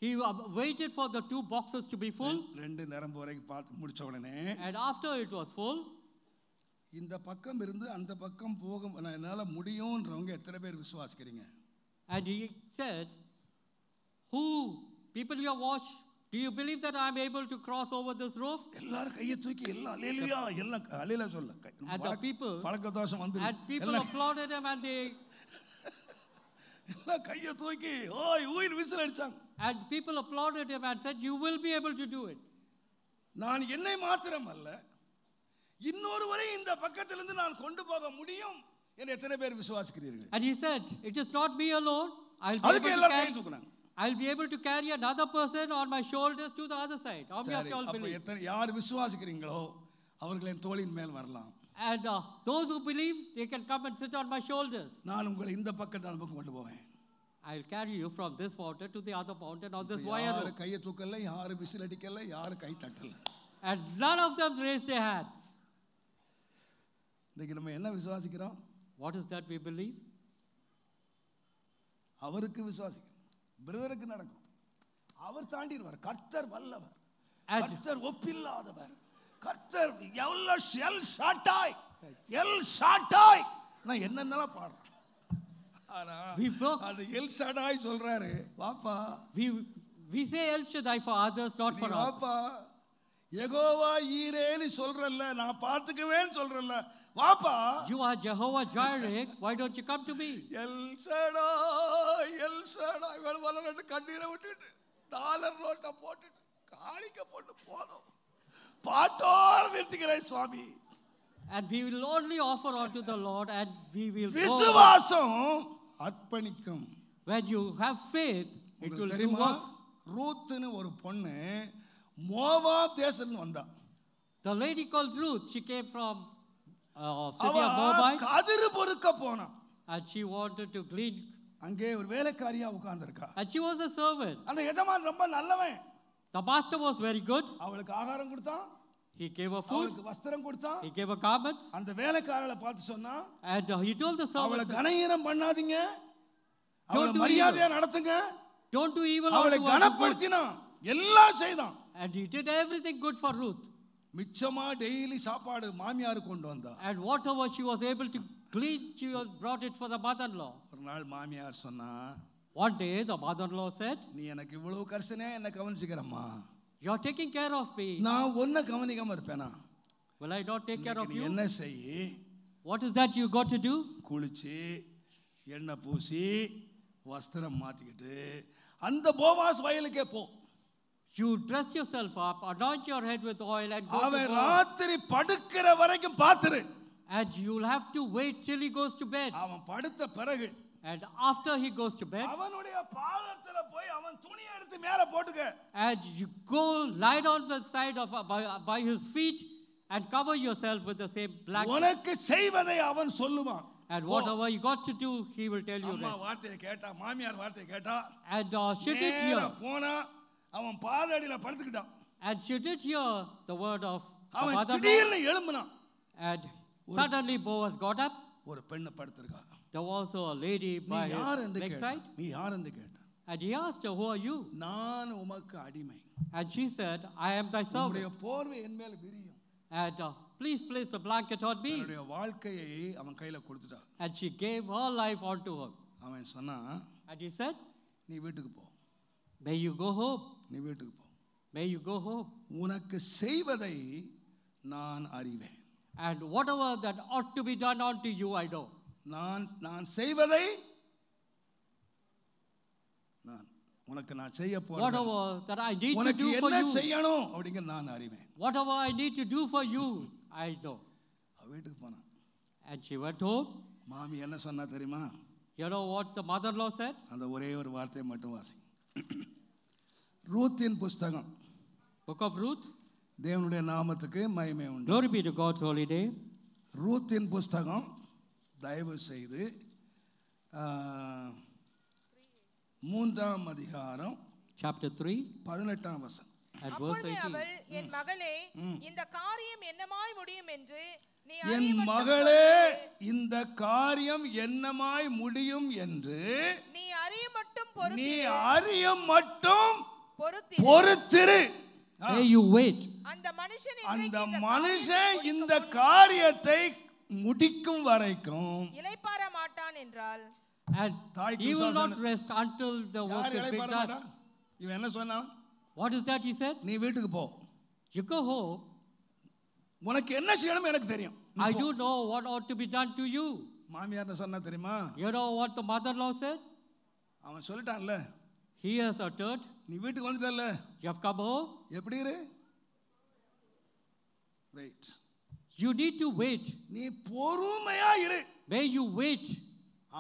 he waited for the 2 boxes to be full. 2 நிரம்பு வரைக்கும் பார்த்து முடிச்ச உடனே, And after it was full, இந்த பக்கம் இருந்து அந்த பக்கம் போக என்னால முடியும்ன்றவங்க எத்தனை பேர் விசுவாசிக்கிறீங்க? and he said, who people you have watched, do you believe that I am able to cross over this roof? எல்லாரும் கையை தூக்கி எல்லாம் அல்லேலூயா எல்லாம் அல்லேலூயா சொல்ல. And the people, பழக்க தோஷம் வந்து and people applauded him, and they எல்லாம் கையை தூக்கி ஓய் ஊய் விசில் அடிச்சாங்க. And people applauded him and said, you will be able to do it. நான் என்னை மாத்திரம் அல்ல, இன்னொருவரை இந்த பக்கத்திலிருந்து நான் கொண்டு போக முடியும் என்று எத்தனை பேர் விசுவாசிக்கிறீர்கள்? And he said, it is not me alone. I'll be able to carry another person on my shoulders to the other side. How many of you all believe? யார் விசுவாசிக்கிறீங்களோ அவர்கள் என் தோளின் மேல் வரலாம். And those who believe, they can come and sit on my shoulders. நான் உங்களை இந்த பக்கத்துல கொண்டு போவேன். I'll carry you from this mountain to the other mountain on this wire rope. யார் கையை தூக்கல, யார் விசில் அடிக்கல, யார் கை தட்டல. And none of them raised their hands. இன்னைக்கு நம்ம என்ன விசுவாசிக்கிறோம்? What is that we believe? அவருக்கு விசுவாசிக்கிறோம். பிரதருக்கு நடக்கும். அவர் தாண்டிடுவார். கர்த்தர் வல்லவர். கர்த்தர் ஒப்பில்லாதவர். கர்த்தர் எல் ஷாட்டாய் நான் என்னென்னலாம் பாடுறேன். ஆனா அது எல் ஷாடாய் சொல்றாரு. வாப்பா. We say El Shaddai for others, not for us. வாப்பா. யெகோவா ஈரேன்னு சொல்றல்ல, நான் பார்த்துக்குவேன்னு சொல்றல்ல. வாப்பா. You are Jehovah Jireh. Why don't you come to me? El Shaddai வேணுமால 2 கண்ணீரை விட்டுட்டு டாலர் நோட்டை போட்டுட்டு காணிக்க போட்டு போதும். பாட்டோட நிறுத்திக்கிறேன் சுவாமி. And we will only offer unto the Lord, and we will விசுவாசம் அர்ப்பணிக்கும். When you have faith, it will do works. ரூத்னு ஒரு பொண்ணு மோவாப் தேசத்துல வந்தா. The lady called Ruth, she came from city of Moabite. கதிரு பொறுக்க போனா. And she wanted to glean. அங்கே ஒரு வேலைக்காரியா உட்கார்ந்திருக்கா. And she was a servant. அந்த எஜமான் ரொம்ப நல்லவன். The master was very good. அவளுக்கு ஆகாரம் கொடுத்தான். He gave her food. அவளுக்கு வஸ்திரம் கொடுத்தான். He gave her garments. அந்த வேலைக்காரளை பார்த்து சொன்னா, And he told the servant, அவளை கனஈனம் பண்ணாதீங்க. அவளை மரியாதையா நடத்துங்க. Don't do evil. அவளை கனப்படுத்தினான். எல்லாம் செய்தான். And he did everything good for Ruth. மிச்சமா டெய்லி சாப்பாடு மாமியார் கொண்டு வந்தா. And whatever she was able to glean, she brought it for the mother-in-law. ஒரு நாள் மாமியார் சொன்னா, One day the mother-in-law said, நீ எனக்கு இவ்வளவு கர்சனையா என்ன கவனிச்சுக்கிறம்மா. You are taking care of me. நான் ஒன்ன கவனிக்காம இருப்பேனா? Will I not take care of you? என்ன செய்? What is that you got to do? குளிச்சு எண்ணெய் பூசி வஸ்திரம் மாத்திக்கிட்டு அந்த போவாஸ் வயலுக்கே போ. You dress yourself up, anoint your head with oil and go to அவன் Boaz. ராத்திரி படுக்கிற வரைக்கும் பாத்துரு. And you'll have to wait till he goes to bed. அவன் படுத்த பிறகு And after he goes to bed, அவனுடைய பாதத்துல போய் அவன் துணியை எடுத்து மேல போட்டுக்க. and you go lie on the side of by his feet and cover yourself with the same blanket. உனக்கு செய்வதை அவன் சொல்லுவான். And whatever you got to do, he will tell you. அம்மா வார்த்தையை கேட்டா, மாமியார் வார்த்தையை கேட்டா. And she did hear. போனா அவன் பாதடியில படுத்துக்கிட்டான். And she did hear the word of the அவன் mother. திடீர்னு எழும்பினான். And suddenly Boaz got up. ஒரு பெண்ணு படுத்திருக்கா. There was a lady by his bedside. நீ யார் என்று கேட்டான். And he asked her, who are you? நான் உமக்கு அடிமை. And she said, I am thy servant. உம்முடைய போர்வை என் மேல் விரியும். And please place the blanket on me. அவளுடைய வாழ்க்கையை அவன் கையில கொடுத்துட்டான். And she gave her life onto her. அவன் சொன்னான், And he said, நீ வீட்டுக்கு போ. may you go home. நீ வீட்டுக்கு போ. May you go home. உனக்கு செய்வதை நான் அறிவேன். And whatever that ought to be done unto you, I know. நான் செய்வதை உனக்கு நான் செய்ய போறேன். Whatever that I need to உனக்கு do for என்ன you. செய்யணும் அப்படிங்க நான் அறிவேன். Whatever I need to do for you, I know. வீட்டுக்கு போனான். And she went home. மாமி என்ன சொன்னா தெரியுமா? You know what the mother-in-law said? அந்த ஒரே ஒரு வார்த்தையை மட்டும் வாசி. ரூத்தின் புஸ்தகம். Book of Ruth. தேவனுடைய நாமத்துக்கு மகிமை உண்டு. Glory be to God's holy name. ரூத்தின் புஸ்தகம் தயவு செய்து 3ஆம் அதிகாரம் Chapter 3. 18ஆம் வசனம். அப்பொழுது அவள், என் மகளே, இந்த காரியம் என்னமாய் முடியும் என்று நீ என் மகளே இந்த காரியம் என்னமாய் முடியும் என்று நீ அறிய மட்டும் பொறுத்திரு. May you wait. அந்த மனுஷன் இந்த காரியத்தை முடிக்கும் வரைக்கும் இளைப்பாற மாட்டான் என்றால், and he will not rest until the work is been done. இவன் என்ன சொன்னான்? What is that he said? நீ வீட்டுக்கு போ. You go home. உனக்கு என்ன செய்யணும் எனக்கு தெரியும். I do know what ought to be done to you. மாமியார் என்ன சொன்னா தெரியுமா? You know what the mother-in-law said? அவன் சொல்லிட்டான்ல, He has uttered, நீ வீட்டுக்கு வந்துட்டல்ல, you have come home. எப்படி இரு? Wait. You need to wait. நீ பொறுமையா இரு. May you wait.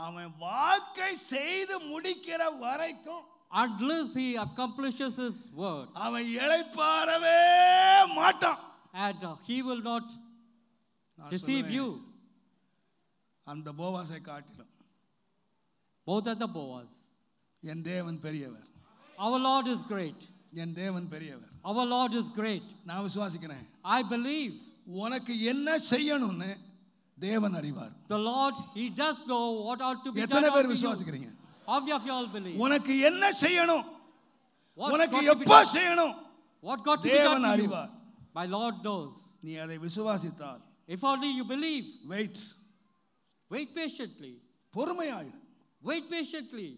அவன் வாக்கை செய்து முடிக்கிற வரைக்கும், unless he accomplishes his word. அவன் இளைப்பாறவே மாட்டான். And he will not deceive you. அந்த போவாசை காட்டிலும் More than the Boaz. என் தேவன் பெரியவர். Our Lord is great. என் தேவன் பெரியவர். Our Lord is great. நான் விசுவாசிக்கிறேன். I believe. உனக்கு என்ன செய்யணும்னு தேவன் அறிவார். The Lord, he does know what ought to be done. எத்தனை பேர் விசுவாசிக்கிறீங்க? How many of you all believe? உனக்கு என்ன செய்யணும்? உனக்கு got to be எப்ப done? செய்யணும்? What got to be done தேவன் to you? அறிவார். My Lord knows. நீ அதை விசுவாசித்தால், If only you believe. wait patiently. பொறுமையாயிரு. Wait patiently.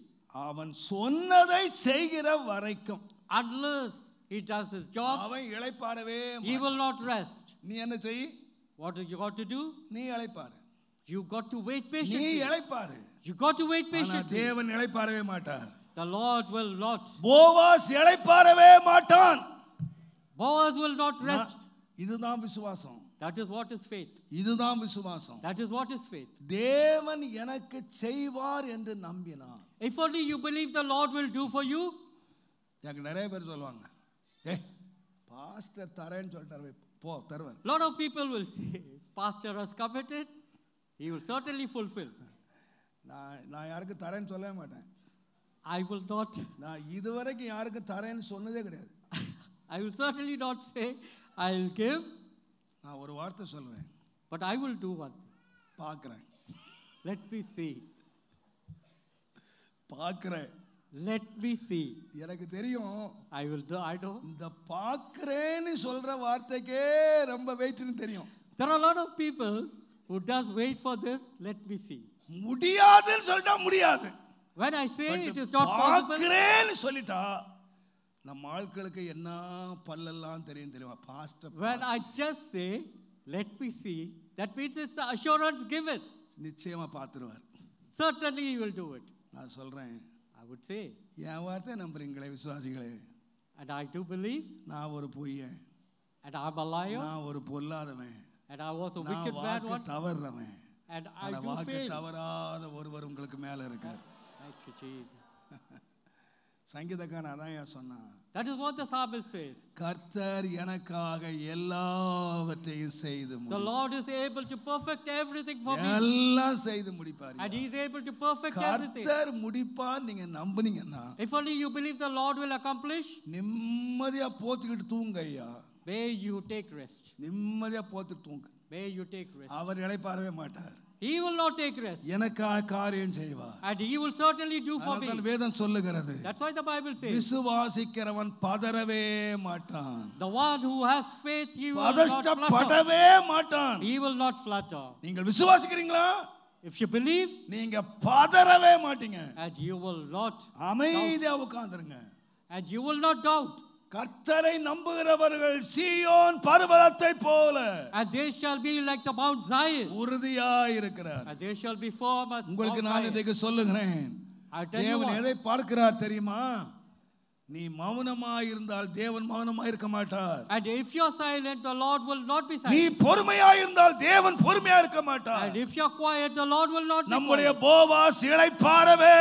அவன் சொன்னதை செய்கிற வரைக்கும், Unless he does his job, அவன் இளைப்பாறவே he will not rest. நீ என்ன செய்? What do you got to do? நீ இளைப்பாறு. You got to wait நீ patiently. இளைப்பாறு. You got to wait ஆனா patiently. தேவன் இளைப்பாறவே மாட்டார். The Lord will not. Boaz இளைப்பாறவே மாட்டான். Boaz will not rest. இதுதான் விசுவாசம். That is what is faith. இதுதான் விசுவாசம். That is what is faith. தேவன் எனக்கு செய்வார் என்று நம்பினான். If only you believe the Lord will do for you. எனக்கு நிறைய பேர் சொல்லுவாங்க, பாஸ்டர் தரேன்னு சொல்லிட்டாரு, போ தருவார். A lot of people will say, Pastor has committed, he will certainly fulfill. நான் யாருக்கு தரேன்னு சொல்லவே மாட்டேன். I will not. நான் இதுவரைக்கும் யாருக்கு தரேன்னு சொன்னதே கிடையாது. I will certainly not say I will give. நான் ஒரு வார்த்தை சொல்லுவேன். But I will do one thing. பார்க்கிறேன். Let me see. பார்க்கிறேன். Let me see. எனக்கு தெரியும். I will do. I know. இந்த பார்க்கிறேன்னு சொல்ற வார்த்தைக்கே ரொம்ப வெயிட்னு தெரியும். There are a lot of people who does wait for this. Let me see. முடியாதுன்னு சொல்லிட்டா முடியாது. When I say it is not possible. பார்க்கிறேன்னு சொல்லிட்டா நம்ம ஆட்களுக்கு என்ன பல்லெல்லாம் தெரியுமா pastor. When I just say let me see, that means it's the assurance given. நிச்சயமா பார்த்துருவார். Certainly he will do it. நான் சொல்றேன். I would say. என் வார்த்தை நம்புறீங்களே விசுவாசிகளே? And I do believe. நான் ஒரு பொய்யன். And I'm a liar. நான் ஒரு பொல்லாதவன். And I was a wicked bad one. தவறுறவன். And I do வாக்கு fail. தவறாத ஒருவர் உங்களுக்கு மேல இருக்கார். Thank you Jesus. சங்கீதக்காரன் அதான் சொன்னான். That is what the psalmist says. கர்த்தர் எனக்காக எல்லாவற்றையும் செய்து முடிப்பார். The Lord is able to perfect everything for me. எல்லாம் செய்து முடிப்பார். And he is able to perfect everything. கர்த்தர் முடிப்பார் நீங்க நம்புனீங்கன்னா, if only you believe the Lord will accomplish, நிம்மதியா போத்திக்கிட்டு தூங்க ஐயா. may you take rest. நிம்மதியா போத்து தூங்க. may you take rest. அவர் இளைப்பாறவே மாட்டார். He will not take rest. எனக்காக காரியம் செய்வார். And he will certainly do for me. அதனால வேதம் சொல்லுகிறது. That's why the Bible says. விசுவாசிக்கிறவன் பதறவே மாட்டான். The one who has faith, he will not பதஷ்டப்படவே மாட்டான். He will not flutter. நீங்கள் விசுவாசிக்கிறீங்களா? If you believe, நீங்க பதறவே மாட்டீங்க. and you will not அமைதியா உட்கார்ந்திருங்க. and you will not doubt. கர்த்தரை நம்புகிறவர்கள் சீயோன் பர்வதத்தை போல, and they shall be like the Mount Zion, உறுதியாய் இருக்கிறார். and they shall be firm as உங்களுக்கு நான் இன்றைக்கு சொல்லுகிறேன், தேவன் எதை பார்க்கிறார் தெரியுமா? நீ மௌனமாய் இருந்தால் தேவன் மௌனமாய் இருக்க மாட்டார். and if you are silent, the Lord will not be silent. நீ பொறுமையாய் இருந்தால் தேவன் பொறுமையா இருக்க மாட்டார். and if you are quiet, the Lord will not be quiet. நம்முடைய போவாஸ் இளைப்பாறவே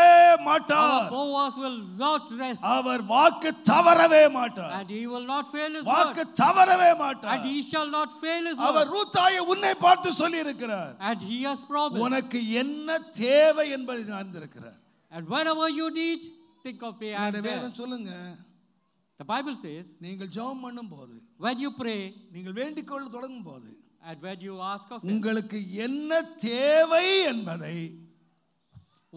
மாட்டார். Our Boaz will not rest. அவர் வாக்கு தவறவே மாட்டார். and he will not fail his வாக்கு word. தவறவே மாட்டார். and he shall not fail his our word. ரூத்தாயை உன்னை பார்த்து சொல்லி இருக்கிறார். and he has promised. உனக்கு என்ன தேவை என்பதை அறிந்திருக்கிறார். and whenever you need, think of me. and வேதம் சொல்லுங்க. the Bible says, நீங்கள் ஜெபம் பண்ணும்போது, when you pray, நீங்கள் வேண்டிக் கொள்ள தொடங்கும் போது, and when you ask of him, உங்களுக்கு என்ன தேவை என்பதை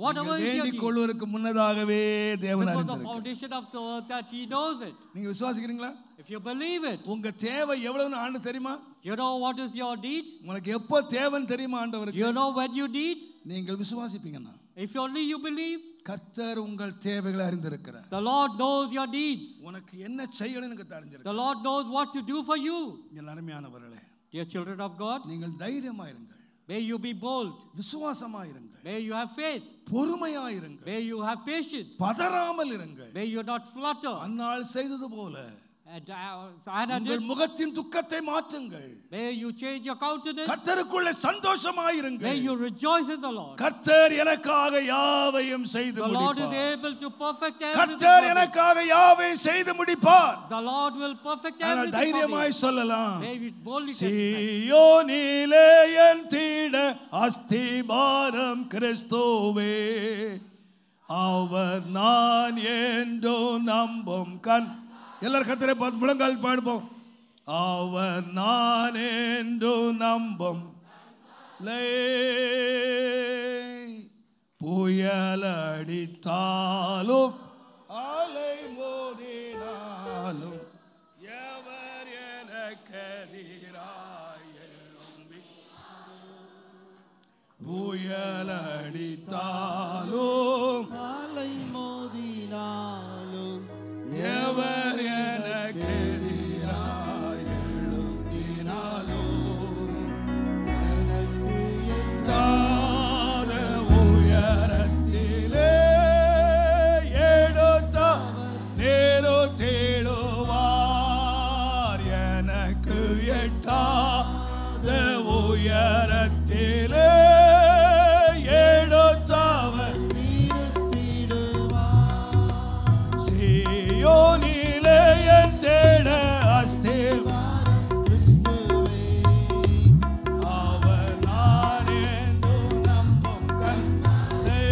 whatever is your வேண்டிக் need, கொள்வதற்கு முன்னதாகவே தேவன் before the அறிந்திருக்கிறார். foundation of the earth, that he knows it. நீங்க விசுவாசிக்கிறீங்களா? If you believe it, உங்க தேவை எவ்வளவுன்னு ஆண்டு தெரியுமா? you know what is your need. உனக்கு எப்போ தேவைன்னு தெரியுமா ஆண்டவருக்கு? you know when you need. நீங்கள் விசுவாசிப்பீங்கன்னா, if only you believe, கர்த்தர் உங்கள் தேவைகளை அறிந்திருக்கிறார். the Lord knows your needs. உனக்கு என்ன செய்யணும்னு தெரிஞ்சிருக்கிறார். the Lord knows what to do for you. என் அருமையானவர்களே, dear children of God, நீங்கள் தைரியமாயிருங்கள். may you be bold. விசுவாசமாயிருங்கள். may you have faith. பொறுமையாயிருங்கள். may you have patience. பதறாமல் இருங்கள். may you not flutter. அன்னாள் செய்தது போல and Anna உங்கள் did. முகத்தின் துக்கத்தை மாற்றுங்கள். may you change your countenance. கர்த்தருக்குள்ளே சந்தோஷமாயிருங்கள். may you rejoice in the Lord. கர்த்தர் எனக்காக யாவையும் செய்து the Lord is முடிப்பார். able to perfect everything. கர்த்தர் எனக்காக யாவையும் செய்து முடிப்பார். the Lord will perfect ஆனால் everything. தைரியமாய் சொல்லலாம், may we boldly testify. சீயோனிலே என் தீட அஸ்திபாரம் கிறிஸ்துவே, அவர் நான் என்று நம்பும் கண். எல்லாரும் கர்த்தரை பார்த்து முழங்கால் பாடுவோம். அவர் நான் என்று நம்பும் புயலடித்தாலும் அலை மோதினாலும் எவர் எனக்கெதிராய் எழும்பி, புயலடித்தாலும் அலை மோதினாலும் எவர் எனக்கெதிராய் எழும்பினாலும் எனக்கு எட்டாத உயரத்திலே எடுத்தவர் நேரோ தேடுவார். எனக்கு எட்டாத உயரத்திலே எடுத்தவர் நிறுத்திடுவார். சீயோனிலே என் தேட அஸ்திபாரம் கிறிஸ்துவே, அவர் நான் என்று நம்பும் கண்தை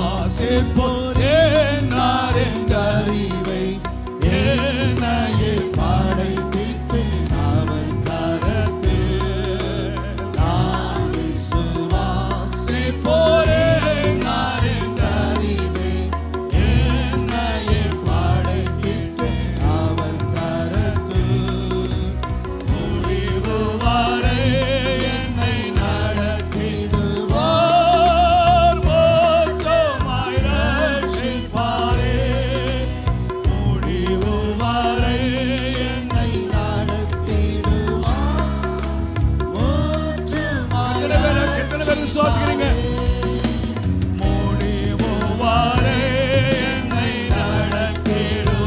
விசுவாசிப்போரே நார் என்றறிவை என்னையே படைப்பித்தேன் அவர் கரத்தில். நான் விசுவாசிப்போரே நார் என்றறிவை என்னையே படைப்பித்தேன் அவர் கரத்தில். முடிவு வரை என்னை நடத்திடுவார், மொத்தமாய் ரட்சிப்பாரே. முடிவு வரை என்னை நடத்திடுவார், மொத்தமாய். எத்தனை பேர் விசுவாசிக்கிறீங்க? முடிவு வரை என்னை நடத்திடுவார்,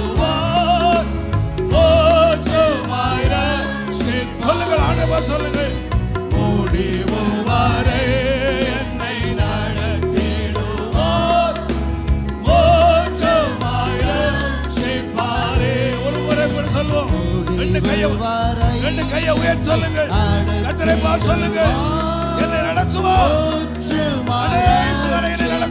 மொத்தமாய் ரட்சிப்பார். சொல்லுங்கள் ஆண்டவர், சொல்லுங்கள். முடிவு வரை என்னை நடத்திடுவார், மோட்சமாய் ரட்சிப்பாரே. ஒரு முறை கூட சொல்லுவோம். ரெண்டு கையை உயர்த்தி சொல்லுங்கள். கர்த்தரை பார்த்து சொல்லுங்கள். என்னை நடத்துவார், கடைசி வரை என்னை நடத்துவார்.